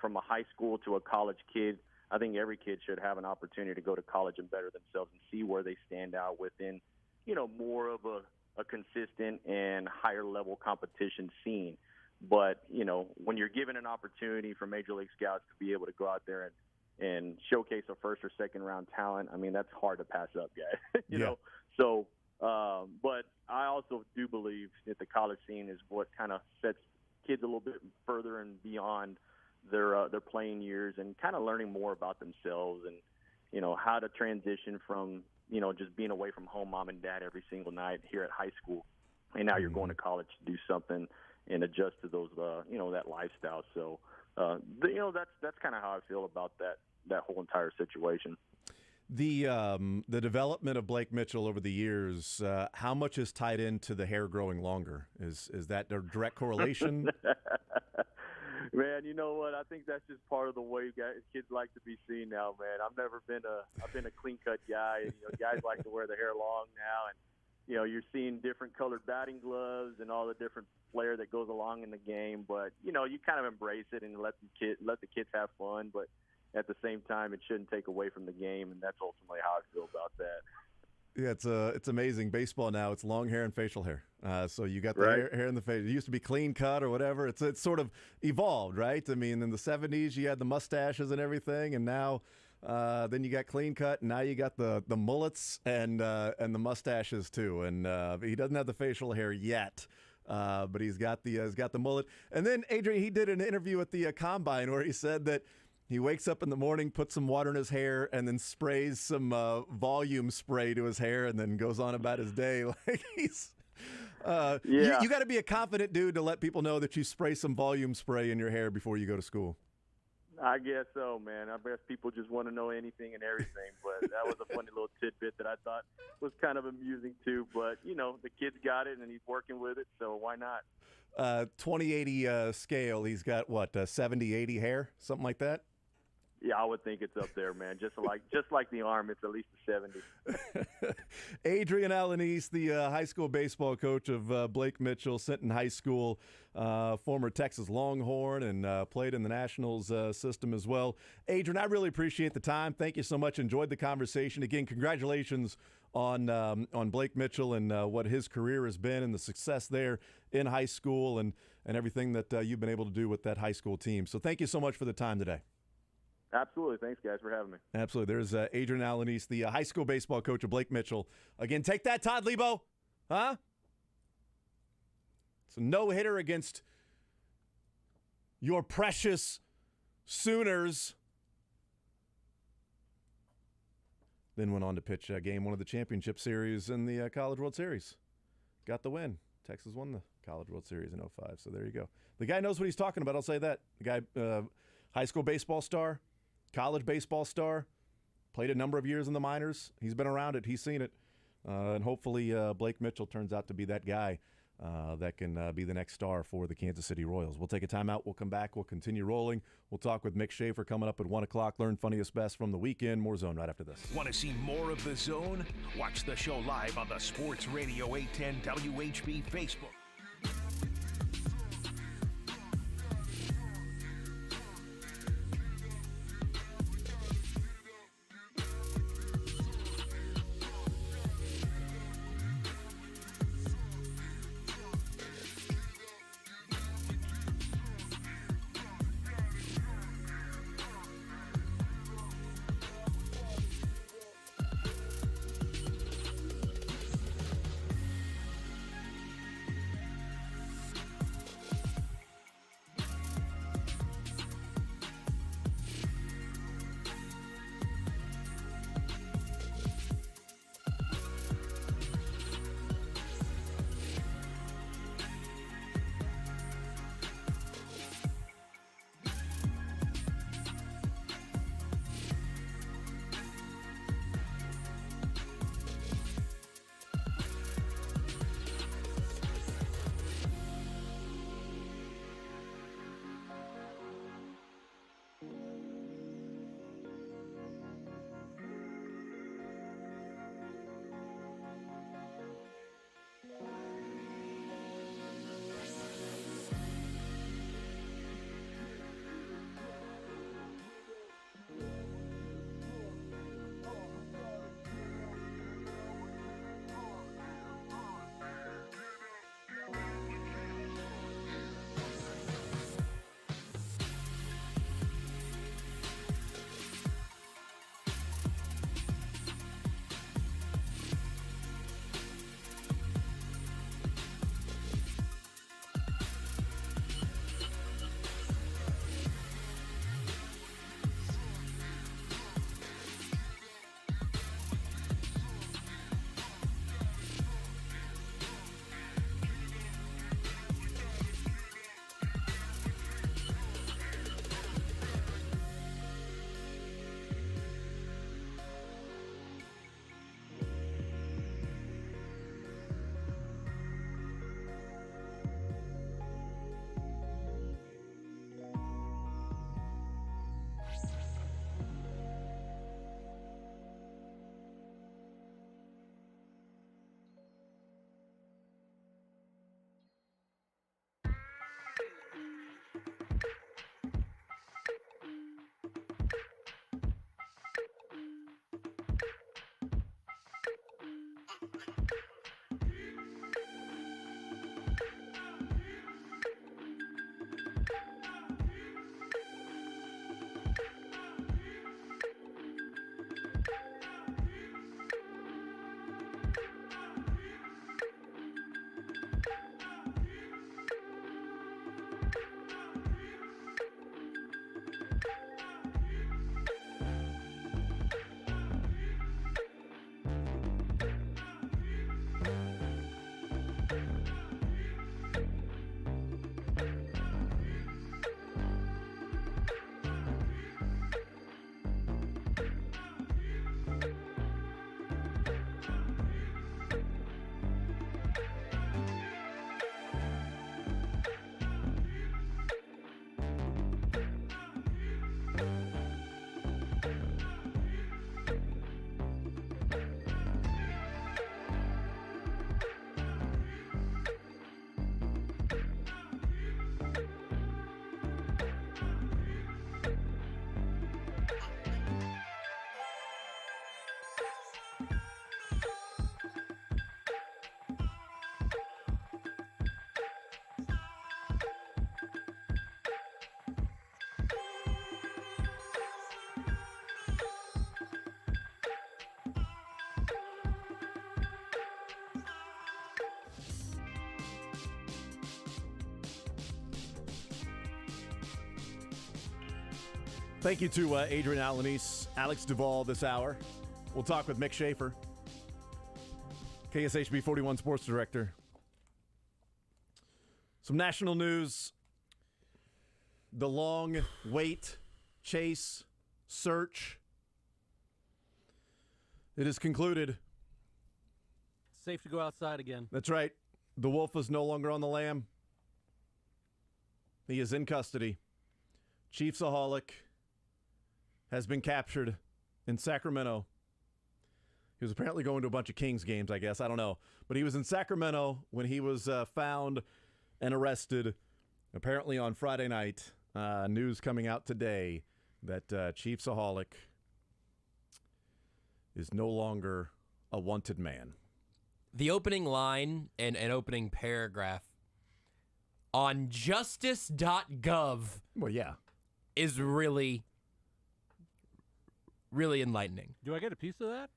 from a high school to a college kid, I think every kid should have an opportunity to go to college and better themselves and see where they stand out within, more of a consistent and higher level competition scene. But, when you're given an opportunity for Major League Scouts to be able to go out there and showcase a first or second round talent, that's hard to pass up, guys. you know? So, but I also do believe that the college scene is what kind of sets kids a little bit further and beyond their playing years and kind of learning more about themselves and, how to transition from, just being away from home, mom and dad every single night here at high school. And now you're going to college to do something and adjust to those, that lifestyle. So, that's kind of how I feel about that whole entire situation. The development of Blake Mitchell over the years, how much is tied into the hair growing longer? Is that a direct correlation? Man, you know what? I think that's just part of the way kids like to be seen now, man. I've been a clean cut guy. And, guys like to wear the hair long now, and you're seeing different colored batting gloves and all the different flair that goes along in the game. But you kind of embrace it and let the kids have fun. But at the same time, it shouldn't take away from the game, and that's ultimately how I feel about that. Yeah, it's amazing. Baseball now, it's long hair and facial hair. So you got the hair in the face. It used to be clean cut or whatever. It's sort of evolved, right? In the 70s, you had the mustaches and everything, and now then you got clean cut, and now you got the mullets and the mustaches too. And he doesn't have the facial hair yet. But he's got the mullet. And then Adrian, he did an interview at the combine where he said that he wakes up in the morning, puts some water in his hair, and then sprays some volume spray to his hair, and then goes on about his day. Like he's, you got to be a confident dude to let people know that you spray some volume spray in your hair before you go to school. I guess so, man. I guess people just want to know anything and everything. But that was a funny little tidbit that I thought was kind of amusing too. But the kid's got it and he's working with it, so why not? 20/80 scale. He's got what 70/80 hair, something like that. Yeah, I would think it's up there, man. Just like the arm, it's at least a 70. Adrian Alanis, the high school baseball coach of Blake Mitchell, Sinton High School, former Texas Longhorn, and played in the Nationals system as well. Adrian, I really appreciate the time. Thank you so much. Enjoyed the conversation. Again, congratulations on Blake Mitchell and what his career has been and the success there in high school and everything that you've been able to do with that high school team. So thank you so much for the time today. Absolutely. Thanks, guys, for having me. Absolutely. There's Adrian Alanis, the high school baseball coach of Blake Mitchell. Again, take that, Todd Lebo. Huh? It's a no-hitter against your precious Sooners. Then went on to pitch Game 1 of the championship series in the College World Series. Got the win. Texas won the College World Series in 05, so there you go. The guy knows what he's talking about, I'll say that. The guy, high school baseball star, college baseball star, played a number of years in the minors. He's been around it. He's seen it. And hopefully Blake Mitchell turns out to be that guy that can be the next star for the Kansas City Royals. We'll take a timeout. We'll come back. We'll continue rolling. We'll talk with Mick Schaefer coming up at 1 o'clock. Learn funniest best from the weekend. More Zone right after this. Want to see more of The Zone? Watch the show live on the Sports Radio 810 WHB Facebook. Thank you to Adrian Alanis, Alex Duvall this hour. We'll talk with Mick Schaefer, KSHB 41 Sports Director. Some national news. The long wait, chase, search. It is concluded. Safe to go outside again. That's right. The wolf is no longer on the lamb. He is in custody. Chiefsaholic has been captured in Sacramento. He was apparently going to a bunch of Kings games, I guess. I don't know. But he was in Sacramento when he was found and arrested, apparently on Friday night. News coming out today that Chiefsaholic is no longer a wanted man. The opening line and an opening paragraph on justice.gov is really, really enlightening. Do I get a piece of that?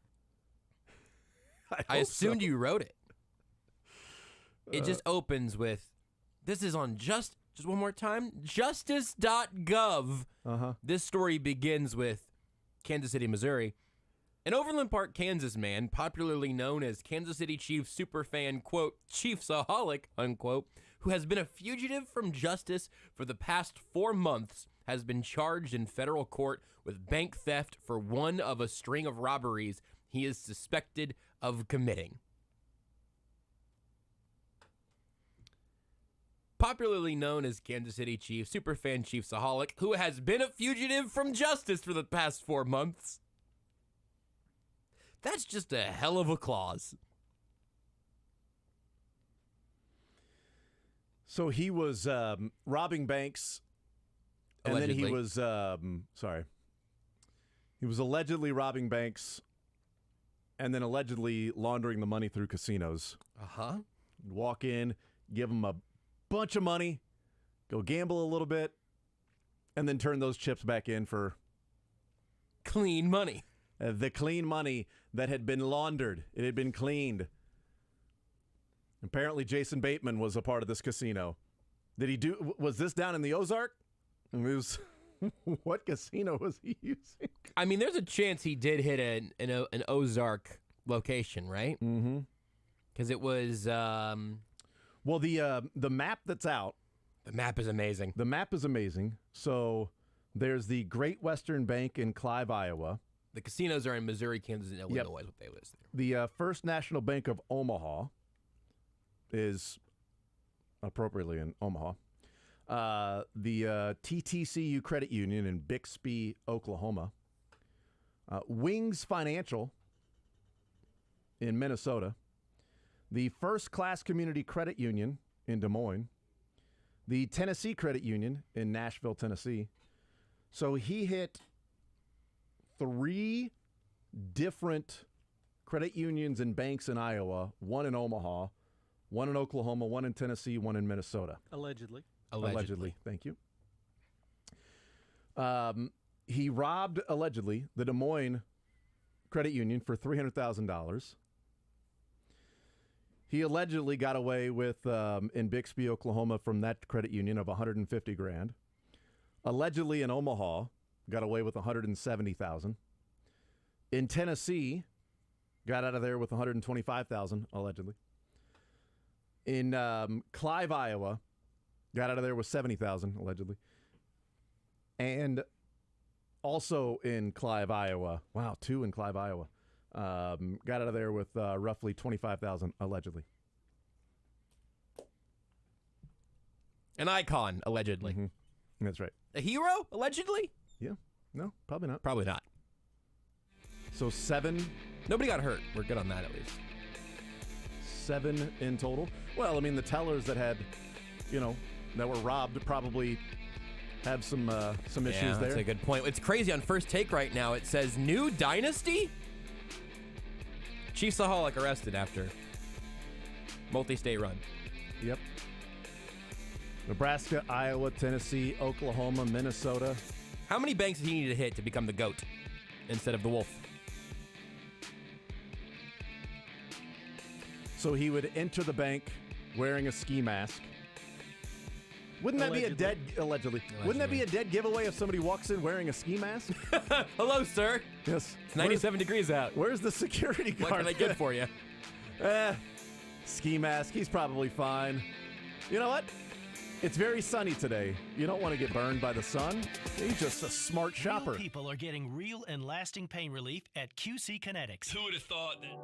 I assumed you wrote it. It just opens with, this is on just one more time, justice.gov. This story begins with Kansas City, Missouri. An Overland Park, Kansas man, popularly known as Kansas City Chiefs superfan, quote, Chiefsaholic, unquote, who has been a fugitive from justice for the past 4 months, has been charged in federal court with bank theft for one of a string of robberies he is suspected of committing. Popularly known as Kansas City Chiefs superfan Chiefsaholic, who has been a fugitive from justice for the past 4 months. That's just a hell of a clause. So he was robbing banks, and Allegedly. then he was, he was allegedly robbing banks, and then allegedly laundering the money through casinos. Walk in, give them a bunch of money, go gamble a little bit, and then turn those chips back in for clean money. The clean money that had been laundered. It had been cleaned. Apparently, Jason Bateman was a part of this casino. Was this down in the Ozark? What casino was he using? I mean, there's a chance he did hit an Ozark location, right? Mm-hmm. Because it was... Well, the map that's out... The map is amazing. The map is amazing. So there's the Great Western Bank in Clive, Iowa. The casinos are in Missouri, Kansas, and Illinois, is what they list there. The First National Bank of Omaha is appropriately in Omaha. The TTCU Credit Union in Bixby, Oklahoma. Wings Financial in Minnesota. The First Class Community Credit Union in Des Moines. The Tennessee Credit Union in Nashville, Tennessee. So he hit 3 different credit unions and banks in Iowa, 1 in Omaha, 1 in Oklahoma, 1 in Tennessee, 1 in Minnesota. Allegedly. Thank you. He robbed, allegedly, the Des Moines Credit Union for $300,000. He allegedly got away with, in Bixby, Oklahoma, from that credit union of $150,000. Allegedly in Omaha, got away with $170,000. In Tennessee, got out of there with $125,000, allegedly. In Clive, Iowa, got out of there with $70,000, allegedly. And also in Clive, Iowa, 2 in Clive, Iowa, got out of there with roughly $25,000, allegedly. An icon, allegedly. Mm-hmm. That's right. A hero, allegedly? Yeah. No, probably not. Probably not. So 7. Nobody got hurt. We're good on that, at least. 7 in total. Well, I mean, the tellers that had, that were robbed probably have some issues there. That's a good point. It's crazy on First Take right now. It says, new dynasty? Chiefsaholic arrested after multi-state run. Yep. Nebraska, Iowa, Tennessee, Oklahoma, Minnesota. How many banks did he need to hit to become the GOAT instead of the wolf? So he would enter the bank wearing a ski mask. Wouldn't that be a dead allegedly? Wouldn't that be a dead giveaway if somebody walks in wearing a ski mask? Hello, sir. Yes. It's 97 degrees out. Where's the security guard? What can I get for you? Ski mask. He's probably fine. You know what? It's very sunny today. You don't want to get burned by the sun. He's just a smart shopper. Real people are getting real and lasting pain relief at QC Kinetics. Who would have thought that?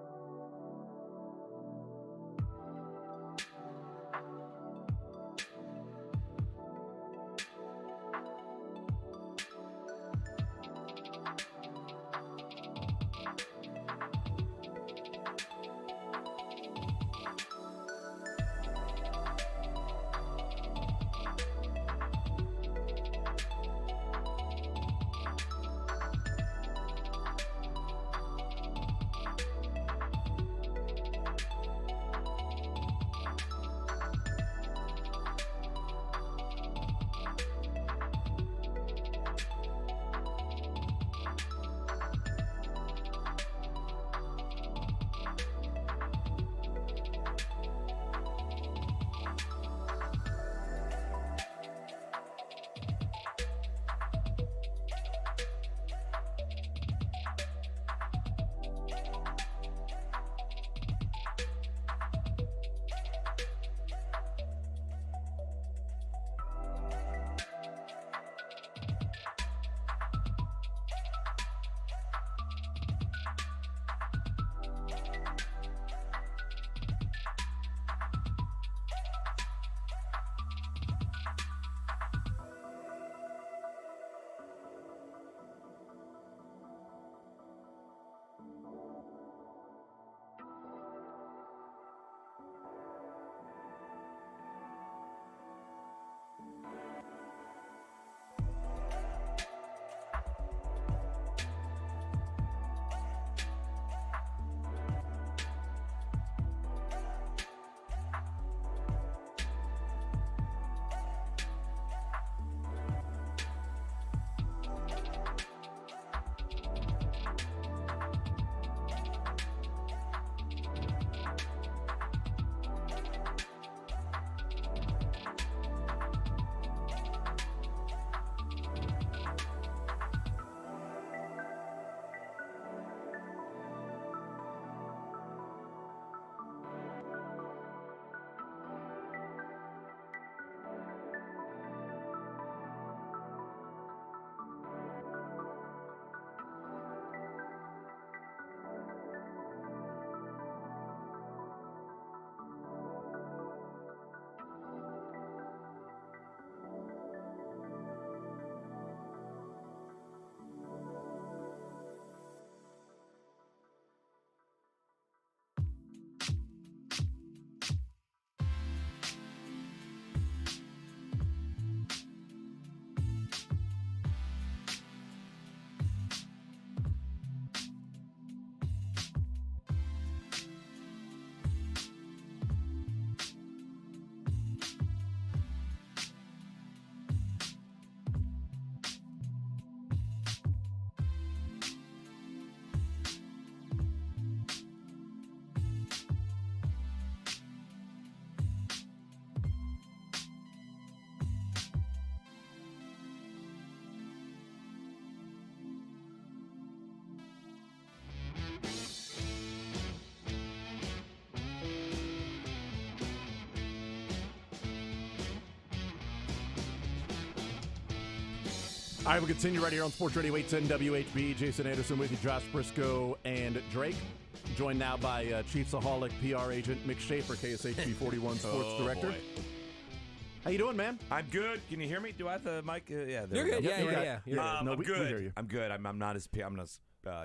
All right, we'll continue right here on Sports Radio 810 WHB. Jason Anderson with you, Josh Brisco, and Drake. Joined now by Chiefsaholic PR agent Mick Schaefer, KSHP 41 Sports Director. Boy. How you doing, man? I'm good. Can you hear me? Do I have the mic? Yeah, there You're we good. go. Yeah. No, I'm we good. hear you. I'm good. I'm not as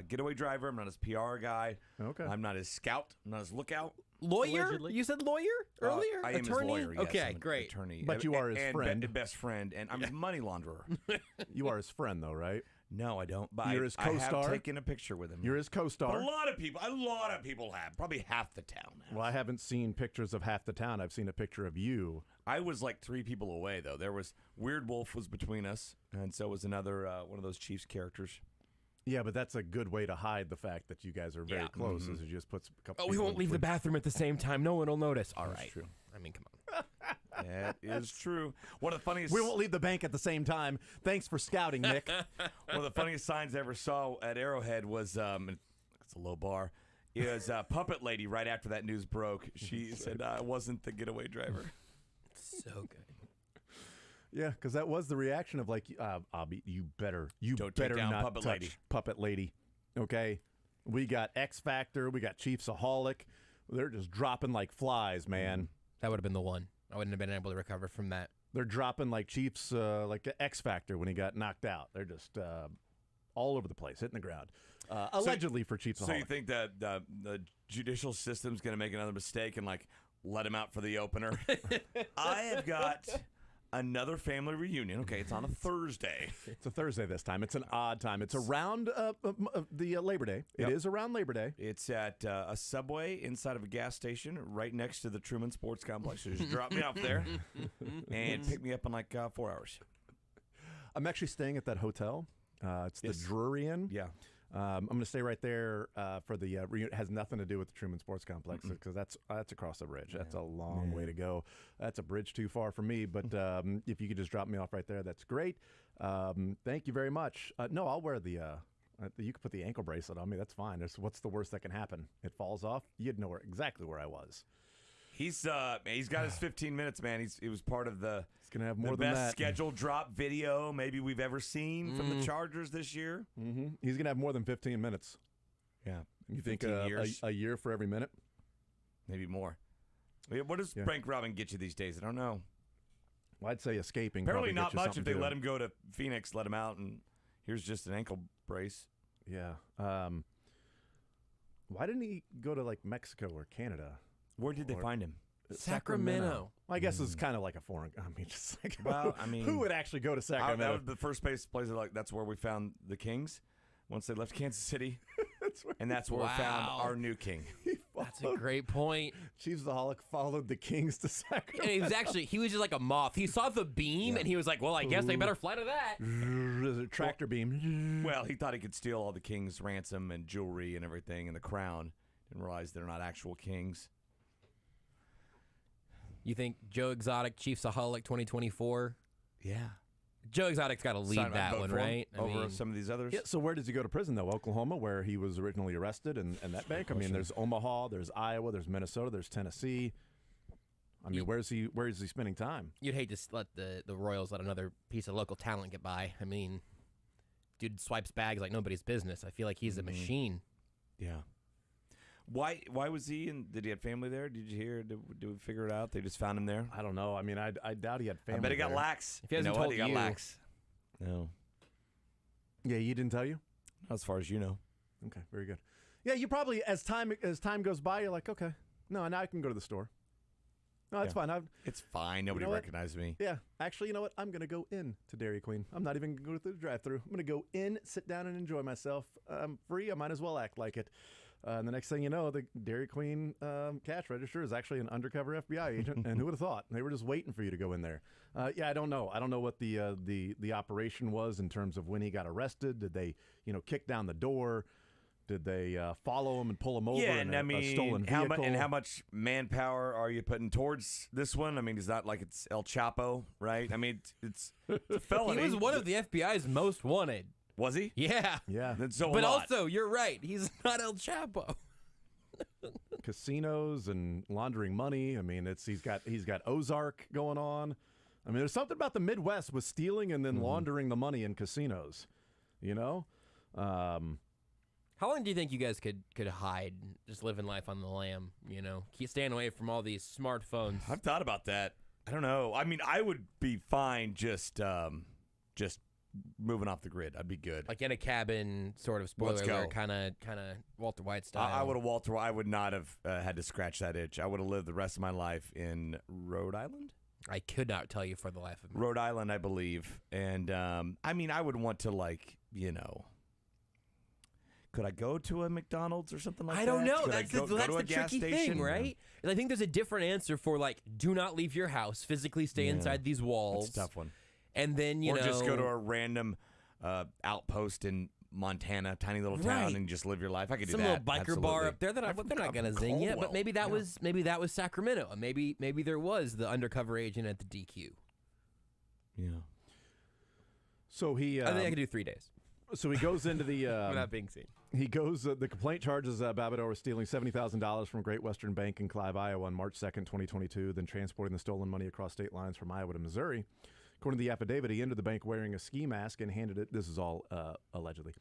getaway driver. I'm not as PR guy. Okay. I'm not as scout. I'm not as lookout. Lawyer? Allegedly. You said lawyer earlier? I am his Attorney? lawyer. Yes, Okay, I'm an great. Attorney, But you are his and friend. best friend, and I'm his money launderer. You are his friend, though, right? No, I don't. But You're his I co-star? have taken a picture with him. You're his co-star. A lot of people have. Probably half the town has. Well, I haven't seen pictures of half the town. I've seen a picture of you. I was like 3 people away, though. There was Weird Wolf was between us, and so was another one of those Chiefs characters. Yeah, but that's a good way to hide the fact that you guys are very close. Is it just puts a couple. Oh, we won't leave the bathroom at the same time. No one will notice. All That's right. true. I mean, come on. That is true. One of the funniest. We won't leave the bank at the same time. Thanks for scouting, Nick. One of the funniest signs I ever saw at Arrowhead was it's a low bar. Is Puppet Lady right after that news broke. She said I wasn't the getaway driver. So good. Yeah, because that was the reaction of like, Abby, you better Don't take down not Puppet touch Lady. Puppet Lady. Okay, we got X Factor, we got Chiefsaholic. They're just dropping like flies, man. That would have been the one. I wouldn't have been able to recover from that. They're dropping like Chiefs, like the X Factor when he got knocked out. They're just all over the place, hitting the ground. Allegedly for Chiefsaholic. So you think that the judicial system's going to make another mistake and like let him out for the opener? I have got another family reunion. Okay, it's on a Thursday. It's a Thursday this time. It's an odd time. It's around the Labor Day. Yep. It is around Labor Day. It's at a Subway inside of a gas station right next to the Truman Sports Complex. So just drop me off there and pick me up in like 4 hours. I'm actually staying at that hotel. It's the Drury Inn. Yeah. I'm going to stay right there for the reunion. It has nothing to do with the Truman Sports Complex because that's across the bridge. That's a long way to go. That's a bridge too far for me. But if you could just drop me off right there, that's great. Thank you very much. No, I'll wear the. You could put the ankle bracelet on me. That's fine. What's the worst that can happen? It falls off. You'd know exactly where I was. He's got his 15 minutes, man. He was part of the. He's gonna have more the than best that. scheduled drop video maybe we've ever seen from the Chargers this year. Mm-hmm. He's gonna have more than 15 minutes. Yeah, you think 15 years. a year for every minute? Maybe more. What does Frank Robin get you these days? I don't know. Well, I'd say escaping. Apparently probably not gets you much if something they too. let him go to Phoenix, let him out, and here's just an ankle brace. Yeah. Why didn't he go to like Mexico or Canada? Where did they find him? Sacramento. Well, I guess it's kind of like a foreign. I mean, just like who who would actually go to Sacramento? That was the first place like that's where we found the Kings once they left Kansas City, that's where we found our new king. That's a great point. Chiefsaholic followed the Kings to Sacramento. And he was just like a moth. He saw the beam and he was like, well, I guess they better fly to that. There's a tractor beam. Well, he thought he could steal all the king's ransom and jewelry and everything and the crown. Didn't realize they're not actual kings. You think Joe Exotic, Chiefsaholic 2024? Yeah. Joe Exotic's got to lead that one, right? Over some of these others? Yeah, so where does he go to prison, though? Oklahoma, where he was originally arrested, and that bank? I mean, there's Omaha, there's Iowa, there's Minnesota, there's Tennessee. I mean, where is he spending time? You'd hate to let the Royals let another piece of local talent get by. I mean, dude swipes bags like nobody's business. I feel like he's a machine. Yeah. Why was he in? Did he have family there? Did you hear? Did we figure it out? They just found him there? I don't know. I mean, I doubt he had family. I bet he got there. lax. If he hasn't told he got lax. No. Yeah, he didn't tell you? As far as you know. Okay, very good. Yeah, you probably as time goes by, you're like, okay, no, now I can go to the store. No, that's fine. It's fine. Nobody recognized me. Yeah, actually, you know what? I'm gonna go in to Dairy Queen. I'm not even gonna go through the drive-thru. I'm gonna go in, sit down, and enjoy myself. I'm free. I might as well act like it. And the next thing you know, the Dairy Queen cash register is actually an undercover FBI agent. And who would have thought? They were just waiting for you to go in there. Yeah, I don't know. I don't know what the operation was in terms of when he got arrested. Did they, kick down the door? Did they follow him and pull him over in a stolen vehicle? How much manpower are you putting towards this one? I mean, it's not like it's El Chapo, right? I mean, it's a felony. He was one of the FBI's most wanted. Was he? Yeah. Yeah. But also, you're right. He's not El Chapo. Casinos and laundering money. I mean, he's got Ozark going on. I mean, there's something about the Midwest with stealing and then laundering the money in casinos. How long do you think you guys could hide, just living life on the lam? Keep staying away from all these smartphones. I've thought about that. I don't know. I mean, I would be fine just moving off the grid. I'd be good. Like in a cabin, sort of spoiler alert, kind of Walter White style. I would not have had to scratch that itch. I would have lived the rest of my life in Rhode Island. I could not tell you for the life of me. Rhode Island, I believe. And I mean, I would want to could I go to a McDonald's or something like that? I don't know. Could That's go the to a gas tricky station? thing, right? And I think there's a different answer for do not leave your house, physically stay inside these walls. That's a tough one. And then, or just go to a random outpost in Montana, tiny little town, Right. and just live your life. I could Some do that. little biker bar absolutely. up there that they're not going to zing you, but maybe that was Sacramento. Maybe there was the undercover agent at the DQ. Yeah. So he. I think I could do 3 days. So he goes into the. Without being seen. He goes. The complaint charges Babadar was stealing $70,000 from Great Western Bank in Clive, Iowa, on March 2nd, 2022, then transporting the stolen money across state lines from Iowa to Missouri. According to the affidavit, he entered the bank wearing a ski mask and handed it. This is all allegedly.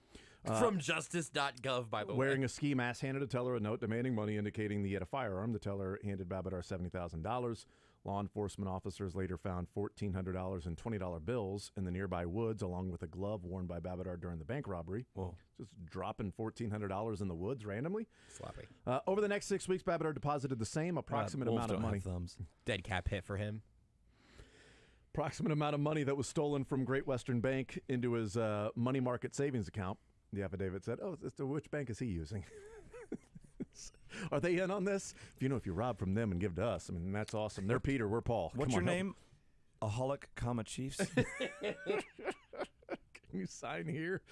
From justice.gov, by the way. Wearing a ski mask, handed a teller a note demanding money, indicating he had a firearm. The teller handed Babadar $70,000. Law enforcement officers later found $1,400 and $20 bills in the nearby woods, along with a glove worn by Babadar during the bank robbery. Whoa. Just dropping $1,400 in the woods randomly. Sloppy. Over the next 6 weeks, Babadar deposited the same approximate amount of money. Dead cap hit for him. Approximate amount of money that was stolen from Great Western Bank into his money market savings account. The affidavit said, so which bank is he using? Are they in on this? If you rob from them and give to us, I mean, that's awesome. They're Peter, we're Paul. What's Come your on, name? Aholic, Chiefs. Can you sign here?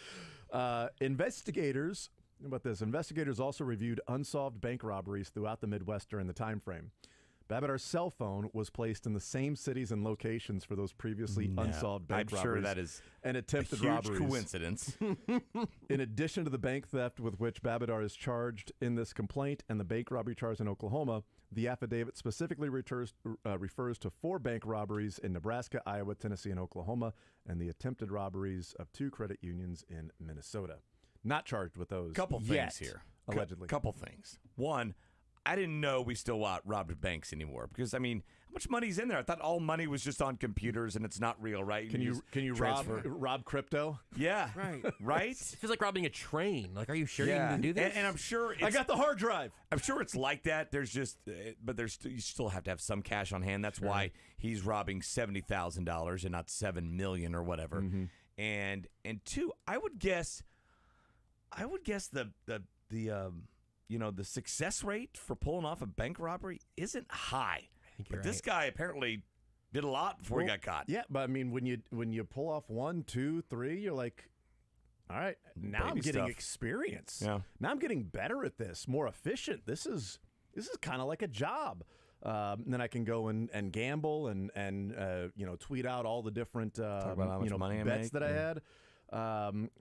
Investigators, how about this? Investigators also reviewed unsolved bank robberies throughout the Midwest during the time frame. Babadar's cell phone was placed in the same cities and locations for those previously unsolved bank I'm robberies. sure that is and attempted a huge robberies. coincidence. In addition to the bank theft with which Babadar is charged in this complaint and the bank robbery charge in Oklahoma, the affidavit specifically refers to 4 bank robberies in Nebraska, Iowa, Tennessee, and Oklahoma, and the attempted robberies of 2 credit unions in Minnesota. Not charged with those Couple yet, things here. allegedly. Couple things. One, I didn't know we still robbed banks anymore because, I mean, how much money's in there? I thought all money was just on computers and it's not real, right? Can you rob crypto? Yeah. Right? It feels like robbing a train. Like, are you sure you can do this? And I'm sure I got the hard drive. I'm sure it's like that. There's just, but you still have to have some cash on hand. That's why he's robbing $70,000 and not $7 million or whatever. Mm-hmm. And 2, I would guess the success rate for pulling off a bank robbery isn't high. But this guy apparently did a lot before he got caught. Yeah, but I mean, when you pull off 1, 2, 3, you're like, all right, now Baby I'm getting stuff. experience. Yeah. Now I'm getting better at this, more efficient. This is kind of like a job. Then I can go and gamble and tweet out all the different about how much money I bets make. that I had.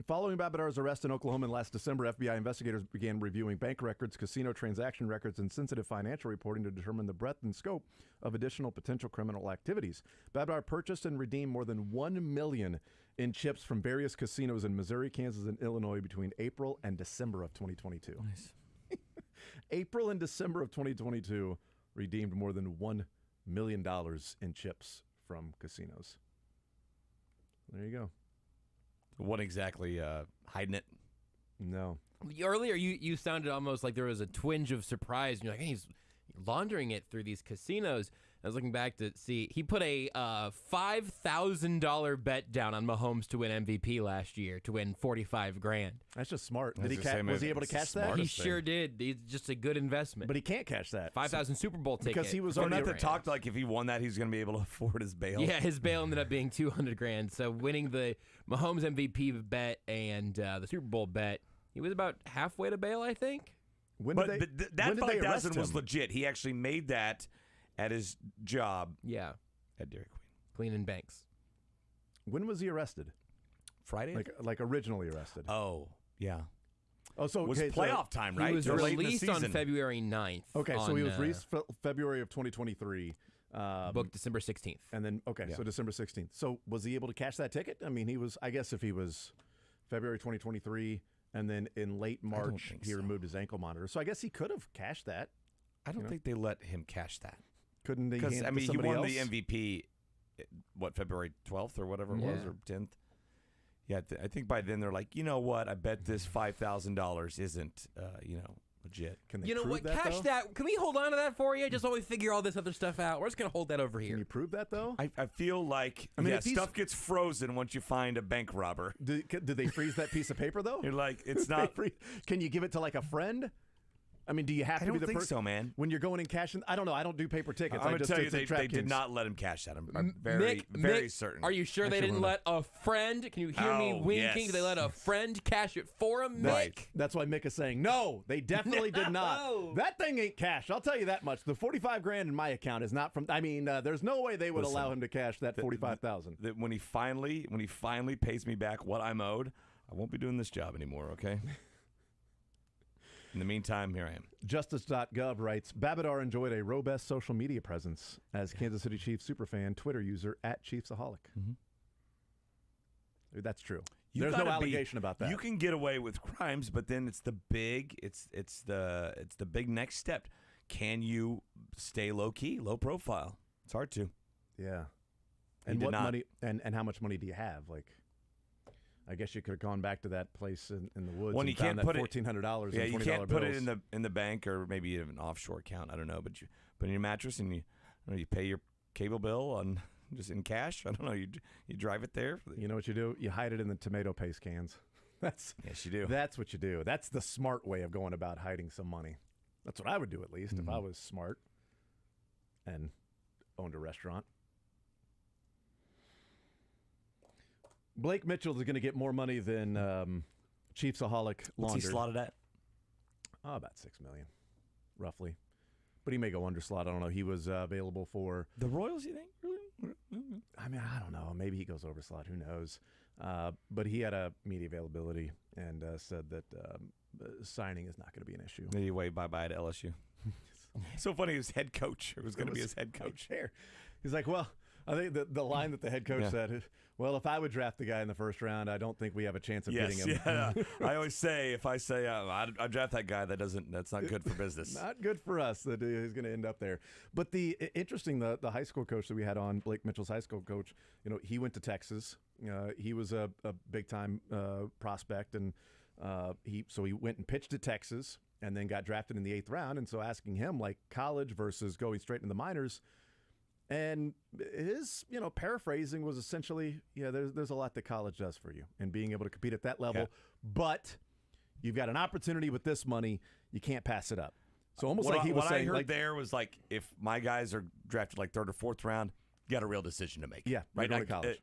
Following Babadar's arrest in Oklahoma last December, FBI investigators began reviewing bank records, casino transaction records, and sensitive financial reporting to determine the breadth and scope of additional potential criminal activities. Babadar purchased and redeemed more than $1 million in chips from various casinos in Missouri, Kansas, and Illinois between April and December of 2022. Nice. April and December of 2022 redeemed more than $1 million in chips from casinos. There you go. What exactly? Hiding it? No. Earlier, you sounded almost like there was a twinge of surprise. And you're like, hey, he's laundering it through these casinos. I was looking back to see he put a $5,000 bet down on Mahomes to win MVP last year to win $45,000. That's just smart. Was he able to catch that? He sure did. It's just a good investment. But he can't catch that. 5,000 Super Bowl ticket. Because he was Fournette already that talked like if he won that, he's going to be able to afford his bail. Yeah, his bail ended up being $200,000. So winning the Mahomes MVP bet and the Super Bowl bet, he was about halfway to bail, I think. That 5,000 was legit. He actually made that at his job. Yeah, at Dairy Queen, cleaning banks. When was he arrested? Friday, like originally arrested. Oh, yeah. Oh, so it was okay, playoff time, right? He was They're late in the released on season. February 9th. Okay, so he was released February of 2023. Booked December 16th. And then, so December 16th. So was he able to cash that ticket? I mean, I guess if he was February 2023, and then in late March, he removed his ankle monitor. So I guess he could have cashed that. I don't think they let him cash that. Couldn't they? Because, hand I it to mean, he somebody won else? the MVP, February 12th or whatever it was, or 10th? Yeah, I think by then they're like, you know what? I bet this $5,000 isn't, legit. Can they You know prove what? that, Cash though? that. Can we hold on to that for you? Just while we figure all this other stuff out. We're just going to hold that over here. Can you prove that, though? I feel like stuff gets frozen once you find a bank robber. Did they freeze that piece of paper, though? You're like, it's not. Can you give it to like a friend? I mean, do you have to be the person? So, man. When you're going in cash, I don't know. I don't do paper tickets. I'm going to tell you, did they did not let him cash that. I'm very Mick, certain. Are you sure they didn't let a friend? Can you hear me winking? Yes. They let a friend cash it for him, Mick? Right. That's why Mick is saying, no, they definitely did not. That thing ain't cash. I'll tell you that much. The $45,000 in my account is not from, there's no way they would allow him to cash that $45,000. When he finally pays me back what I'm owed, I won't be doing this job anymore, okay? In the meantime, here I am. Justice.gov writes, Babidar enjoyed a robust social media presence as Kansas City Chiefs superfan, Twitter user @Chiefsaholic. That's true. There's no allegation about that. You can get away with crimes, but then it's the big next step. Can you stay low key, low profile? It's hard to. Yeah. And what money and how much money do you have? Like, I guess you could have gone back to that place in the woods and found that $1,400 Yeah, in $20 you can't bills. put it in the bank or maybe you have an offshore account. I don't know, but you put it in your mattress and you pay your cable bill on just in cash. I don't know. You drive it there. You know what you do? You hide it in the tomato paste cans. Yes, you do. That's what you do. That's the smart way of going about hiding some money. That's what I would do at least if I was smart and owned a restaurant. Blake Mitchell is going to get more money than Chiefsaholic Launder. What's he slotted at? Oh, about $6 million, roughly. But he may go under slot. I don't know. He was available for the Royals. You think? Really? I mean, I don't know. Maybe he goes over slot. Who knows? But he had a media availability and said that signing is not going to be an issue. Maybe wave bye-bye to LSU. So funny. His head coach. It was going to be his head coach. Right. He's like, well, I think the line that the head coach said, well, if I would draft the guy in the first round, I don't think we have a chance of getting him. Yeah. I always say, if I say I draft that guy, that's not good for business. Not good for us that he's going to end up there. But the high school coach that we had on, Blake Mitchell's high school coach, he went to Texas. He was a big time prospect, and he went and pitched at Texas, and then got drafted in the 8th round. And so asking him like college versus going straight into the minors. And his, paraphrasing was essentially, there's a lot that college does for you and being able to compete at that level. But you've got an opportunity with this money. You can't pass it up. So almost like he was saying. What I heard there was like, if my guys are drafted like 3rd or 4th round, you got a real decision to make. Yeah, right. Go to college.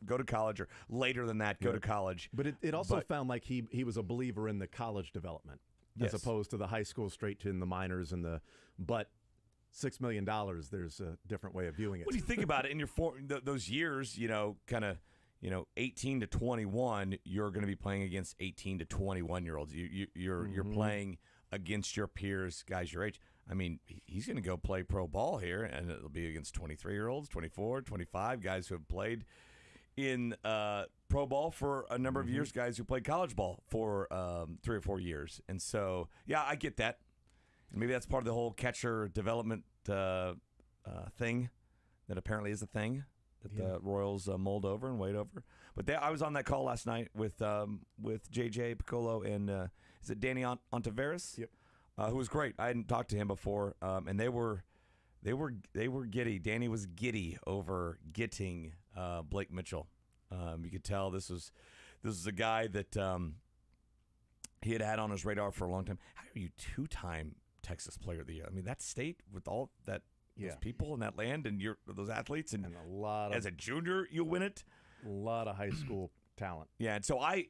Go to college, or later than that, go to college. But it also found like he was a believer in the college development as opposed to the high school straight to in the minors and but $6 million, there's a different way of viewing it. When you think about it, in your those years, 18 to 21, you're going to be playing against 18 to 21-year-olds. You're playing against your peers, guys your age. I mean, he's going to go play pro ball here, and it'll be against 23-year-olds, 24, 25, guys who have played in pro ball for a number of years, guys who played college ball for 3 or 4 years. And so, yeah, I get that. Maybe that's part of the whole catcher development thing that apparently is a thing that the Royals mulled over and weighed over. But I was on that call last night with JJ Piccolo and is it Danny Ontiveros? Yep. Who was great. I hadn't talked to him before, and they were giddy. Danny was giddy over getting Blake Mitchell. You could tell this was a guy that he had on his radar for a long time. How are you 2-time Texas Player of the Year? I mean, that state with all that those people in that land and those athletes and a lot of, as a junior you'll win it. A lot of high school talent. Yeah, and so I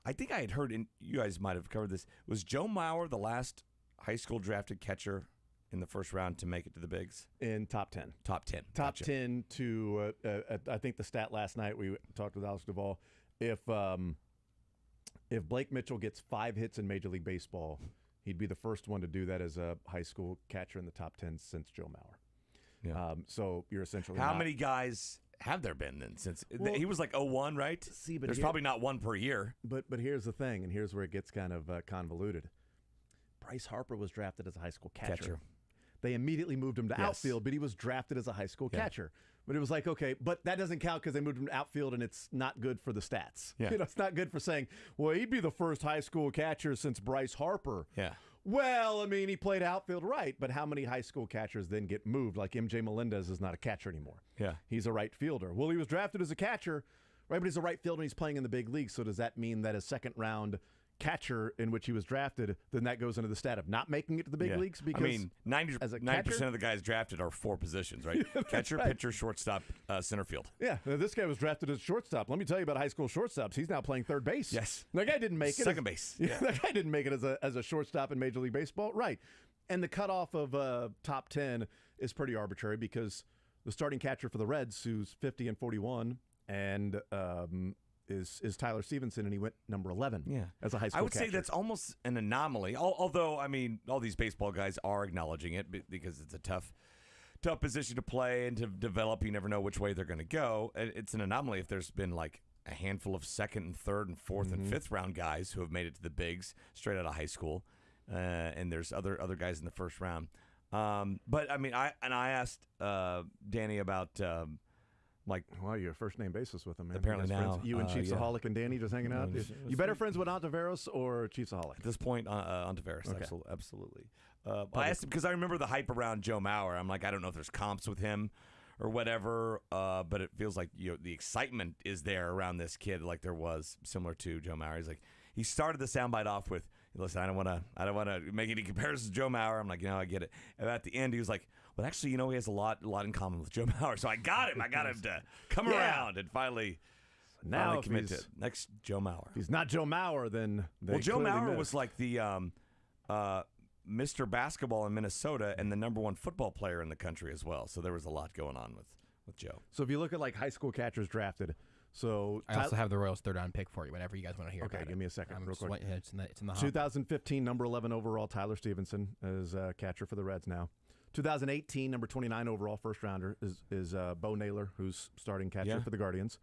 think I had heard, and you guys might have covered this, was Joe Mauer the last high school drafted catcher in the first round to make it to the bigs? In top 10. Top 10. Top 10 to I think the stat last night we talked with Alex Duvall. If Blake Mitchell gets 5 hits in Major League Baseball, he'd be the first one to do that as a high school catcher in the top 10 since Joe Mauer. Yeah. So you're essentially how many guys have there been then since he was like 01, right? See, but there's probably not one per year. But here's the thing, and here's where it gets kind of convoluted. Bryce Harper was drafted as a high school catcher. They immediately moved him to outfield, but he was drafted as a high school catcher. But it was like, okay, but that doesn't count because they moved him to outfield, and it's not good for the stats. Yeah. It's not good for saying, well, he'd be the first high school catcher since Bryce Harper. Yeah. Well, I mean, he played outfield, right, but how many high school catchers then get moved? Like MJ Melendez is not a catcher anymore. Yeah. He's a right fielder. Well, he was drafted as a catcher, right, but he's a right fielder and he's playing in the big league, so does that mean that a second-round catcher in which he was drafted, then that goes into the stat of not making it to the big leagues. Because I mean, 90% of the guys drafted are 4 positions, right? Catcher, right. pitcher, shortstop, center field. Yeah, this guy was drafted as shortstop. Let me tell you about high school shortstops. He's now playing third base. Yes. That guy didn't make it. Second base. Yeah, that guy didn't make it as a shortstop in Major League Baseball. Right. And the cutoff of top 10 is pretty arbitrary because the starting catcher for the Reds, who's 50 and 41, and is Tyler Stevenson, and he went number 11 as a high school I would catcher. say that's almost an anomaly, although, I mean, all these baseball guys are acknowledging it because it's a tough position to play and to develop. You never know which way they're going to go. It's an anomaly if there's been like a handful of second and third and fourth and fifth round guys who have made it to the bigs straight out of high school, and there's other guys in the first round. But, I mean, I asked Danny about well, you're a first name basis with him, man. Apparently You guys now, friends? You and Chiefsaholic and Danny just hanging out. You better friends with Ontiveros or Chiefsaholic? At this point, Ontiveros, Okay. Absolutely. I asked him because I remember the hype around Joe Mauer. I'm like, I don't know if there's comps with him or whatever, but it feels like the excitement is there around this kid, like there was similar to Joe Mauer. He's like, he started the soundbite off with, "Listen, I don't want to make any comparisons to Joe Mauer." I'm like, I get it. And at the end, he was like, "Well, actually, he has a lot in common with Joe Mauer." So I got him. I got him to come around and finally commit to it. Next Joe Mauer. If he's not Joe Mauer, then Joe Mauer was like the Mr. Basketball in Minnesota and the #1 football player in the country as well. So there was a lot going on with Joe. So if you look at like high school catchers drafted, so I also have the Royals' third round pick for you. Whenever you guys want to hear. Okay, about give me a second, real quick. It's in the hop. 2015, number 11 overall, Tyler Stevenson is catcher for the Reds now. 2018, number 29 overall, first rounder is Bo Naylor, who's starting catcher for the Guardians.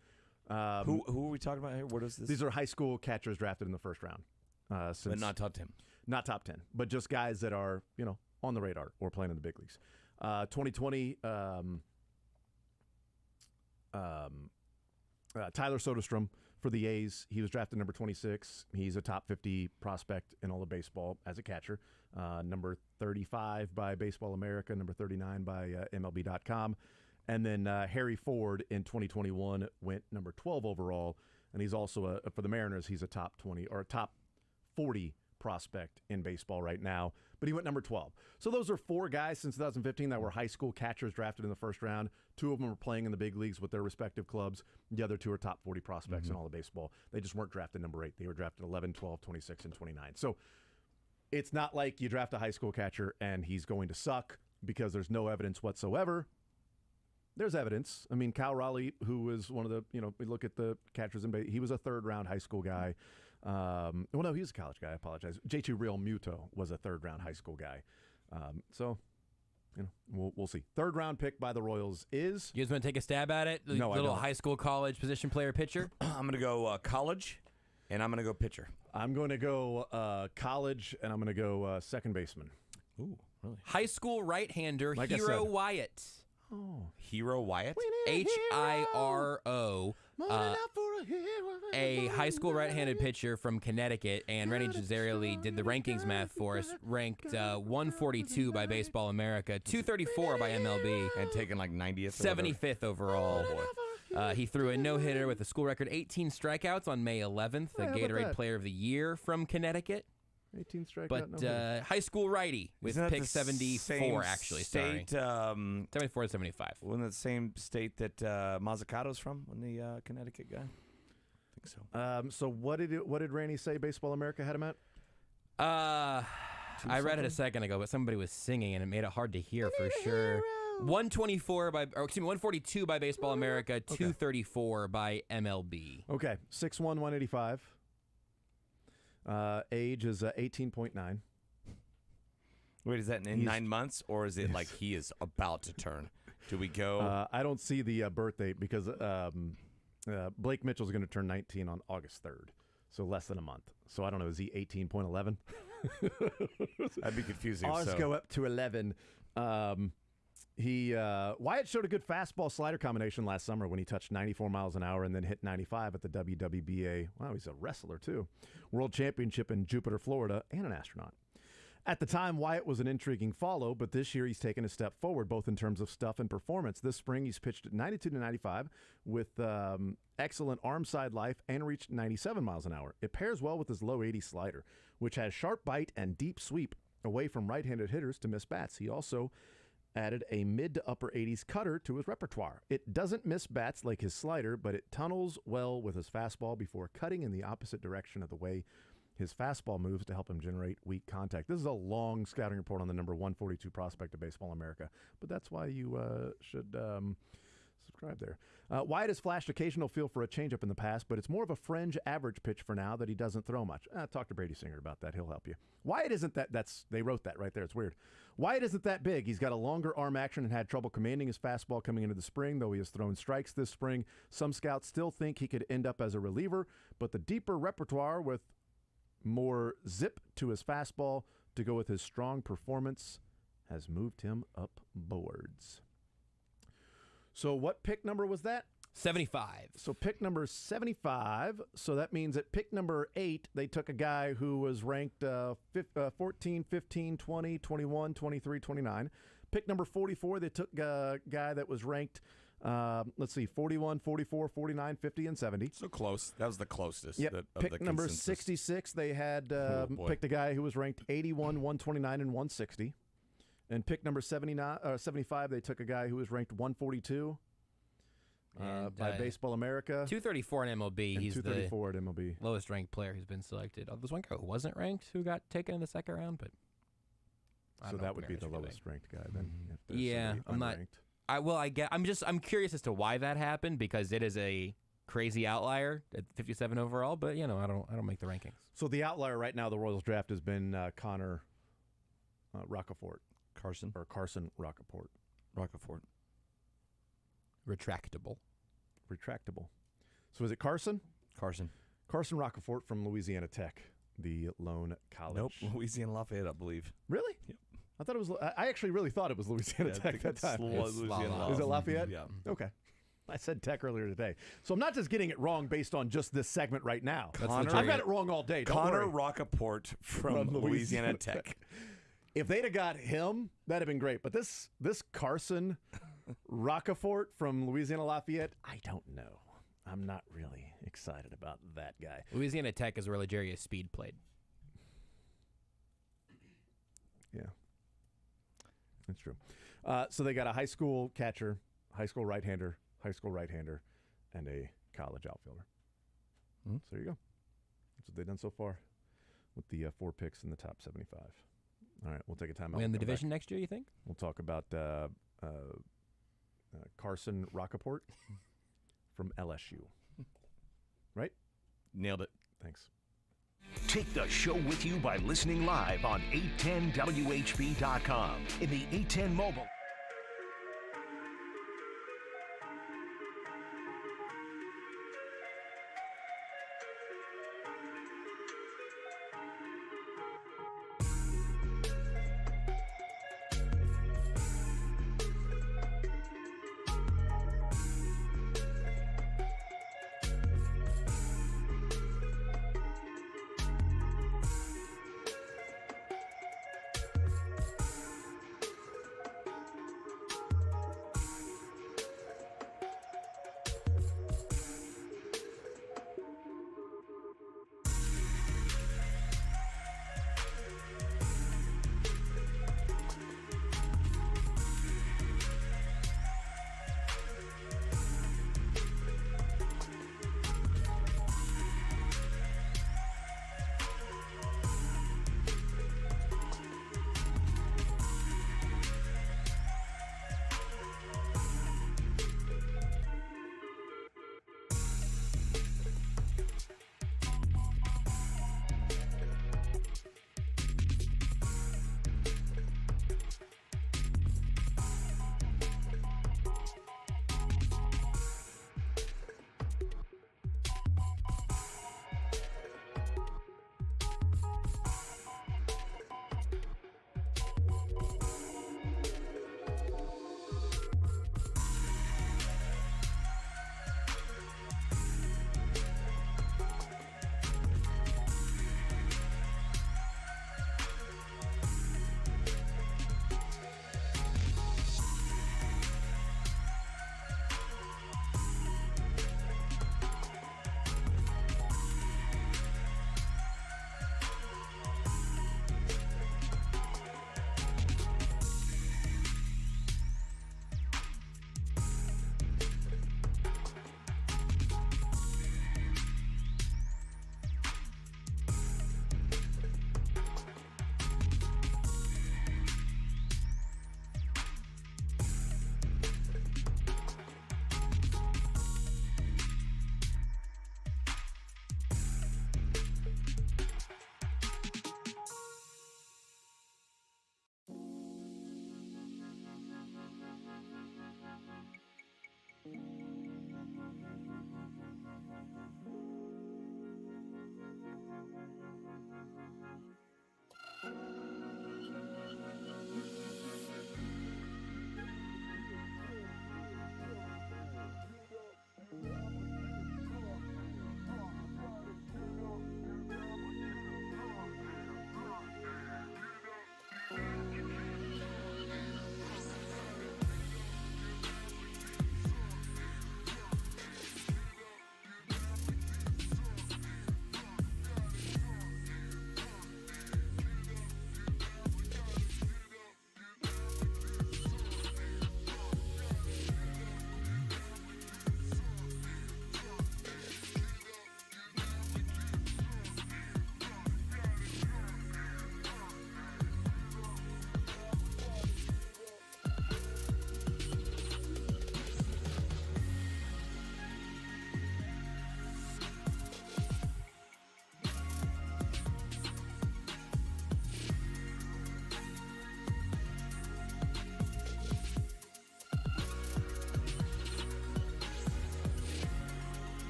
Who are we talking about here? What is this? These are high school catchers drafted in the first round. But not top 10. Not top 10, but just guys that are on the radar or playing in the big leagues. 2020. Tyler Soderstrom for the A's. He was drafted number 26. He's a top 50 prospect in all of baseball as a catcher. Number 35 by Baseball America, number 39 by MLB.com. And then Harry Ford in 2021 went number 12 overall. And he's also, for the Mariners, he's a top 20 or a top 40 prospect in baseball right now, but he went number 12. So those are 4 guys since 2015 that were high school catchers drafted in the first round. 2 of them are playing in the big leagues with their respective clubs. The other 2 are top 40 prospects in all of baseball. They just weren't drafted number 8. They were drafted 11, 12, 26, and 29. So it's not like you draft a high school catcher and he's going to suck because there's no evidence whatsoever. There's evidence. I mean, Cal Raleigh, who was one of the, we look at the catchers in he was a third-round high school guy. Well, no, he was a college guy. I apologize. J.T. Real Muto was a third-round high school guy. So, we'll see. Third-round pick by the Royals is... You guys want to take a stab at it? No, Little high school, college, position player, pitcher? I'm going to go college, and I'm going to go pitcher. I'm going to go college, and I'm going to go second baseman. Ooh, really? High school right-hander, Like I Hero said. Wyatt. Oh. Hero Wyatt? Hiro. A high school right-handed pitcher from Connecticut, and Rennie Gisarelli did the rankings math for us. Ranked 142 by Baseball America, 234 by MLB, And taken like 90th. 75th overall. He threw a no-hitter with a school record 18 strikeouts on May 11th. The How about Gatorade that? Player of the Year from Connecticut. 18 strikeout. But high school righty with Isn't that pick the 74, same actually. State, Sorry. 74 to 75. Wasn't it the same state that Mazzucato's from, when the Connecticut guy? I think so. So what did Randy say Baseball America had him at? I read it a second ago, but somebody was singing and it made it hard to hear for sure. 142 by Baseball America, 234 by MLB. Okay, 6'1", 185. Age is 18.9. Wait, is that in 9 months, or is it like he is about to turn? Do we go? I don't see the birth date because Blake Mitchell's going to turn 19 on August 3rd, so less than a month. So I don't know, is he 18.11? That'd be confusing. Ours go up to 11. Wyatt showed a good fastball slider combination last summer when he touched 94 miles an hour and then hit 95 at the WWBA. Wow, he's a wrestler too. World Championship in Jupiter, Florida, and an astronaut. At the time, Wyatt was an intriguing follow, but this year he's taken a step forward, both in terms of stuff and performance. This spring, he's pitched at 92 to 95 with excellent arm side life and reached 97 miles an hour. It pairs well with his low 80 slider, which has sharp bite and deep sweep away from right-handed hitters to miss bats. He also added a mid to upper 80s cutter to his repertoire. It doesn't miss bats like his slider, but it tunnels well with his fastball before cutting in the opposite direction of the way his fastball moves to help him generate weak contact. This is a long scouting report on the number 142 prospect of Baseball America, but that's why you should subscribe there. Wyatt has flashed occasional feel for a changeup in the past, but it's more of a fringe average pitch for now that he doesn't throw much. Talk to Brady Singer about that. He'll help you. Wyatt isn't they wrote that right there. It's weird. Wyatt isn't that big. He's got a longer arm action and had trouble commanding his fastball coming into the spring, though he has thrown strikes this spring. Some scouts still think he could end up as a reliever, but the deeper repertoire with more zip to his fastball to go with his strong performance has moved him up boards. So what pick number was that? 75. So pick number 75. So that means at pick number 8, they took a guy who was ranked 14, 15, 20, 21, 23, 29. Pick number 44, they took a guy that was ranked 41, 44, 49, 50, and 70. So close. That was the closest. Yep. Of Pick the number consensus. 66, they had picked a guy who was ranked 81, 129, and 160. And pick number 75, they took a guy who was ranked 142 by Baseball America. 234 in MLB. And He's 234 at MLB. lowest ranked player who's been selected. There's one guy who wasn't ranked who got taken in the second round, but I So don't know that if would be the Mariners lowest ranked guy then. if there's Yeah, somebody I'm not. unranked. I'm curious as to why that happened because it is a crazy outlier at 57 overall. But I don't make the rankings. So the outlier right now, the Royals draft has been Connor Rocafort. Carson Rocafort. Retractable. So is it Carson? Carson Rocafort from Louisiana Tech, the lone college. Nope, Louisiana Lafayette, I believe. Really? Yep. I thought it was. I actually really thought it was Louisiana Yeah, I Tech think that it's time. Louisiana Lafayette. Is it Lafayette? Yeah. Okay. I said Tech earlier today, so I'm not just getting it wrong based on just this segment right now. Connor- I've got it wrong all day. Don't Connor worry. Rocafort from Louisiana Tech. If they'd have got him, that'd have been great. But this Carson Rocafort from Louisiana Lafayette, I don't know. I'm not really excited about that guy. Louisiana Tech is where Legarius Speed played. Yeah, that's true. So they got a high school catcher, high school right-hander, and a college outfielder. So there you go. That's what they've done so far with the 4 picks in the top 75. All right, we'll take a timeout. Win the We'll come division back. next year, you think? We'll talk about Carson Rocafort from LSU. Right? Nailed it. Thanks. Take the show with you by listening live on 810WHB.com, in the 810 mobile.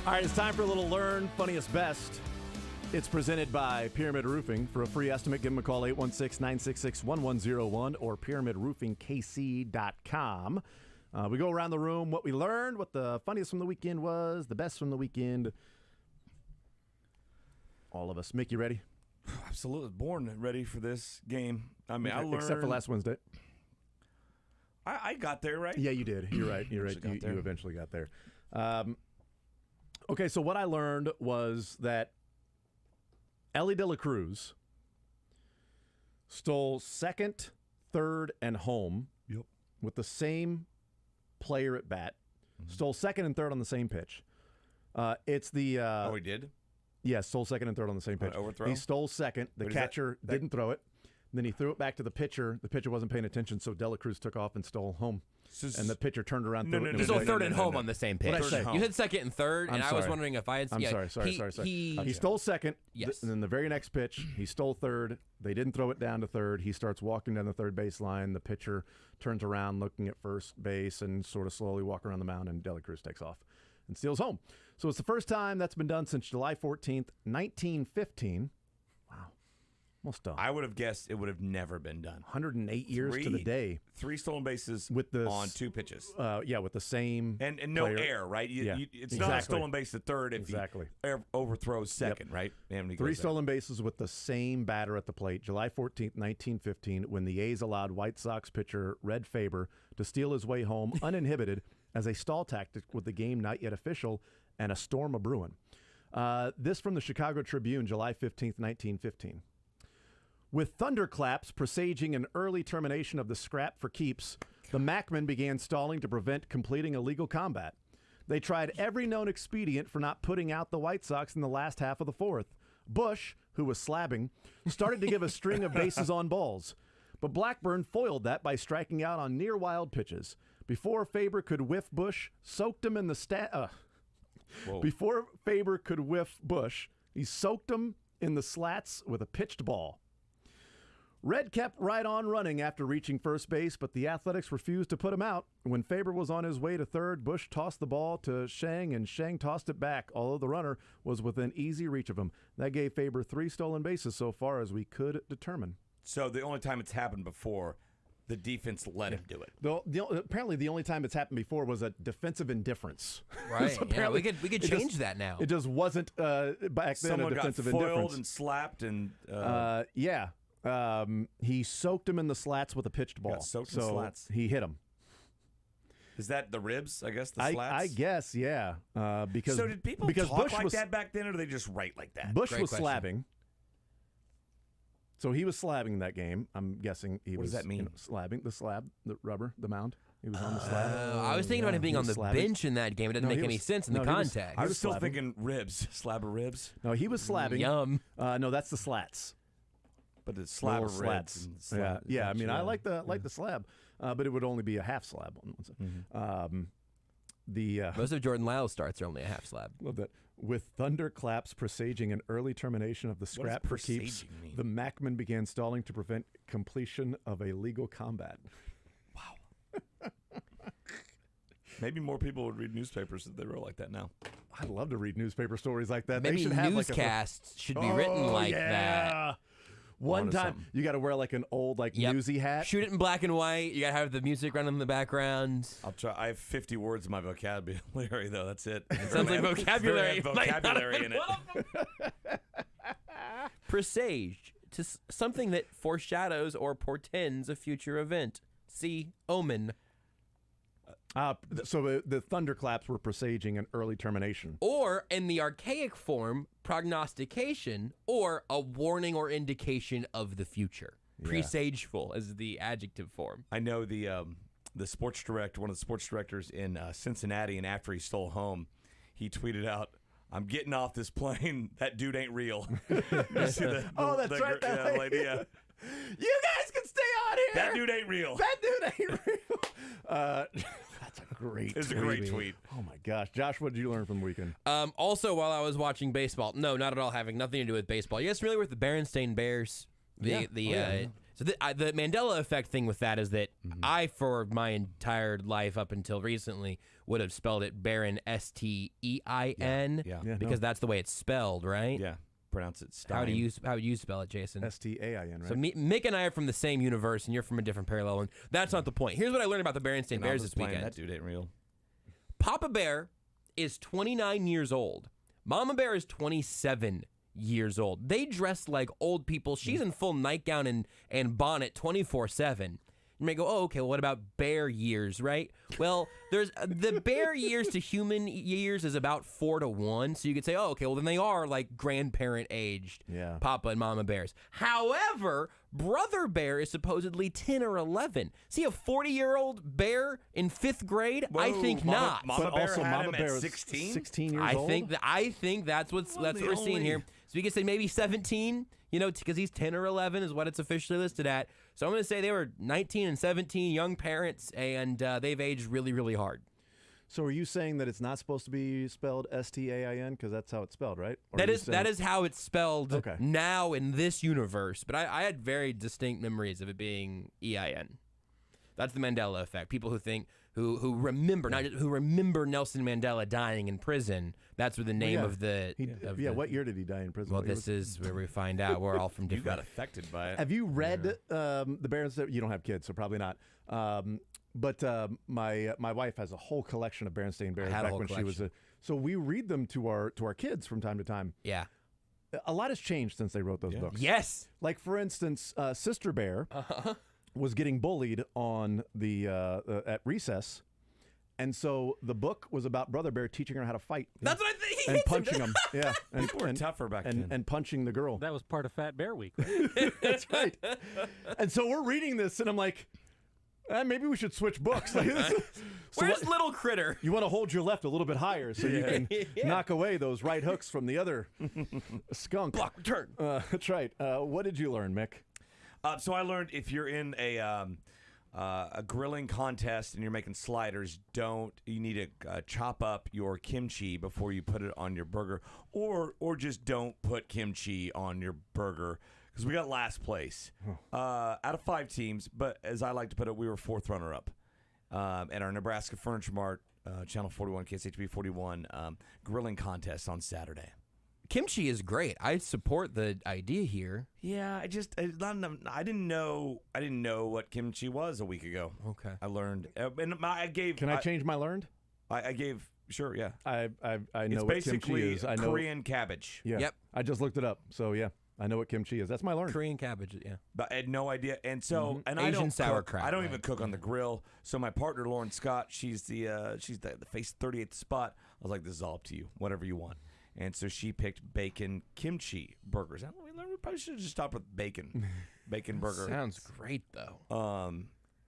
All right, it's time for a little Learn Funniest Best. It's presented by Pyramid Roofing. For a free estimate, give them a call, 816-966-1101 or pyramidroofingkc.com. We go around the room, what we learned, what the funniest from the weekend was, the best from the weekend. All of us. Mick, you ready? Absolutely. Born ready for this game. I mean, I learned. Except for last Wednesday. I got there, right? Yeah, you did. You're right. You're right. You eventually got there. Okay, so what I learned was that Ellie De La Cruz stole second, third, and home with the same player at bat. Stole second and third on the same pitch. It's the... oh, he did? Yeah, stole second and third on the same pitch. Overthrow? He stole second. The catcher didn't throw it. Then he threw it back to the pitcher. The pitcher wasn't paying attention, so De La Cruz took off and stole home. And the pitcher turned around. He stole third and home on the same pitch. You said second and third, and I was wondering if I had... I'm sorry. He stole second, and then the very next pitch, he stole third. They didn't throw it down to third. He starts walking down the third base line. The pitcher turns around looking at first base and sort of slowly walk around the mound, and De La Cruz takes off and steals home. So it's the first time that's been done since July 14th, 1915. Wow. Almost done. I would have guessed it would have never been done. 108 years to the day. 3 stolen bases with the on 2 pitches. Yeah, with the same and no player. error, right? It's exactly. not a stolen base at third if he overthrows second, right? And 3 stolen bases with the same batter at the plate. July 14th, 1915, when the A's allowed White Sox pitcher Red Faber to steal his way home uninhibited as a stall tactic with the game not yet official and a storm a-brewing. This from the Chicago Tribune, July 15th, 1915. With thunderclaps presaging an early termination of the scrap for keeps, the Macmen began stalling to prevent completing a legal combat. They tried every known expedient for not putting out the White Sox in the last half of the fourth. Bush, who was slabbing, started to give a string of bases on balls. But Blackburn foiled that by striking out on near-wild pitches. Before Faber could whiff Bush, soaked him in the Before Faber could whiff Bush, he soaked him in the slats with a pitched ball. Red kept right on running after reaching first base, but the Athletics refused to put him out. When Faber was on his way to third, Bush tossed the ball to Shang, and Shang tossed it back, although the runner was within easy reach of him. That gave Faber 3 stolen bases so far as we could determine. So the only time it's happened before, the defense let him do it. Apparently, the only time it's happened before was a defensive indifference. Right. Yeah, we could change that now. It just wasn't back then a defensive got foiled indifference. And slapped and yeah. He soaked him in the slats with a pitched ball. Got soaked in slats. He hit him. Is that the ribs? I guess the slats. I guess, yeah. Because so did people because talk Bush like was, that back then, or did they just write like that? Bush was slabbing. So he was slabbing that game. I'm guessing he was. What does that mean? Slabbing the slab, the rubber, the mound. He was on the slab. I was thinking about him being on the bench in that game. It doesn't make any sense in the context. I was still thinking ribs, slab of ribs. No, he was slabbing. Yum. No, that's the slats. But it's slab of slats. Yeah. I mean, I like the slab, but it would only be a half slab on one side. Most of Jordan Lyle's starts are only a half slab. Love that. With thunderclaps presaging an early termination of the scrap for keeps, the Macmen began stalling to prevent completion of a legal combat. Wow. Maybe more people would read newspapers if they wrote like that now. I'd love to read newspaper stories like that. Maybe they should have newscasts should be written like that. One time, you got to wear like an old newsy hat. Shoot it in black and white. You got to have the music running in the background. I'll try. I have 50 words in my vocabulary, though. That's it. It sounds like vocabulary. Vocabulary in it. Presage, to something that foreshadows or portends a future event. See omen. So the thunderclaps were presaging an early termination. Or, in the archaic form, prognostication, or a warning or indication of the future. Yeah. Presageful is the adjective form. I know the sports director, one of the sports directors in Cincinnati, and after he stole home, he tweeted out, "I'm getting off this plane. That dude ain't real." You see that's right. That lady, yeah. You guys can stay on here. That dude ain't real. That dude ain't real. That's a great It's a great tweet. Oh, my gosh. Josh, what did you learn from the weekend? Also, while I was watching baseball, no, not at all having nothing to do with baseball. You guys familiar with the Berenstain Bears? So So the Mandela effect thing with that is that I, for my entire life up until recently, would have spelled it Baron, Stein, because that's the way it's spelled, right? Yeah, pronounce it Stein. How would you spell it, Jason? Stein, right? So Mick and I are from the same universe, and you're from a different parallel, and that's not the point. Here's what I learned about the Berenstain Bears this weekend. That dude ain't real. Papa Bear is 29 years old. Mama Bear is 27 years old. They dress like old people. She's in full nightgown and bonnet 24/7. You may go, oh, okay, well, what about bear years, right? Well, there's the bear years to human years is about 4 to 1. So you could say, oh, okay, well, then they are like grandparent aged, Papa and Mama Bears. However, Brother Bear is supposedly 10 or 11. See, a 40-year-old bear in 5th grade? Whoa, I think not. Mama Bear also, had Mama him Bear at is 16? 16 years I old? think that's what we're seeing here. So we could say maybe 17, because he's 10 or 11 is what it's officially listed at. So I'm going to say they were 19 and 17, young parents, and they've aged really, really hard. So are you saying that it's not supposed to be spelled Stain? Because that's how it's spelled, right? Or That is how it's spelled Okay. now in this universe. But I had very distinct memories of it being EIN. That's the Mandela effect. People who remember, not just, who remember Nelson Mandela dying in prison. That's where the name of the... what year did he die in prison? Well, this is where we find out. We're all from different... You got affected by it. Have you read the Berenstain? You don't have kids, so probably not. But my wife has a whole collection of Berenstain Bears back when she was so we read them to our kids from time to time. Yeah. A lot has changed since they wrote those books. Yes. Like, for instance, Sister Bear was getting bullied on the at recess. And so the book was about Brother Bear teaching her how to fight. That's what I think. And punching him. Yeah. And, People were tougher back then. And punching the girl. That was part of Fat Bear Week, right? That's right. And so we're reading this, and I'm like, maybe we should switch books. Like, Where's Little Critter? You want to hold your left a little bit higher so you can knock away those right hooks from the other skunk. Block return. That's right. What did you learn, Mick? So I learned if you're in a grilling contest and you're making sliders, you need to chop up your kimchi before you put it on your burger, or just don't put kimchi on your burger, because we got last place out of 5 teams. But as I like to put it, we were 4th runner up at our Nebraska Furniture Mart Channel 41 KSHB 41 grilling contest on Saturday. Kimchi is great. I support the idea here. Yeah, I didn't know what kimchi was a week ago. Okay, I learned, and I gave. Can I change my learned? I gave. Sure, yeah. I know it's what kimchi basically is. I know Korean cabbage. Yeah. Yep. I just looked it up, so yeah, I know what kimchi is. That's my learned. Korean cabbage. Yeah. But I had no idea, and so and Asian I don't sauerkraut. cook. I don't even cook on the grill. So my partner Lauren Scott, she's the face 38th spot. I was like, this is all up to you, whatever you want. And so she picked bacon kimchi burgers. We probably should have just stopped with bacon burger. Sounds great though.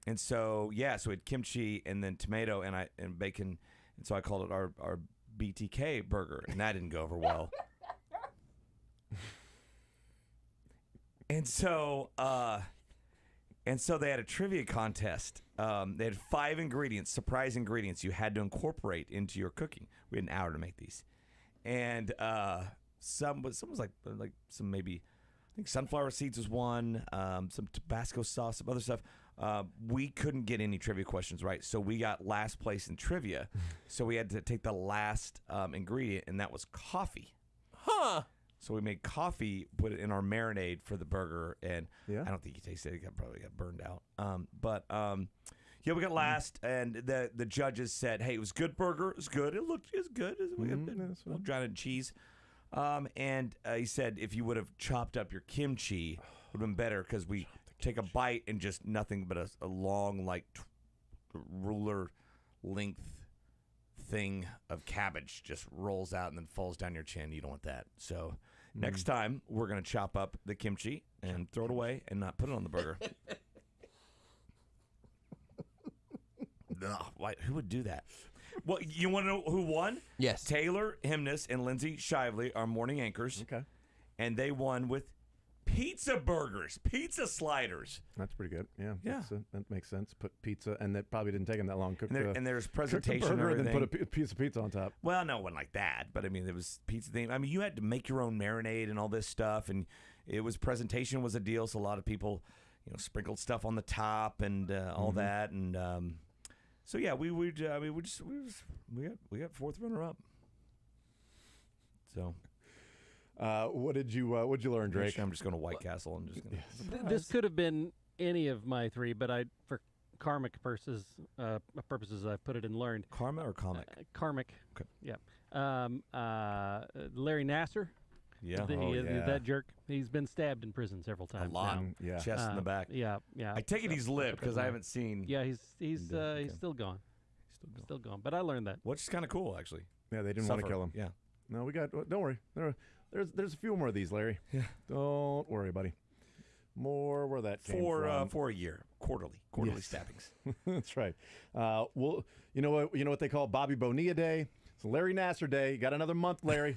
And so so we had kimchi and then tomato and bacon, and so I called it our BTK burger, and that didn't go over well. And so they had a trivia contest. They had 5 ingredients, surprise ingredients you had to incorporate into your cooking. We had an hour to make these. And some was like some, maybe I think sunflower seeds was one, some Tabasco sauce, some other stuff. We couldn't get any trivia questions right, so we got last place in trivia. So we had to take the last ingredient, and that was coffee. Huh. So we made coffee, put it in our marinade for the burger, and I don't think you tasted it. It probably got burned out. We got last, and the judges said, "Hey, it was good burger. It was good. It was good. We got drowned in cheese." And he said, if you would have chopped up your kimchi, it would have been better, because we take a bite and just nothing but a long, like ruler length thing of cabbage just rolls out and then falls down your chin. You don't want that. So next time we're gonna chop up the kimchi and throw it away and not put it on the burger. Why? Who would do that? Well, you want to know who won? Yes. Taylor Himness and Lindsay Shively, our morning anchors. Okay. And they won with pizza burgers, pizza sliders. That's pretty good. Yeah. Yeah. That makes sense. Put pizza, and that probably didn't take them that long. And there's presentation cook the burger and then put a piece of pizza on top. Well, no, it wasn't like that. But, I mean, it was pizza theme. I mean, you had to make your own marinade and all this stuff. And it was presentation was a deal. So a lot of people, sprinkled stuff on the top and all that, and so yeah, we got fourth runner up. So. What'd you learn, Drake? Actually, I'm just going to White Castle. I'm just going to. This could have been any of my three, but for karmic purposes, I put it in learned. Karma or comic? Karmic. Okay. Yeah. Larry Nasser. Yeah. That jerk. He's been stabbed in prison several times. A lot. Now. Yeah. Chest in the back. Yeah. I take it he's lived because I haven't seen. Yeah, he's still gone. Still gone. But I learned that. Which is kind of cool, actually. Yeah, they didn't want to kill him. Yeah. No, we got. Don't worry. There's a few more of these, Larry. Yeah. Don't worry, buddy. More where that came from. For a year, quarterly stabbings. That's right. Well, you know what they call Bobby Bonilla Day. It's Larry Nasser Day. You got another month, Larry.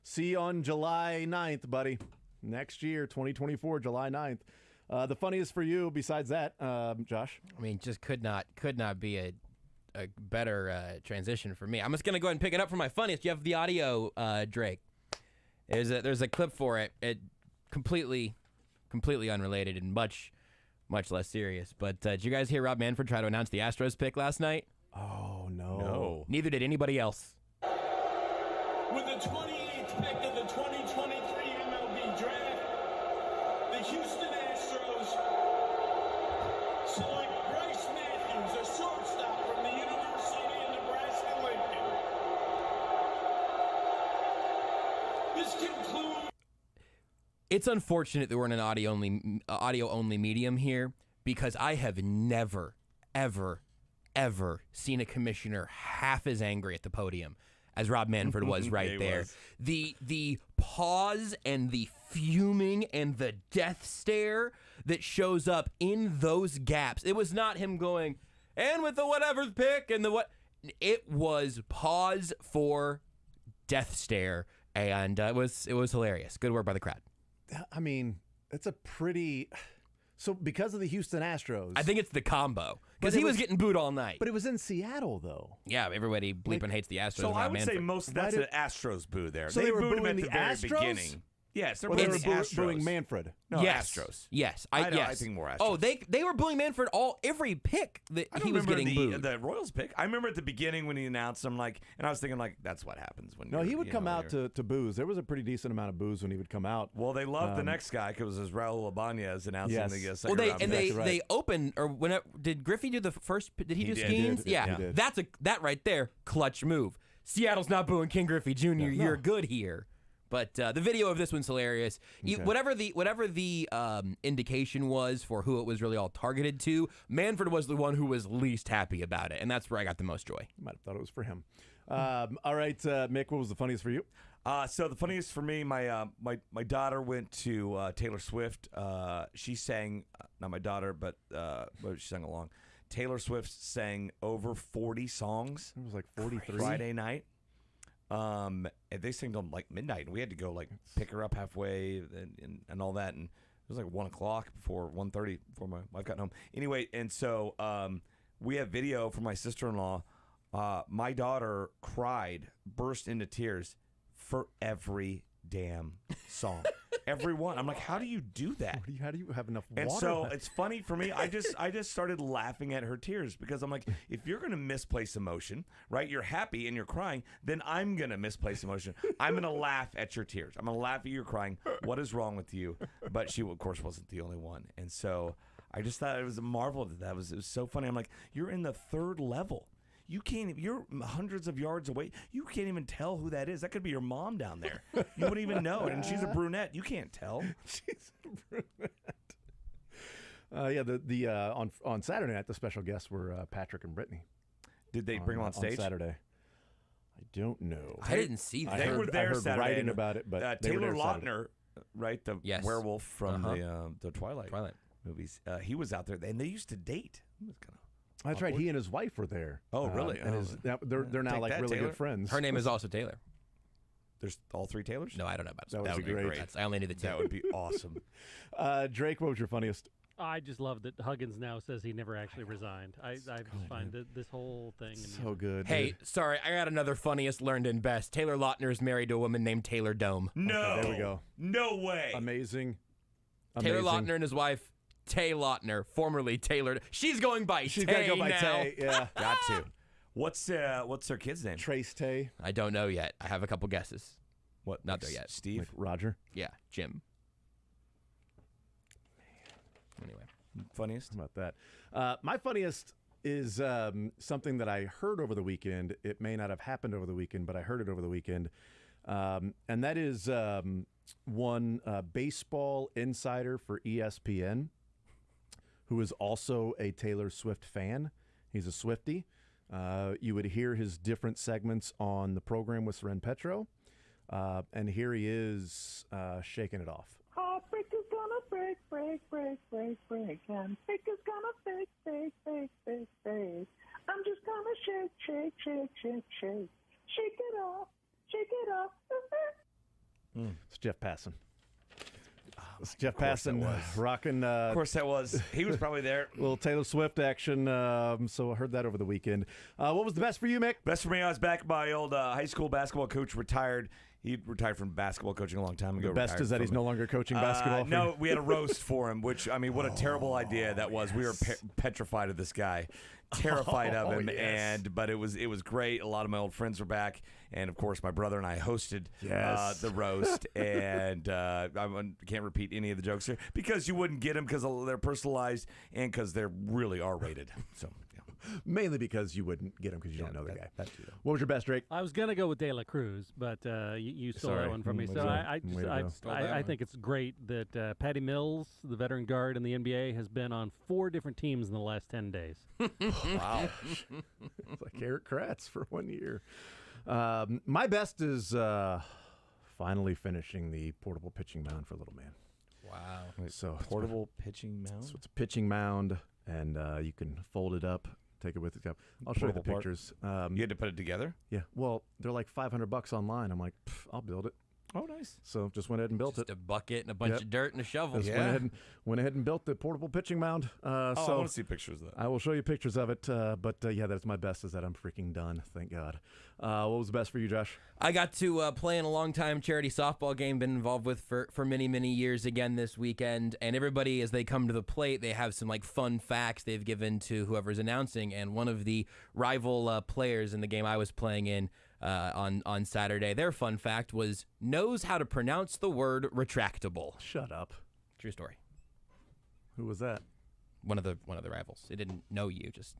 See you on July 9th, buddy. Next year, 2024, July 9th. The funniest for you, besides that, Josh. I mean, just could not be a better transition for me. I'm just gonna go ahead and pick it up for my funniest. You have the audio, Drake. There's a clip for it. It completely unrelated and much less serious. But did you guys hear Rob Manfred try to announce the Astros pick last night? Oh no. No. Neither did anybody else. With the 28th pick of the 2023 MLB draft, the Houston Astros select Bryce Matthews, a shortstop from the University of Nebraska-Lincoln. This concludes. It's unfortunate that we're in an audio only medium here, because I have never, ever seen a commissioner half as angry at the podium as Rob Manfred was right there. The pause and the fuming and the death stare that shows up in those gaps. It was not him going, and with the whatever pick and the what. It was pause for death stare, and it was hilarious. Good work by the crowd. I mean, it's a pretty. So because of the Houston Astros, I think it's the combo, because he was getting booed all night. But it was in Seattle, though. Yeah, everybody bleeping hates the Astros. So I would say that's an Astros boo there. So they were booed him at the very beginning. Yes, they were booing Manfred. No, yes. Astros. Yes, I think more Astros. Oh, they were booing Manfred every pick that he was getting booed. The Royals pick. I remember at the beginning when he announced them, and I was thinking that's what happens when. No, he would come out to boos. There was a pretty decent amount of boos when he would come out. Well, they loved the next guy because it was Raul Ibanez announcing the second round. Well, they opened, or when did Griffey do the first? Did he do Skeens? Yeah, that's that right there, clutch move. Seattle's not booing King Griffey Jr. No. You're good here. But the video of this one's hilarious. Okay. Whatever the indication was for who it was really all targeted to, Manfred was the one who was least happy about it, and that's where I got the most joy. Might have thought it was for him. All right, Mick, what was the funniest for you? So the funniest for me, my daughter went to Taylor Swift. She sang, not my daughter, but she sang along. Taylor Swift sang over 40 songs. It was like 43 Friday night. And they sang till midnight, and we had to go pick her up halfway and all that, and it was 1 o'clock before 1:30 before my wife got home. Anyway, and so we have video from my sister-in-law. My daughter burst into tears for every damn song. Everyone. I'm like, how do you do that? How do you have enough water? And so it's funny for me. I just started laughing at her tears, because I'm like, if you're going to misplace emotion, right? You're happy and you're crying, then I'm going to misplace emotion. I'm going to laugh at your tears. I'm going to laugh at your crying. What is wrong with you? But she, of course, wasn't the only one. And so I just thought it was a marvel that it was so funny. I'm like, you're in the third level. You're hundreds of yards away. You can't even tell who that is. That could be your mom down there. You wouldn't even know. And she's a brunette. You can't tell. She's a brunette. On Saturday night, the special guests were Patrick and Brittany. Did they bring them on stage? On Saturday. I don't know. I didn't see that. They were there I heard Saturday. writing about it, but Taylor Lautner, right, the werewolf from the Twilight movies, he was out there, and they used to date. It was kind of. That's right. He and his wife were there. Oh, really? And they're now really Taylor. good friends. Her name is also Taylor. There's all three Taylors? No, I don't know about that. That would be great. I only knew the two. That would be awesome. Drake, what was your funniest? I just love that Huggins now says he never actually resigned. I just find this whole thing so good. Hey, sorry, I got another funniest learned in best. Taylor Lautner is married to a woman named Taylor Dome. No. Okay, there we go. No way. Amazing. Taylor Lautner and his wife, Tay Lautner, formerly Taylor. She's going by She's Tay got to go by now. Tay. Yeah. Got to. What's her kid's name? Trace Tay. I don't know yet. I have a couple guesses. What? Not there yet. Steve? Like Roger. Yeah, Jim. Anyway. Funniest? How about that? My funniest is something that I heard over the weekend. It may not have happened over the weekend, but I heard it over the weekend. And that is one baseball insider for ESPN, who is also a Taylor Swift fan. He's a Swiftie. You would hear his different segments on the program with Seren Petro. And here he is shaking it off. Heartbreak is gonna break, break, break, break, break. And break is gonna break, break, break, break, break. I'm just gonna shake, shake, shake, shake, shake. Shake it off, shake it off. It's Jeff Passan. It's Jeff Passan rocking. Of course that was. He was probably there. Little Taylor Swift action. So I heard that over the weekend. What was the best for you, Mick? Best for me, I was back. My old high school basketball coach retired. He retired from basketball coaching a long time ago. The best is that he's no longer coaching basketball. No, we had a roast for him, which, I mean, what a terrible idea that was. We were petrified of this guy, terrified of him, but it was great. A lot of my old friends were back, and of course, my brother and I hosted the roast. And I can't repeat any of the jokes here because you wouldn't get them because they're personalized and because they're really R-rated. So. Mainly because you wouldn't get him because you don't know the guy. What was your best, Drake? I was gonna go with De La Cruz, but you stole that one from me. So I think it's great that Patty Mills, the veteran guard in the NBA, has been on 4 different teams in the last 10 days. Wow, it's like Eric Kratz for 1 year. My best is finally finishing the portable pitching mound for Little Man. Wow. So portable pitching mound. So it's a pitching mound, and you can fold it up. Take it with you. I'll show you the pictures. You had to put it together? Yeah. Well, they're like $500 online. I'm like, I'll build it. Oh, nice. So just went ahead and built Just it. a bucket and a bunch of dirt and a shovel. Just went ahead and built the portable pitching mound. So I want to see pictures of that. I will show you pictures of it. But yeah, that's my best is that I'm freaking done. Thank God. What was the best for you, Josh? I got to play in a long-time charity softball game, been involved with for many, many years again this weekend. And everybody, as they come to the plate, they have some like fun facts they've given to whoever's announcing. And one of the rival players in the game I was playing in on Saturday, their fun fact was knows how to pronounce the word retractable. Shut up. True story. Who was that? One of the rivals. It didn't know you, just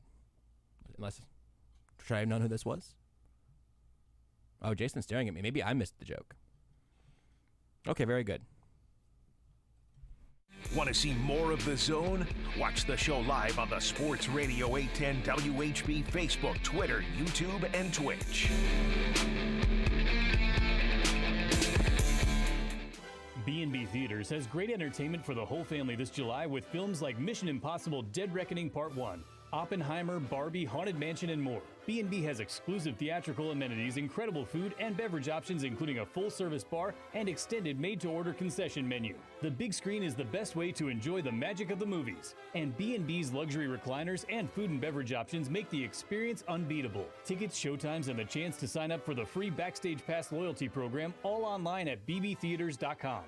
unless. Should I have known who this was? Oh, Jason's staring at me. Maybe I missed the joke. Okay, very good. Want to see more of The Zone? Watch the show live on the Sports Radio 810 WHB Facebook, Twitter, YouTube, and Twitch. B&B Theaters has great entertainment for the whole family this July with films like Mission Impossible Dead Reckoning Part 1, Oppenheimer, Barbie, Haunted Mansion, and more. B&B has exclusive theatrical amenities, incredible food and beverage options, including a full-service bar and extended made-to-order concession menu. The big screen is the best way to enjoy the magic of the movies. And B&B's luxury recliners and food and beverage options make the experience unbeatable. Tickets, showtimes, and the chance to sign up for the free Backstage Pass loyalty program all online at bbtheaters.com.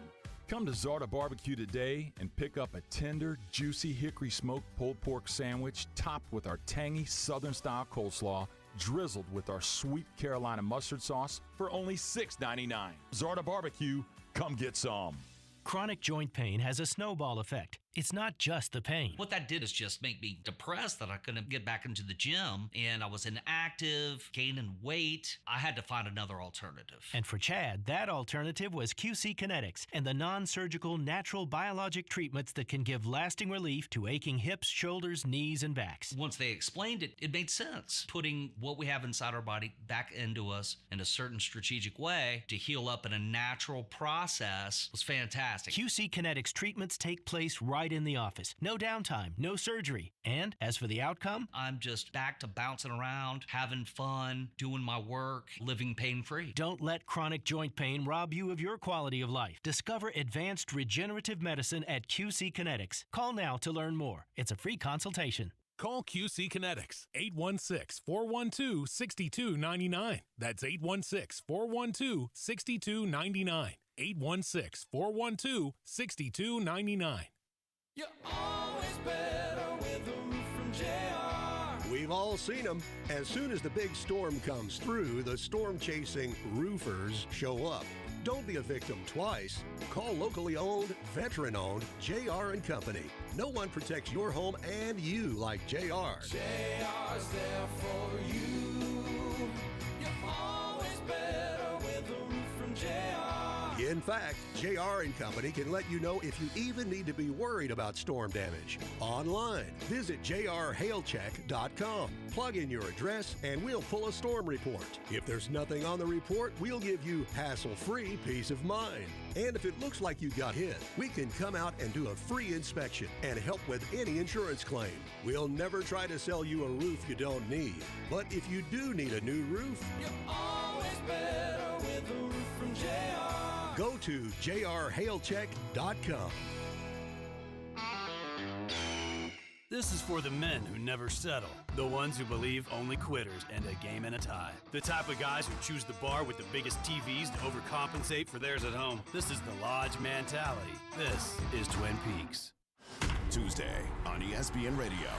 Come to Zarda Barbecue today and pick up a tender, juicy hickory smoked pulled pork sandwich topped with our tangy Southern-style coleslaw, drizzled with our sweet Carolina mustard sauce for only $6.99. Zarda Barbecue, come get some. Chronic joint pain has a snowball effect. It's not just the pain. What that did is just make me depressed that I couldn't get back into the gym, and I was inactive, gaining weight. I had to find another alternative. And for Chad, that alternative was QC Kinetics and the non-surgical natural biologic treatments that can give lasting relief to aching hips, shoulders, knees, and backs. Once they explained it, it made sense. Putting what we have inside our body back into us in a certain strategic way to heal up in a natural process was fantastic. QC Kinetics treatments take place right in the office. No downtime, no surgery. And as for the outcome, I'm just back to bouncing around, having fun, doing my work, living pain-free. Don't let chronic joint pain rob you of your quality of life. Discover advanced regenerative medicine at QC Kinetics. Call now to learn more. It's a free consultation. Call QC Kinetics, 816-412-6299. That's 816-412-6299. 816-412-6299. You're always better with a roof from JR. We've all seen them. As soon as the big storm comes through, the storm-chasing roofers show up. Don't be a victim twice. Call locally owned, veteran-owned JR & Company. No one protects your home and you like JR. JR's there for you. You're always better with a roof from JR. In fact, JR & Company can let you know if you even need to be worried about storm damage. Online, visit jrhailcheck.com. Plug in your address and we'll pull a storm report. If there's nothing on the report, we'll give you hassle-free peace of mind. And if it looks like you got hit, we can come out and do a free inspection and help with any insurance claim. We'll never try to sell you a roof you don't need. But if you do need a new roof, you're always better with a roof from JR. Go to jrhailcheck.com. This is for the men who never settle, the ones who believe only quitters end a game in a tie, the type of guys who choose the bar with the biggest TVs to overcompensate for theirs at home. This is the Lodge mentality. This is Twin Peaks. Tuesday on ESPN Radio.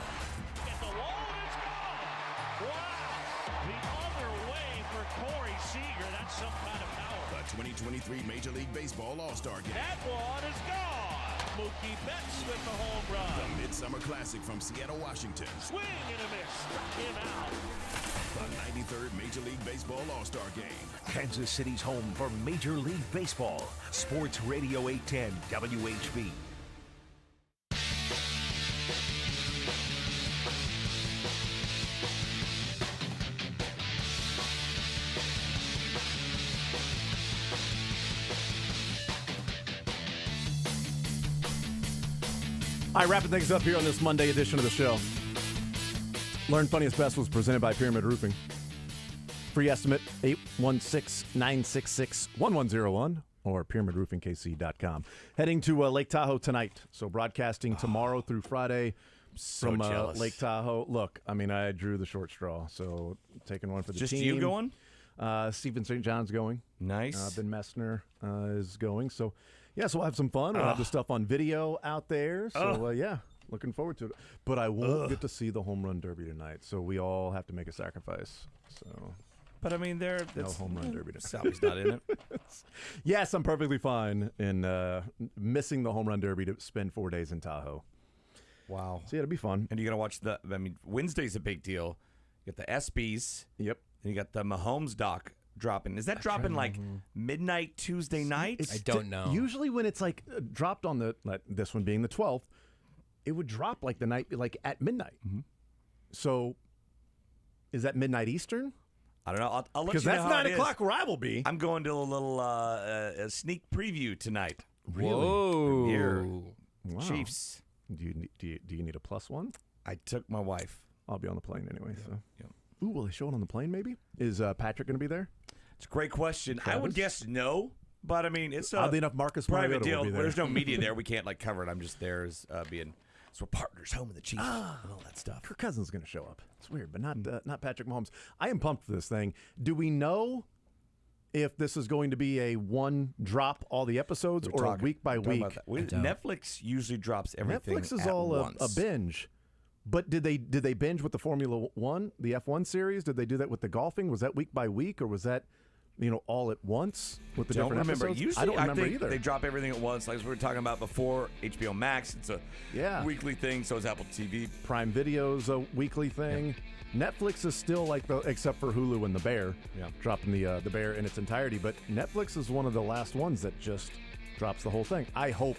At the wall, and it's gone! Wow! The other way for Corey Seager. That's some kind of power. The 2023 Major League Baseball All-Star Game. That one is gone! Mookie Betts with the home run. The Midsummer Classic from Seattle, Washington. Swing and a miss. Struck him out. The 93rd Major League Baseball All-Star Game. Kansas City's home for Major League Baseball. Sports Radio 810 WHB. All right, wrapping things up here on this Monday edition of the show. Learn Funniest Best was presented by Pyramid Roofing. Free estimate, 816-966-1101 or pyramidroofingkc.com. Heading to Lake Tahoe tonight. So broadcasting tomorrow through Friday from Lake Tahoe. Look, I mean, I drew the short straw, so taking one for the team. Just you going? Stephen St. John's going. Nice. Ben Messner is going. So, yeah, so we'll have some fun. We'll have the stuff on video out there. So, yeah, looking forward to it. But I won't get to see the home run derby tonight. So we all have to make a sacrifice. So, but I mean, no home run derby tonight. Sally's not in it. Yes, I'm perfectly fine in missing the home run derby to spend 4 days in Tahoe. Wow. So, yeah, it'll be fun. And you're going to watch Wednesday's a big deal. You got the ESPYs. Yep. And you got the Mahomes doc dropping. Is that dropping like midnight Tuesday night? I don't know. Usually when it's like dropped on the, this one being the 12th, it would drop like the night, like at midnight. Mm-hmm. So is that midnight Eastern? I don't know. I'll let you know. Because that's how 9 it o'clock is. where I will be. I'm going to a little a sneak preview tonight. Really? Whoa. Premiere. Wow. Chiefs. Do you need a plus one? I took my wife. I'll be on the plane anyway. Yeah. So. Yeah. Ooh, will they show it on the plane maybe? Is Patrick going to be there? It's a great question. Travis? I would guess no, but I mean, it's oddly enough, Marcus private Mariota deal. will be there. There's no media there. We can't cover it. I'm just there as being. So we're partners, home of the Chiefs, and all that stuff. Kirk Cousins is going to show up. It's weird, but not Patrick Mahomes. I am pumped for this thing. Do we know if this is going to be a one drop all the episodes or a week by week? Netflix usually drops everything. Netflix is at all once. a binge. But did they binge with the Formula One, the F1 series? Did they do that with the golfing? Was that week by week, or was that all at once with the different episodes? Usually, I don't remember think either. They drop everything at once, like we were talking about before. HBO Max, it's a weekly thing. So is Apple TV. Prime Video's a weekly thing. Yeah. Netflix is still except for Hulu and The Bear, dropping the Bear in its entirety. But Netflix is one of the last ones that just drops the whole thing. I hope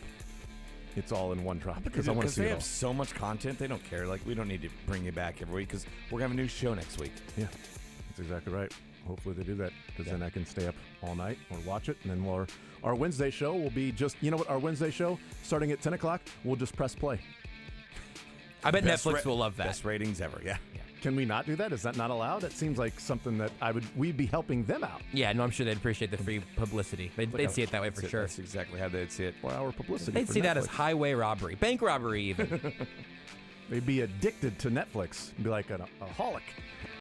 it's all in one drop because I want to see it all. They have so much content, they don't care. Like, we don't need to bring you back every week because we're going to have a new show next week. Yeah, that's exactly right. Hopefully they do that because then I can stay up all night or watch it. And then our Wednesday show will be just, our Wednesday show, starting at 10 o'clock, we'll just press play. I bet Netflix will love that. Best ratings ever, yeah. Can we not do that? Is that not allowed? That seems like something that we'd be helping them out. Yeah, no, I'm sure they'd appreciate the free publicity. They'd see it that way for sure. That's exactly how they'd see it. 4-hour publicity. They'd see that as highway robbery, bank robbery even. They'd be addicted to Netflix. Be like a holic.